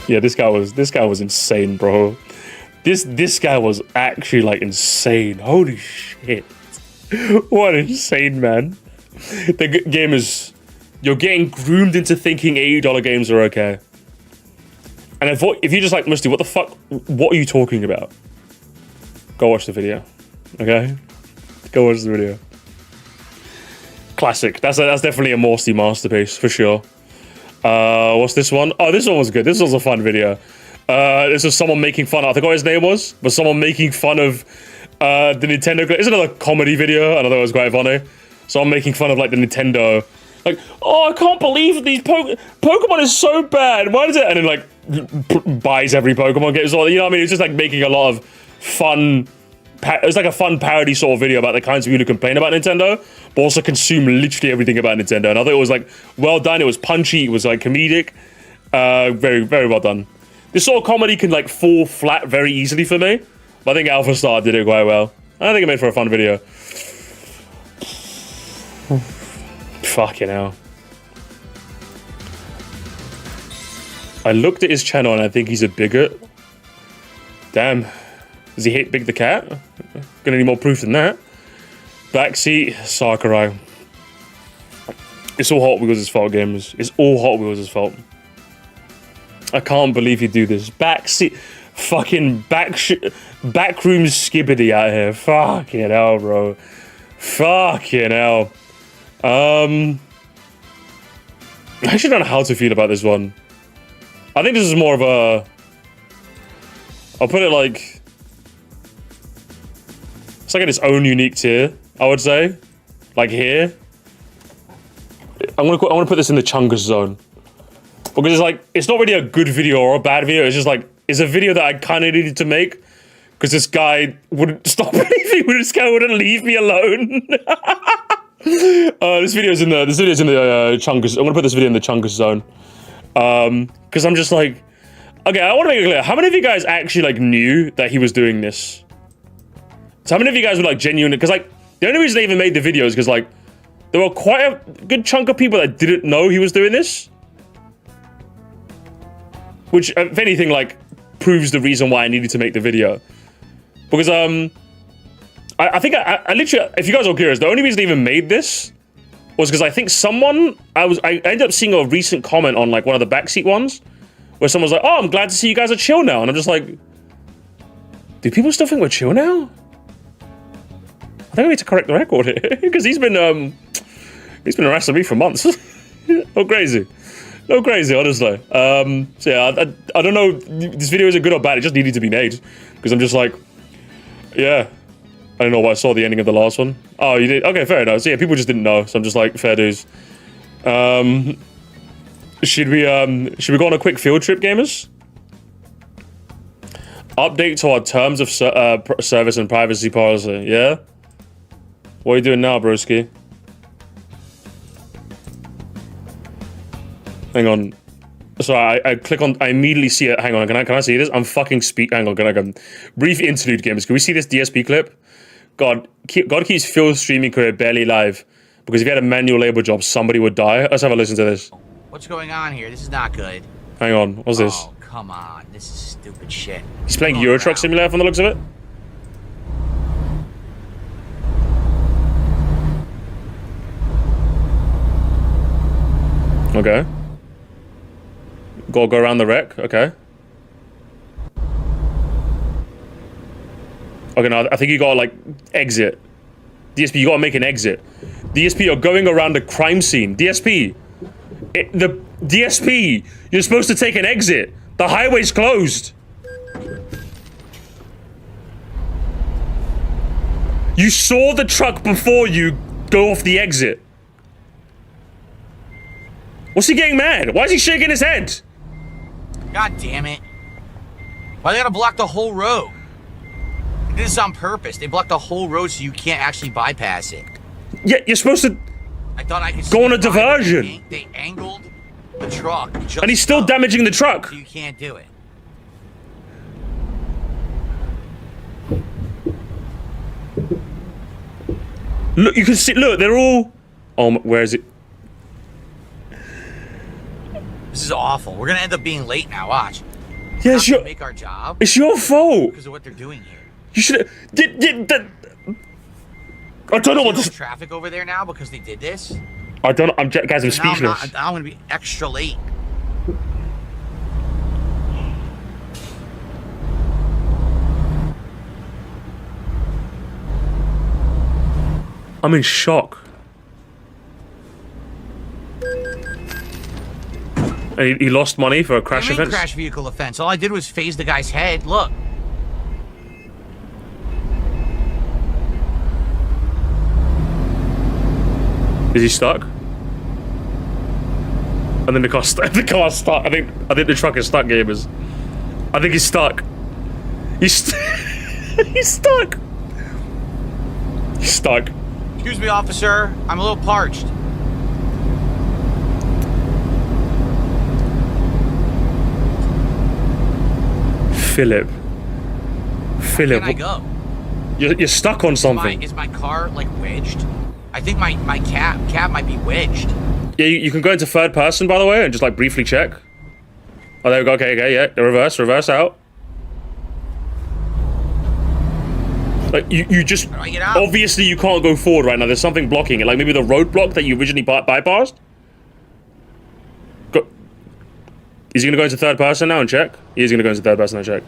Yeah, this guy was insane, bro. This guy was actually like insane. Holy shit! What an insane man. The game is, you're getting groomed into thinking $80 games are okay. And if you're just like, Moresty, what the fuck? What are you talking about? Go watch the video, okay? Go watch the video. Classic. That's definitely a Moresty masterpiece for sure. What's this one? Oh, this one was good. This was a fun video. This was someone making fun. I forgot what his name was, but someone making fun of the Nintendo. It's another comedy video, and I thought it was quite funny. So I'm making fun of like the Nintendo, like, oh, I can't believe these Pokemon is so bad. Why does it? And then like buys every Pokemon game. So, you know what I mean? It's just like making a lot of fun. It's like a fun parody sort of video about the kinds of people who complain about Nintendo, but also consume literally everything about Nintendo. And I thought it was like well done. It was punchy. It was like comedic. Very, very well done. This sort of comedy can like fall flat very easily for me, but I think Alpha Star did it quite well. I think it made for a fun video. Fucking hell. I looked at his channel and I think he's a bigot. Damn. Does he hate Big the Cat? Gonna need more proof than that. Backseat Sakurai. It's all Hot Wheels' fault, gamers. It's all Hot Wheels' fault. I can't believe you do this. Backseat. Fucking backroom skibbity out here. Fucking hell, bro. Fucking hell. I actually don't know how to feel about this one. I think this is more of a... I'll put it like... It's like in its own unique tier, I would say. Like here. I'm gonna put this in the Chungus zone. Because it's like, it's not really a good video or a bad video, it's just like, it's a video that I kind of needed to make. Because this guy wouldn't stop anything, this guy wouldn't leave me alone. This video's in the Chungus. I'm gonna put this video in the Chungus zone. Because I'm just like, okay, I want to make it clear. How many of you guys actually like knew that he was doing this? So how many of you guys were like genuine? Because like the only reason they even made the video is because like there were quite a good chunk of people that didn't know he was doing this. Which, if anything, like, proves the reason why I needed to make the video. Because, I think I literally, if you guys are curious, the only reason I even made this was because I think someone, I ended up seeing a recent comment on, like, one of the backseat ones, where someone was like, oh, I'm glad to see you guys are chill now. And I'm just like, do people still think we're chill now? I think I need to correct the record here, because he's been harassing me for months. Oh, crazy. No crazy, honestly. So yeah, I don't know if this video is good or bad. It just needed to be made because I'm just like, yeah, I don't know why I saw the ending of the last one. Oh, you did? Okay, fair enough. So yeah, people just didn't know. So I'm just like, fair dues. Should we go on a quick field trip, gamers? Update to our terms of service and privacy policy. Yeah. What are you doing now, broski? Hang on. Sorry, I click on. I immediately see it. Hang on. Can I see this? I'm fucking Hang on. Can I brief interlude, gamers? Can we see this DSP clip? God keeps Phil's streaming career barely live because if he had a manual labor job, somebody would die. Let's have a listen to this. What's going on here? This is not good. Hang on. What's this? Oh, come on. This is stupid shit. He's playing Euro Truck Simulator from the looks of it. Okay. Go around the wreck. Okay. Okay, now I think you gotta, like, exit. DSP, you gotta make an exit. DSP, you're going around the crime scene. DSP! DSP! You're supposed to take an exit. The highway's closed. You saw the truck before you go off the exit. What's he getting mad? Why is he shaking his head? God damn it. Why they gotta block the whole road? This is on purpose. They blocked the whole road so you can't actually bypass it. Yeah, you're supposed to I thought I could go on a diversion. They angled the truck. And he's still damaging the truck. So you can't do it. Look, you can see, look, they're all... Oh, where is it? This is awful. We're gonna end up being late now, watch. Yeah, it's make our job. It's your fault. Because of what they're doing here. You should I don't know what this... traffic over there now because they did this? I don't know, guys, I'm speechless. I'm gonna be extra late. I'm in shock. And he lost money for a crash offense? Crash vehicle offense. All I did was phase the guy's head. Look. Is he stuck? And then the car's stuck. The car's stuck. I think the truck is stuck, gamers. I think he's stuck. He's stuck. He's stuck. Excuse me, officer. I'm a little parched. Philip. Where can I go? You're stuck on something. Is my car, like, wedged? I think my cab might be wedged. Yeah, you can go into third person, by the way, and just, like, briefly check. Oh, there we go. Okay, yeah. Reverse out. Like, you just... How do I get out? Obviously, you can't go forward right now. There's something blocking it. Like, maybe the roadblock that you originally bypassed? Go... Is he gonna go into third person now and check? He is gonna go into third person and check.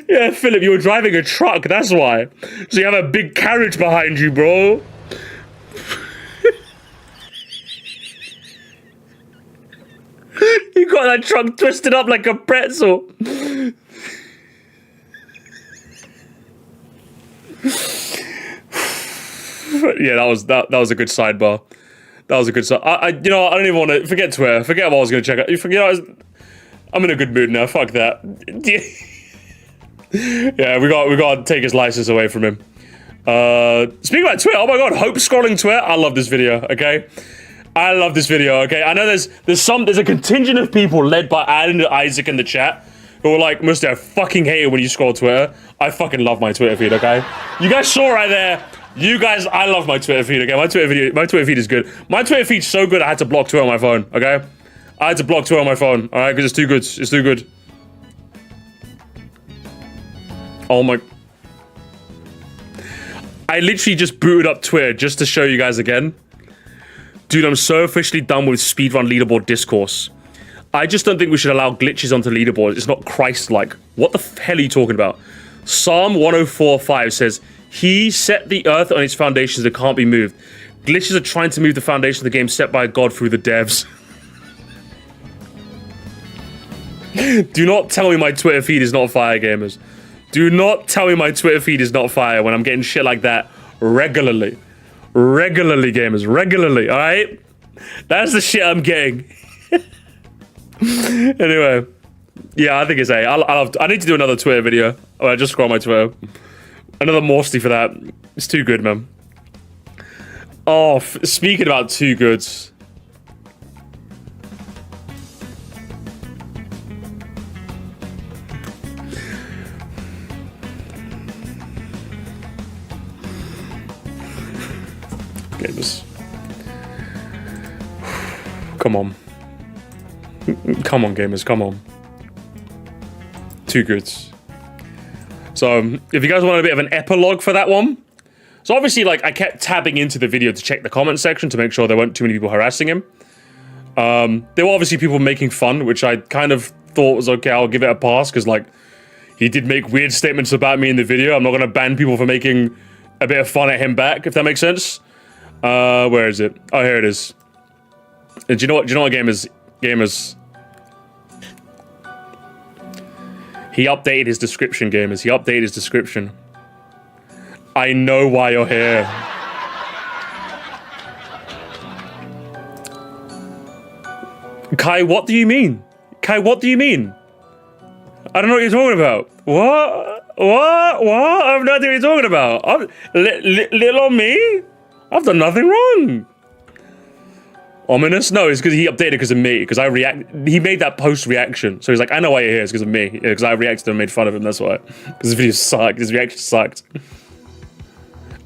Yeah, Philip, you were driving a truck, that's why. So you have a big carriage behind you, bro. You got that truck twisted up like a pretzel. Yeah, that was a good sidebar. That was a good side. You know, I don't even want to forget Twitter. Forget what I was going to check out. You know, I'm in a good mood now. Fuck that. Yeah, we got to take his license away from him. Speaking about Twitter, oh my god, Hope scrolling Twitter. I love this video, okay? I love this video, okay? I know there's a contingent of people led by Alan and Isaac in the chat who are like, Musti, I fucking hate it when you scroll Twitter. I fucking love my Twitter feed, okay? You guys saw right there. You guys, I love my Twitter feed, okay? My Twitter feed is good. My Twitter feed's so good I had to block Twitter on my phone, okay? I had to block Twitter on my phone, alright? Because it's too good. It's too good. Oh my... I literally just booted up Twitter just to show you guys again. Dude, I'm so officially done with speedrun leaderboard discourse. I just don't think we should allow glitches onto leaderboards. It's not Christ-like. What the hell are you talking about? Psalm 104:5 says, He set the earth on its foundations that can't be moved. Glitches are trying to move the foundation of the game set by God through the devs. Do not tell me my Twitter feed is not fire, gamers. Do not tell me my Twitter feed is not fire when I'm getting shit like that regularly. Regularly, gamers. Regularly, alright? That's the shit I'm getting. Anyway. Yeah, I think it's A. I need to do another Twitter video. Oh, I just scroll my Twitter. Another Moresty for that. It's too good, man. Oh, speaking about too good. Gamers. Come on. Come on, gamers, come on. Too good. So, if you guys want a bit of an epilogue for that one. So obviously, like, I kept tabbing into the video to check the comment section to make sure there weren't too many people harassing him. There were obviously people making fun, which I kind of thought was okay, I'll give it a pass, because, like, he did make weird statements about me in the video. I'm not going to ban people for making a bit of fun at him back, if that makes sense. Where is it? Oh, here it is. And do you know what gamers? He updated his description, gamers. He updated his description. I know why you're here. Kai, what do you mean? Kai, what do you mean? I don't know what you're talking about. What? I have no idea what you're talking about. Little on me? I've done nothing wrong. Ominous? No, it's because he updated because of me. Because he made that post reaction. So he's like, I know why you're here. It's because of me. Because I reacted and made fun of him. That's why. Because his video sucked. His reaction sucked.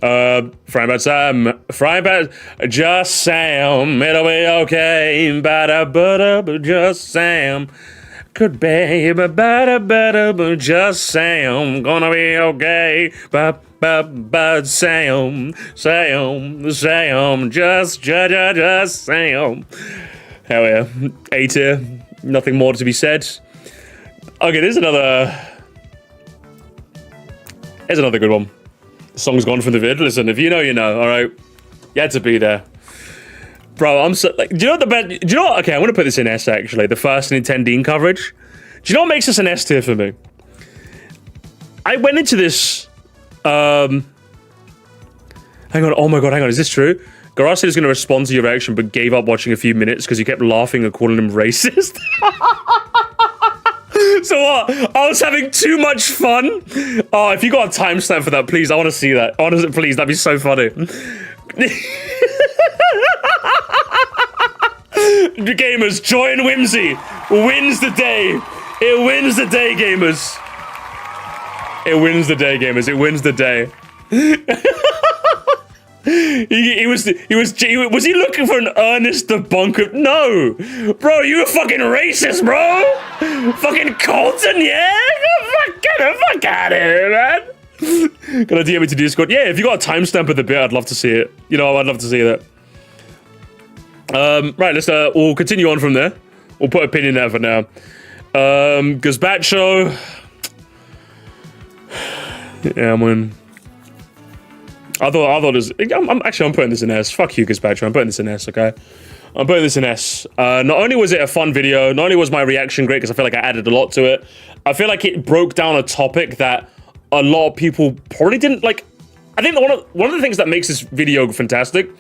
Frying Bad Sam. Frying Bad. Just Sam. It'll be okay. Bada, just Sam. Could be better, but just Sam. Gonna be okay. But Sam, just Sam. Hell yeah. A tier. Nothing more to be said. Okay, here's another good one. The song's gone from the vid. Listen, if you know, you know, alright? You had to be there. Bro, I'm so, like, do you know what the best, do you know what, okay, I'm gonna put this in S actually, the first Nintendo coverage. Do you know what makes this an S tier for me? I went into this, hang on, oh my god, hang on, is this true? Garage said he's gonna respond to your reaction, but gave up watching a few minutes because you kept laughing and calling him racist. So what? I was having too much fun. Oh, if you got a timestamp for that, please, I want to see that. Honestly, please, that'd be so funny. The gamers, joy and whimsy wins the day. It wins the day, gamers. It wins the day, gamers. It wins the day. Was he looking for an earnest debunker? No, bro, you a fucking racist, bro. Fucking Colton, yeah. Fuck out of here, man. Gonna DM me to Discord. Yeah, if you got a timestamp of the bit, I'd love to see it. You know, I'd love to see that. Right, let's we'll continue on from there. We'll put a pin in there for now. Gazpacho. Yeah, I'm in. I thought it was. I'm putting this in S. Fuck you, Gazpacho. I'm putting this in S, okay? I'm putting this in S. Not only was it a fun video, not only was my reaction great because I feel like I added a lot to it, I feel like it broke down a topic that a lot of people probably didn't like. I think one of the things that makes this video fantastic,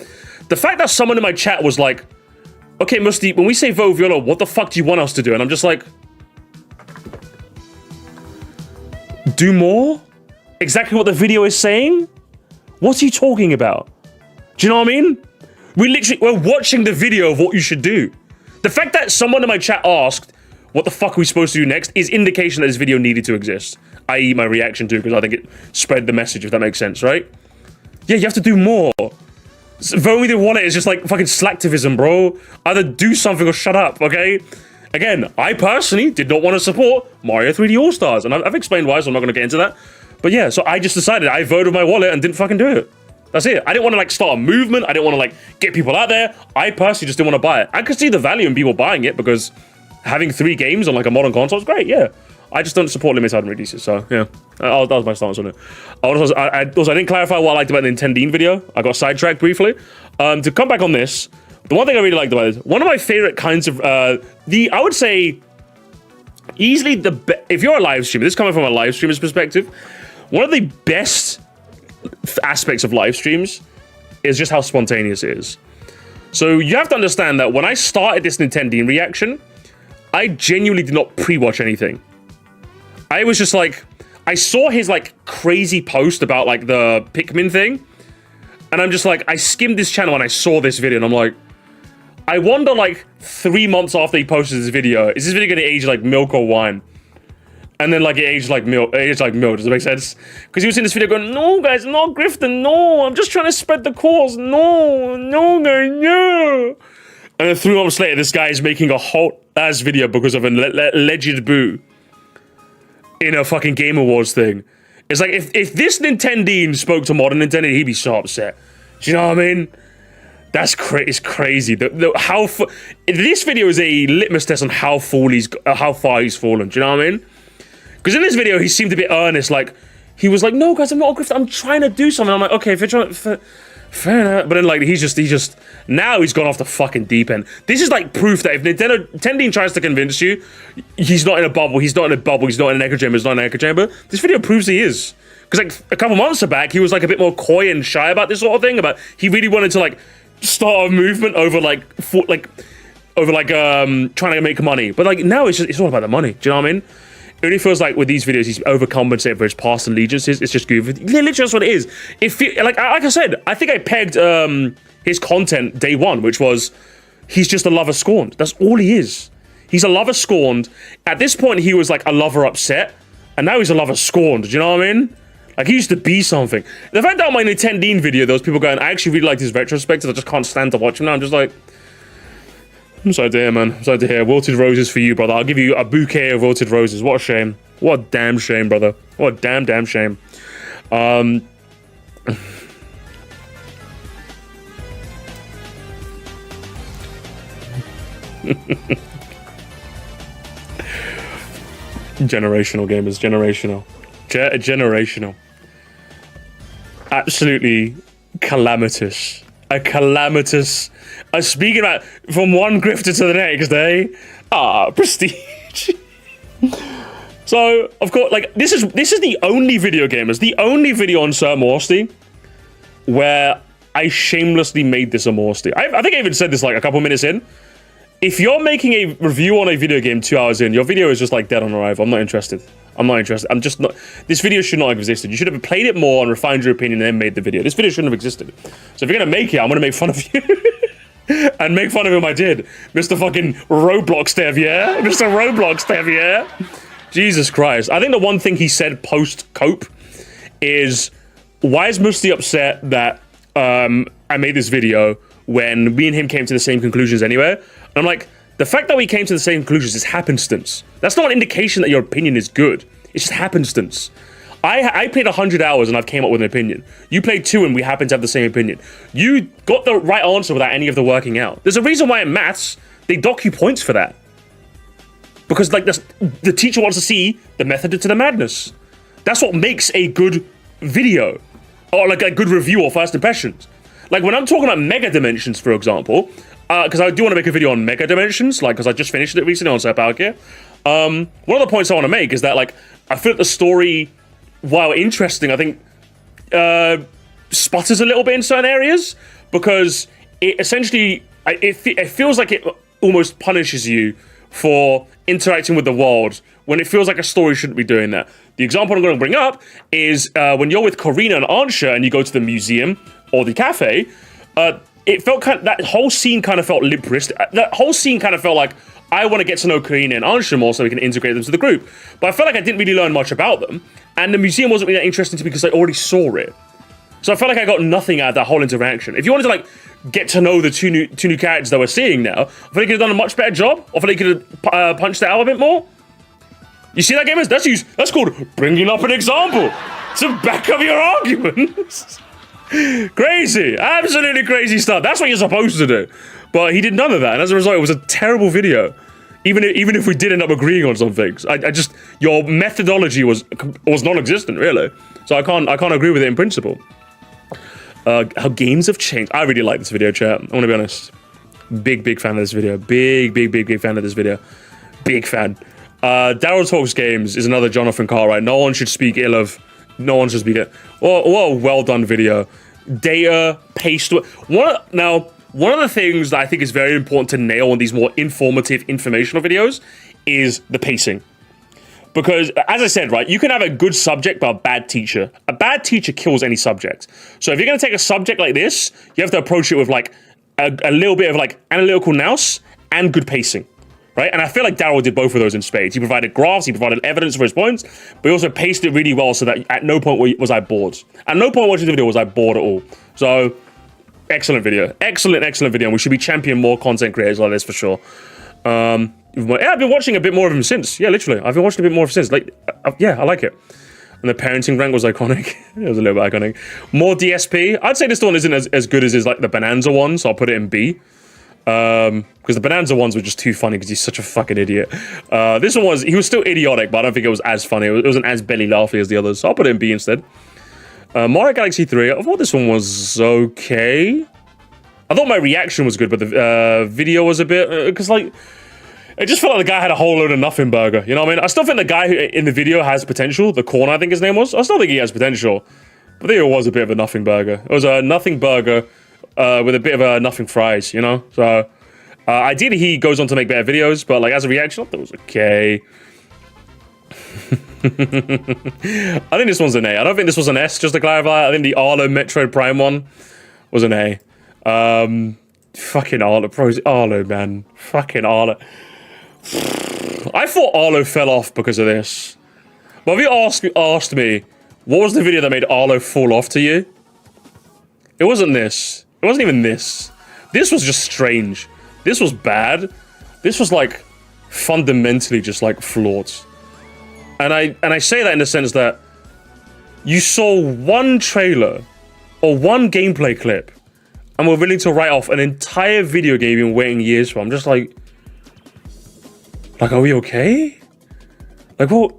the fact that someone in my chat was like, okay, Musti, when we say vote Viola, what the fuck do you want us to do? And I'm just like, do more? Exactly what the video is saying? What's he talking about? Do you know what I mean? We're watching the video of what you should do. The fact that someone in my chat asked, what the fuck are we supposed to do next, is indication that this video needed to exist. I.e. my reaction to it, because I think it spread the message, if that makes sense, right? Yeah, you have to do more. Vote me the wallet is just like fucking slacktivism, bro. Either do something or shut up, okay? Again, I personally did not want to support Mario 3D All-Stars, and I've explained why, so I'm not going to get into that. But yeah, so I just decided I voted my wallet and didn't fucking do it. That's it. I didn't want to like start a movement. I didn't want to like get people out there. I personally just didn't want to buy it. I could see the value in people buying it because having 3 games on like a modern console is great, yeah. I just don't support limited item releases, so yeah. That was my stance on it. I didn't clarify what I liked about the Nintendine video. I got sidetracked briefly. To come back on this, the one thing I really liked about it, one of my favorite kinds of, I would say, easily if you're a live streamer, this is coming from a live streamer's perspective, one of the best aspects of live streams is just how spontaneous it is. So you have to understand that when I started this Nintendine reaction, I genuinely did not pre-watch anything. I was just like, I saw his like crazy post about like the Pikmin thing, and I'm just like, I skimmed this channel and I saw this video and I'm like, I wonder like 3 months after he posted this video, is this video gonna age like milk or wine? And then like it aged like milk. Does it make sense? Because he was in this video going, no guys, no Grifton, no, I'm just trying to spread the cause, no guys, no. And then 3 months later, this guy is making a whole ass video because of an alleged boo in a fucking Game Awards thing. It's like, if this Nintendine spoke to modern Nintendo, he'd be so upset. Do you know what I mean? That's it's crazy. This video is a litmus test on how far he's fallen. Do you know what I mean? Because in this video, he seemed a bit earnest. Like, he was like, no, guys, I'm not a grifter. I'm trying to do something. I'm like, okay, if you're trying to... Fair enough. But then, like, he's just... Now he's gone off the fucking deep end. This is, like, proof that if Nintendine tries to convince you, he's not in a bubble, he's not in an echo chamber, he's not in an echo chamber, this video proves he is. Because, like, a couple months back, he was, like, a bit more coy and shy about this sort of thing. He really wanted to, like, start a movement over, trying to make money. But, like, now it's all about the money. Do you know what I mean? It really feels like with these videos, he's overcompensated for his past allegiances. It's just goofy. Literally, that's what it is. Like I said, I think I pegged his content day one, which was he's just a lover scorned. That's all he is. He's a lover scorned. At this point, he was like a lover upset, and now he's a lover scorned. Do you know what I mean? Like, he used to be something. The fact that on my Nintendine video, there was people going, I actually really like his retrospective. I just can't stand to watch him now. I'm just like... I'm sorry to hear, man. I'm sorry to hear. Wilted roses for you, brother. I'll give you a bouquet of wilted roses. What a shame. What a damn shame, brother. What a damn shame. Generational gamers. Generational. Generational. Absolutely calamitous. A calamitous... speaking about from one grifter to the next, eh? Prestige. So, of course, like, this is the only video, gamers, the only video on Sir Moresty where I shamelessly made this a Moresty. I think I even said this like a couple minutes in. If you're making a review on a video game 2 hours in, your video is just like dead on arrival. I'm not interested. I'm just not. This video should not have existed. You should have played it more and refined your opinion and then made the video. This video shouldn't have existed. So if you're gonna make it, I'm gonna make fun of you. And make fun of him I did. Mr. fucking Roblox Dev, yeah? Mr. Roblox Dev, yeah? Jesus Christ. I think the one thing he said post-cope is, why is Moresty upset that I made this video when me and him came to the same conclusions anyway? And I'm like, the fact that we came to the same conclusions is happenstance. That's not an indication that your opinion is good. It's just happenstance. I played 100 hours and I've came up with an opinion. You played 2 and we happen to have the same opinion. You got the right answer without any of the working out. There's a reason why in maths, they dock you points for that. Because like the teacher wants to see the method to the madness. That's what makes a good video. Or like a good review or first impressions. Like when I'm talking about mega dimensions, for example, because I do want to make a video on mega dimensions, like because I just finished it recently on Sir Palkia. One of the points I want to make is that like, I feel like the story, while interesting, I think sputters a little bit in certain areas because it essentially, it feels like it almost punishes you for interacting with the world when it feels like a story shouldn't be doing that. The example I'm going to bring up is when you're with Karina and Ansha and you go to the museum or the cafe, it felt that whole scene kind of felt limp-wristed. That whole scene kind of felt like, I want to get to know Karina and Ansha more so we can integrate them to the group. But I felt like I didn't really learn much about them, and the museum wasn't really that interesting to me because I already saw it. So I felt like I got nothing out of that whole interaction. If you wanted to like get to know the two new characters that we're seeing now, I feel like you could have done a much better job. I feel like you could have punched it out a bit more. You see that, gamers? That's called bringing up an example to back up your arguments. Crazy, absolutely crazy stuff. That's what you're supposed to do. But he did none of that, and as a result, it was a terrible video. Even if we did end up agreeing on some things, I just your methodology was non-existent, really. So I can't agree with it in principle. How games have changed. I really like this video, chat. I want to be honest. Big fan of this video. Big fan of this video. Big fan. Daryl Talks Games is another Jonathan Cartwright. No one should speak ill of. No one should speak it. Well done video. Data, paste. One of the things that I think is very important to nail on these more informative, informational videos is the pacing. Because, as I said, right, you can have a good subject but a bad teacher. A bad teacher kills any subject. So if you're going to take a subject like this, you have to approach it with, like, a little bit of, like, analytical nous and good pacing, right? And I feel like Daryl did both of those in spades. He provided graphs, he provided evidence for his points, but he also paced it really well so that at no point was I bored. At no point watching the video was I bored at all. So, excellent video. Excellent video. And we should be championing more content creators like this for sure. Yeah, I've been watching a bit more of him since. Yeah, literally. I've been watching a bit more of him since. Like, yeah, I like it. And the parenting rank was iconic. It was a little bit iconic. More DSP. I'd say this one isn't as good as his, like, the Bonanza one, so I'll put it in B. Because the Bonanza ones were just too funny because he's such a fucking idiot. This one he was still idiotic, but I don't think it was as funny. It wasn't as belly laughy as the others, so I'll put it in B instead. Mario Galaxy 3, I thought this one was okay. I thought my reaction was good, but the video was a bit, because like, it just felt like the guy had a whole load of nothing burger, you know what I mean? I still think the guy who in the video has potential, the corner I think his name was, I still think he has potential, but there was a bit of a nothing burger. It was a nothing burger with a bit of a nothing fries, you know? So, ideally he goes on to make better videos, but like as a reaction, I thought it was okay. I think this one's an A. I don't think this was an S, just to clarify. I think the Arlo Metroid Prime one was an A. Fucking Arlo, Arlo, man. Fucking Arlo. I thought Arlo fell off because of this. But if you asked me, what was the video that made Arlo fall off to you? It wasn't this. It wasn't even this. This was just strange. This was bad. This was like fundamentally just like flawed. And I say that in the sense that you saw one trailer or one gameplay clip and were willing to write off an entire video game you've been waiting years for. I'm just like, are we okay? Like, what?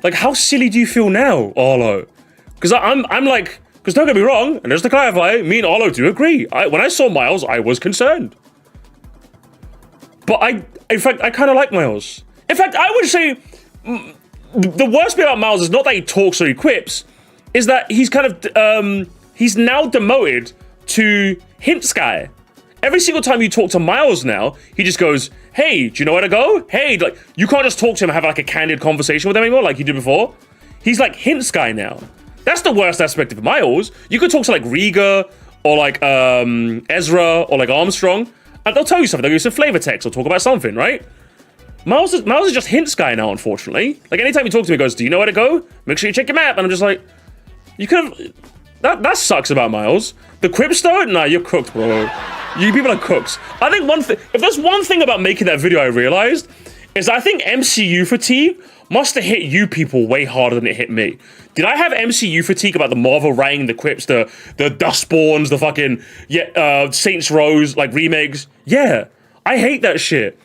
Like, how silly do you feel now, Arlo? Because I'm like, because don't get me wrong, and just to clarify, me and Arlo do agree. When I saw Miles, I was concerned. But in fact, I kind of like Miles. In fact, I would say the worst bit about Miles is not that he talks or he quips, is that he's kind of, he's now demoted to Hints guy. Every single time you talk to Miles now, he just goes, hey, do you know where to go? Hey, like, you can't just talk to him and have like a candid conversation with him anymore like you did before. He's like Hints guy now. That's the worst aspect of Miles. You could talk to like Riga or like Ezra or like Armstrong, and they'll tell you something. They'll give you some flavor text or talk about something, right? Miles is just Hints guy now, unfortunately. Like, anytime you talk to him, he goes, do you know where to go? Make sure you check your map. And I'm just like, you could have... That sucks about Miles. The quips though? Nah, you're cooked, bro. You people are cooks. I think one thing... If there's one thing about making that video I realized, is I think MCU fatigue must have hit you people way harder than it hit me. Did I have MCU fatigue about the Marvel writing, the quips, the Dustspawns, the fucking Saints Rose, like, remakes? Yeah. I hate that shit.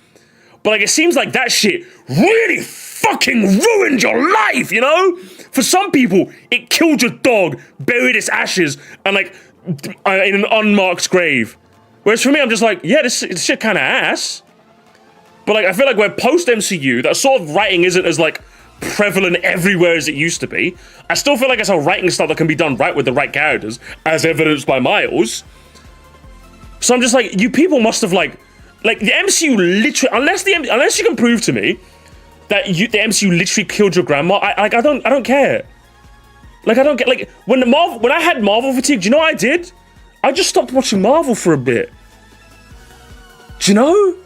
But, like, it seems like that shit really fucking ruined your life, you know? For some people, it killed your dog, buried its ashes, and, like, in an unmarked grave. Whereas for me, I'm just like, yeah, this shit kind of ass. But, like, I feel like we're post-MCU, that sort of writing isn't as, like, prevalent everywhere as it used to be. I still feel like it's a writing style that can be done right with the right characters, as evidenced by Miles. So I'm just like, you people must have, like, like the MCU literally, unless you can prove to me that the MCU literally killed your grandma, I don't care. Like I don't get, like when I had Marvel fatigue, do you know what I did? I just stopped watching Marvel for a bit. Do you know?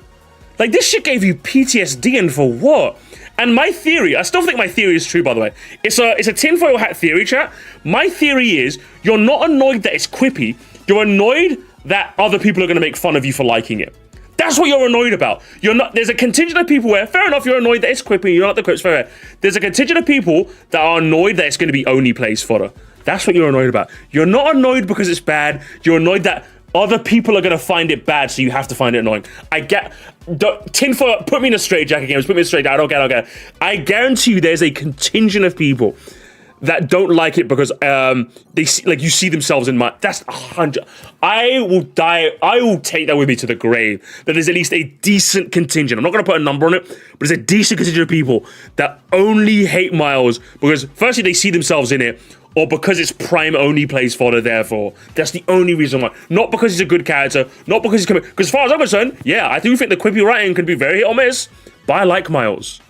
Like this shit gave you PTSD, and for what? And my theory, I still think my theory is true, by the way. It's a tinfoil hat theory, chat. My theory is you're not annoyed that it's quippy. You're annoyed that other people are going to make fun of you for liking it. That's what you're annoyed about. You're not. There's a contingent of people where, fair enough, you're annoyed that it's quippy. You don't like the quips, fair. There's a contingent of people that are annoyed that it's going to be only plays fodder. That's what you're annoyed about. You're not annoyed because it's bad. You're annoyed that other people are going to find it bad, so you have to find it annoying. I get... Tinfoil, put me in a straitjacket, games. Put me in a straitjacket. I don't get. I guarantee you there's a contingent of people that don't like it because they see, like, you see themselves in my... That's 100... I will die... I will take that with me to the grave. That there's at least a decent contingent. I'm not going to put a number on it, but there's a decent contingent of people that only hate Miles because, firstly, they see themselves in it, or because it's Prime only plays fodder, therefore. That's the only reason why. Not because he's a good character, not because he's coming... Because as far as I'm concerned, yeah, I do think the quippy writing can be very hit or miss, but I like Miles.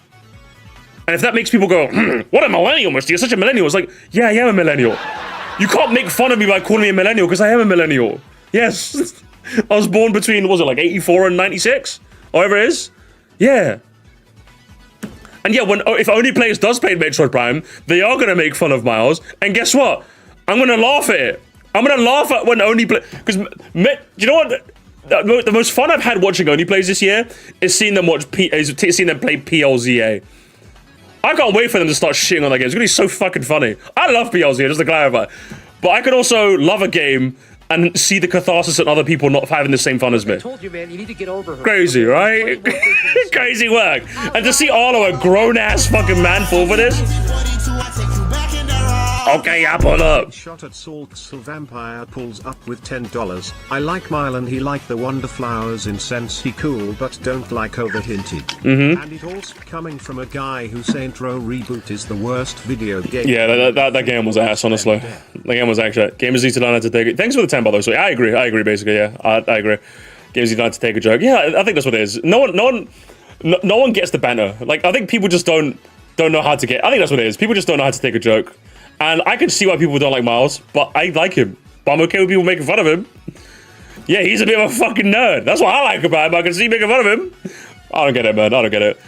And if that makes people go, what a millennial, Moresty, you're such a millennial. It's like, yeah, I am a millennial. You can't make fun of me by calling me a millennial, because I am a millennial. Yes. I was born between, what was it, like 84 and 96? Or whatever it is. Yeah. And yeah, if Only Players does play Metroid Prime, they are going to make fun of Miles. And guess what? I'm going to laugh at it. I'm going to laugh at when Only Play... Because, you know what? The most fun I've had watching Only Plays this year is seeing them play PLZA. I can't wait for them to start shitting on that game. It's going to be so fucking funny. I love PLZA, just to clarify. But I can also love a game and see the catharsis in other people not having the same fun as me. I told you, man, you need to get over her. Crazy, right? Crazy work. And to see Arlo, a grown-ass fucking man, fall for this. Okay, I pull up. Shot at Salts Vampire pulls up with $10. I like Mile and he like the Wonder Flowers in sense he cool but don't like over hinty. And it also coming from a guy who Saint Row Reboot is the worst video game. Yeah, that game was ass, honestly. The game was actually... Gamers need to learn how to take it. Thanks for the 10, by the way. So I agree basically, yeah. I agree. Gamers need to learn to take a joke. Yeah, I think that's what it is. No one gets the banter. Like, I think people just don't know how to get... I think that's what it is. People just don't know how to take a joke. And I can see why people don't like Miles, but I like him. But I'm okay with people making fun of him. Yeah, he's a bit of a fucking nerd. That's what I like about him. I can see making fun of him. I don't get it, man. I don't get it.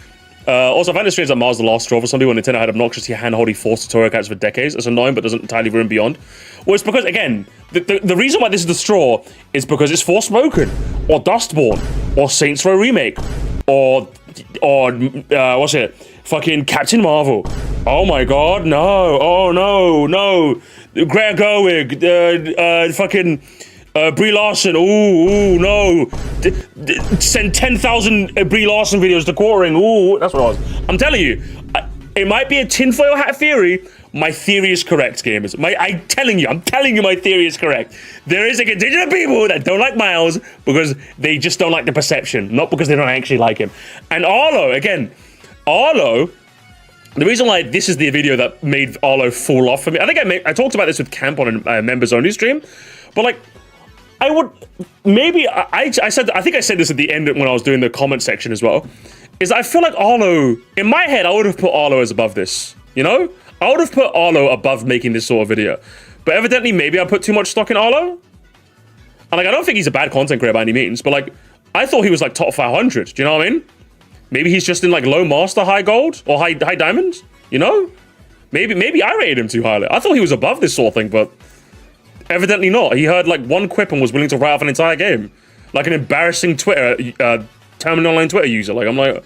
Also, I find it strange that Miles the last straw for some people. Nintendo had obnoxiously hand-holdy forced tutorial characters for decades. It's annoying, but doesn't entirely ruin Beyond. Well, it's because, again, the reason why this is the straw is because it's Forspoken, or Dustborn, or Saints Row Remake, or what's it? Fucking Captain Marvel. Oh my god, no. Oh no. Greg Gerwig, fucking Brie Larson. Ooh, no. Send 10,000 Brie Larson videos to quartering. Ooh, that's what it was. I'm telling you, it might be a tinfoil hat theory. My theory is correct, gamers. I'm telling you my theory is correct. There is a contingent of people that don't like Miles because they just don't like the perception, not because they don't actually like him. And Arlo, the reason why this is the video that made Arlo fall off for me, I think I talked about this with Camp on a members only stream, but like, I would, maybe, I think I said this at the end when I was doing the comment section as well, is I feel like Arlo, in my head, I would have put Arlo as above this, you know? I would have put Arlo above making this sort of video. But evidently, maybe I put too much stock in Arlo. And like, I don't think he's a bad content creator by any means, but like, I thought he was like top 500, do you know what I mean? Maybe he's just in like low master, high gold, or high diamonds, you know? Maybe I rated him too highly. I thought he was above this sort of thing, but evidently not. He heard like one quip and was willing to write off an entire game. Like an embarrassing Terminal Online Twitter user. Like, I'm like,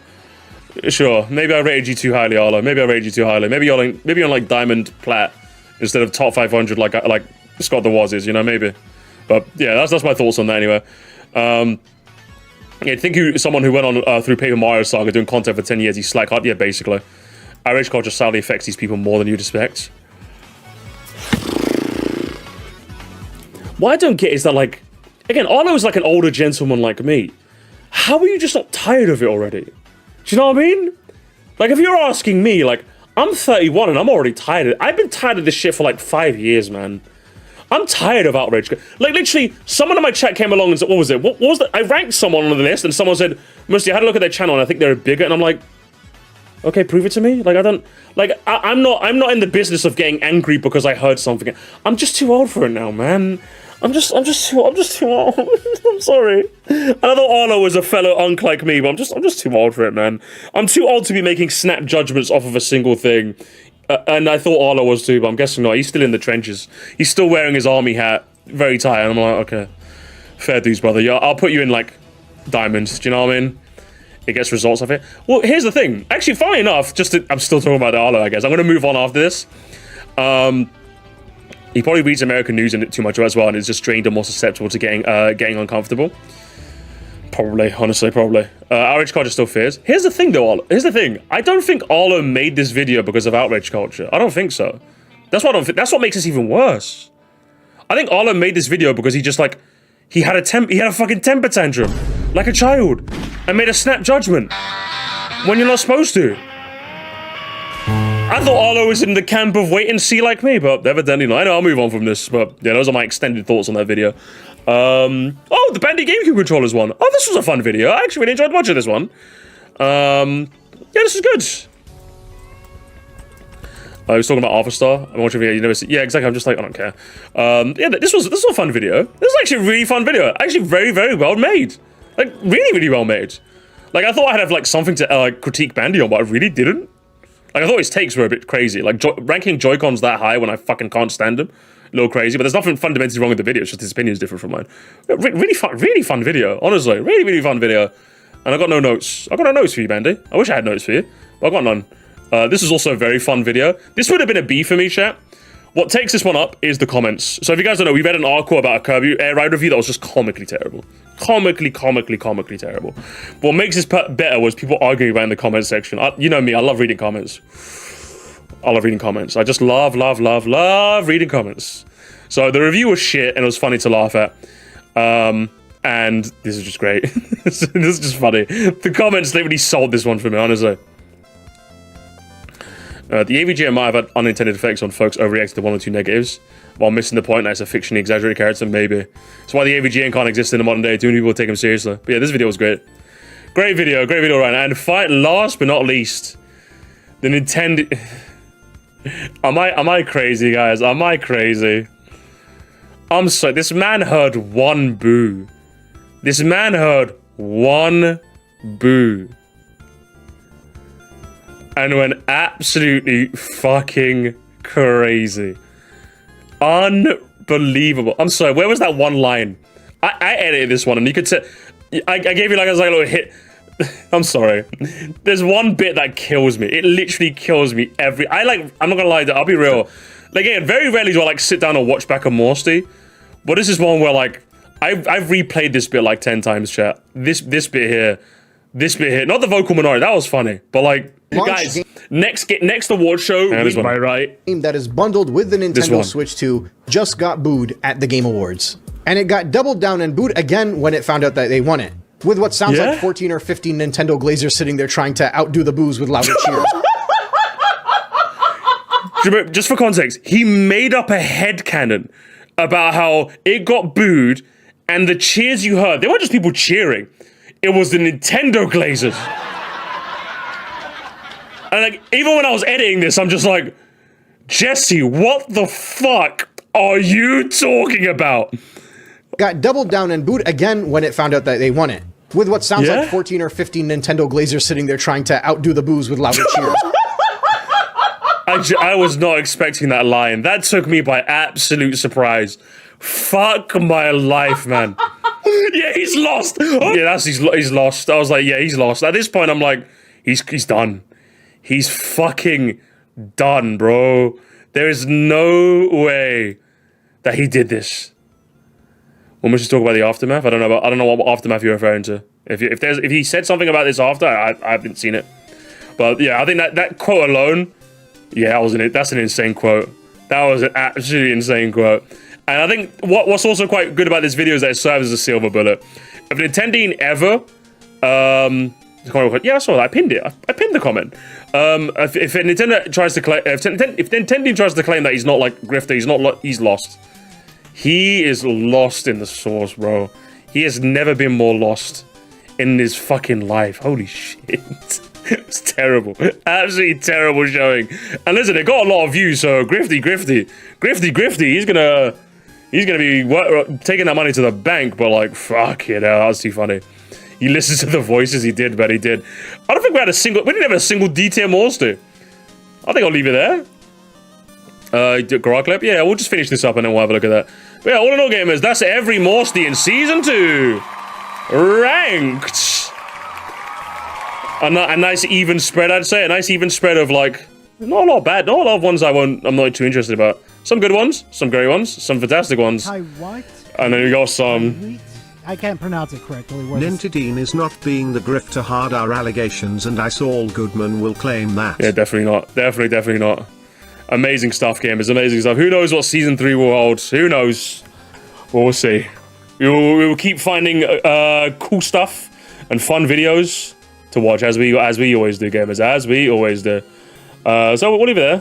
sure, maybe I rated you too highly, Arlo. Maybe I rated you too highly. Maybe you're on like diamond plat instead of top 500 like Scott the Woz is, you know, maybe. But yeah, that's my thoughts on that anyway. Yeah, someone who went on through Paper Mario Saga doing content for 10 years, he's slack hard. Yeah, basically. Our rage culture sadly affects these people more than you'd expect. What I don't get is that, like, again, Arlo is like an older gentleman like me. How are you just not tired of it already? Do you know what I mean? Like, if you're asking me, like, I'm 31 and I'm already tired of it. I've been tired of this shit for like 5 years, man. I'm tired of outrage. Like, literally, someone in my chat came along and said, what was it? What was that? I ranked someone on the list, and someone said, Moresty, I had a look at their channel, and I think they're bigger. And I'm like, okay, prove it to me. Like, I don't, like, I'm not in the business of getting angry because I heard something. I'm just too old for it now, man. I'm just too old. I'm sorry. And I thought Arlo was a fellow unk like me, but I'm just too old for it, man. I'm too old to be making snap judgments off of a single thing. And I thought Arlo was too, but I'm guessing not. He's still in the trenches. He's still wearing his army hat, very tight. And I'm like, okay, fair dues, brother. Yeah, I'll put you in like diamonds. Do you know what I mean? It gets results of it. Well, here's the thing. Actually, funny enough, I'm still talking about Arlo, I guess. I'm gonna move on after this. He probably reads American news in it too much as well, and is just drained and more susceptible to getting uncomfortable. Probably, honestly, probably. Outrage culture still fears. Here's the thing, though, Arlo. Here's the thing. I don't think Arlo made this video because of outrage culture. I don't think so. That's what I don't think. That's what makes this even worse. I think Arlo made this video because he just, like, he had a fucking temper tantrum, like a child, and made a snap judgment when you're not supposed to. I thought Arlo was in the camp of wait and see like me, but evidently not. I know, I'll move on from this, but yeah, those are my extended thoughts on that video. Oh, the Bandy GameCube controllers one. Oh, this was a fun video. I actually really enjoyed watching this one. Yeah, this is good. I was talking about Alpha Star. I'm watching a video you never see. Yeah, exactly. I'm just like, I don't care. Yeah, this was a fun video. This was actually a really fun video. Actually, very, very well made. Like, really, really well made. Like, I thought I'd have like something to critique Bandy on, but I really didn't. Like, I thought his takes were a bit crazy. Like, ranking Joy-Cons that high when I fucking can't stand them. A little crazy, but there's nothing fundamentally wrong with the video. It's just his opinion is different from mine. Really fun video. Honestly, really, really fun video. And I got no notes. I got no notes for you, Bandy. I wish I had notes for you, but I got none. This is also a very fun video. This would have been a B for me, chat. What takes this one up is the comments. So if you guys don't know, we read an article about a Kirby Air Ride review that was just comically terrible. Comically terrible. But what makes this better was people arguing about in the comment section. You know me, I love reading comments. I love reading comments. I just love reading comments. So the review was shit and it was funny to laugh at. And this is just great. This is just funny. The comments literally sold this one for me, honestly. The AVGN might have had unintended effects on folks overreacting to one or two negatives, while missing the point that it's a fictionally exaggerated character, maybe. That's why the AVGN can't exist in the modern day. Too many people take him seriously. But yeah, this video was great. Great video right now. And last but not least, the Nintendo... Am I crazy, guys? Am I crazy? I'm sorry, this man heard one boo. This man heard one boo. And went absolutely fucking crazy. Unbelievable. I'm sorry, where was that one line? I edited this one and you could say... I gave you like a little hit... I'm sorry. There's one bit that kills me. It literally kills me I'm not gonna lie, I'll be real. Like, again, very rarely do I like sit down and watch back a Moresty. But this is one where like, I've replayed this bit like 10 times, chat. This bit here. Not the vocal minority, that was funny. But like, guys, next award show, read my right. Game that is bundled with the Nintendo Switch 2 just got booed at the Game Awards. And it got doubled down and booed again when it found out that they won it. With what sounds like 14 or 15 Nintendo Glazers sitting there trying to outdo the boos with louder cheers. Just for context, he made up a headcanon about how it got booed and the cheers you heard, they weren't just people cheering. It was the Nintendo Glazers. And like, even when I was editing this, I'm just like, Jesse, what the fuck are you talking about? Got doubled down and booed again when it found out that they won it. With what sounds like 14 or 15 Nintendo Glazers sitting there trying to outdo the boos with louder cheers. I was not expecting that line. That took me by absolute surprise. Fuck my life, man. Yeah, he's lost. Yeah, he's lost. I was like, yeah, he's lost. At this point, I'm like, he's done. He's fucking done, bro. There is no way that he did this. When we should talk about the aftermath, I don't know what aftermath you're referring to. If he said something about this after, I haven't seen it. But yeah, I think that quote alone, yeah, that's an insane quote. That was an absolutely insane quote. And I think what's also quite good about this video is that it serves as a silver bullet. If Nintendo ever, yeah, I saw that. I pinned it. I pinned the comment. If Nintendo tries to claim, if Nintendo tries to claim that he's not like grifter, he's lost. He is lost in the sauce, bro. He has never been more lost in his fucking life. Holy shit. It's terrible. Absolutely terrible showing. And listen, it got a lot of views, so Grifty, he's gonna be taking that money to the bank, but like, fuck it, that was too funny. He listens to the voices, he did, but he did. I don't think we didn't have a single D-tier Moresty. I think I'll leave it there. Garage clip? Yeah, we'll just finish this up and then we'll have a look at that. But yeah, all in all, gamers, that's every Moresty in Season 2. Ranked. A nice even spread, I'd say. A nice even spread of, like, not a lot bad, not a lot of ones I'm not too interested about. Some good ones, some great ones, some fantastic ones. And then we got some... I can't pronounce it correctly. Nintidine is not being the grifter hard our allegations, and I Saul Goodman will claim that. Yeah, definitely not. Definitely not. Amazing stuff, gamers. Amazing stuff. Who knows what Season 3 will hold? Who knows? We'll see. We will keep finding cool stuff and fun videos to watch as we always do, gamers. As we always do. So we'll leave it there.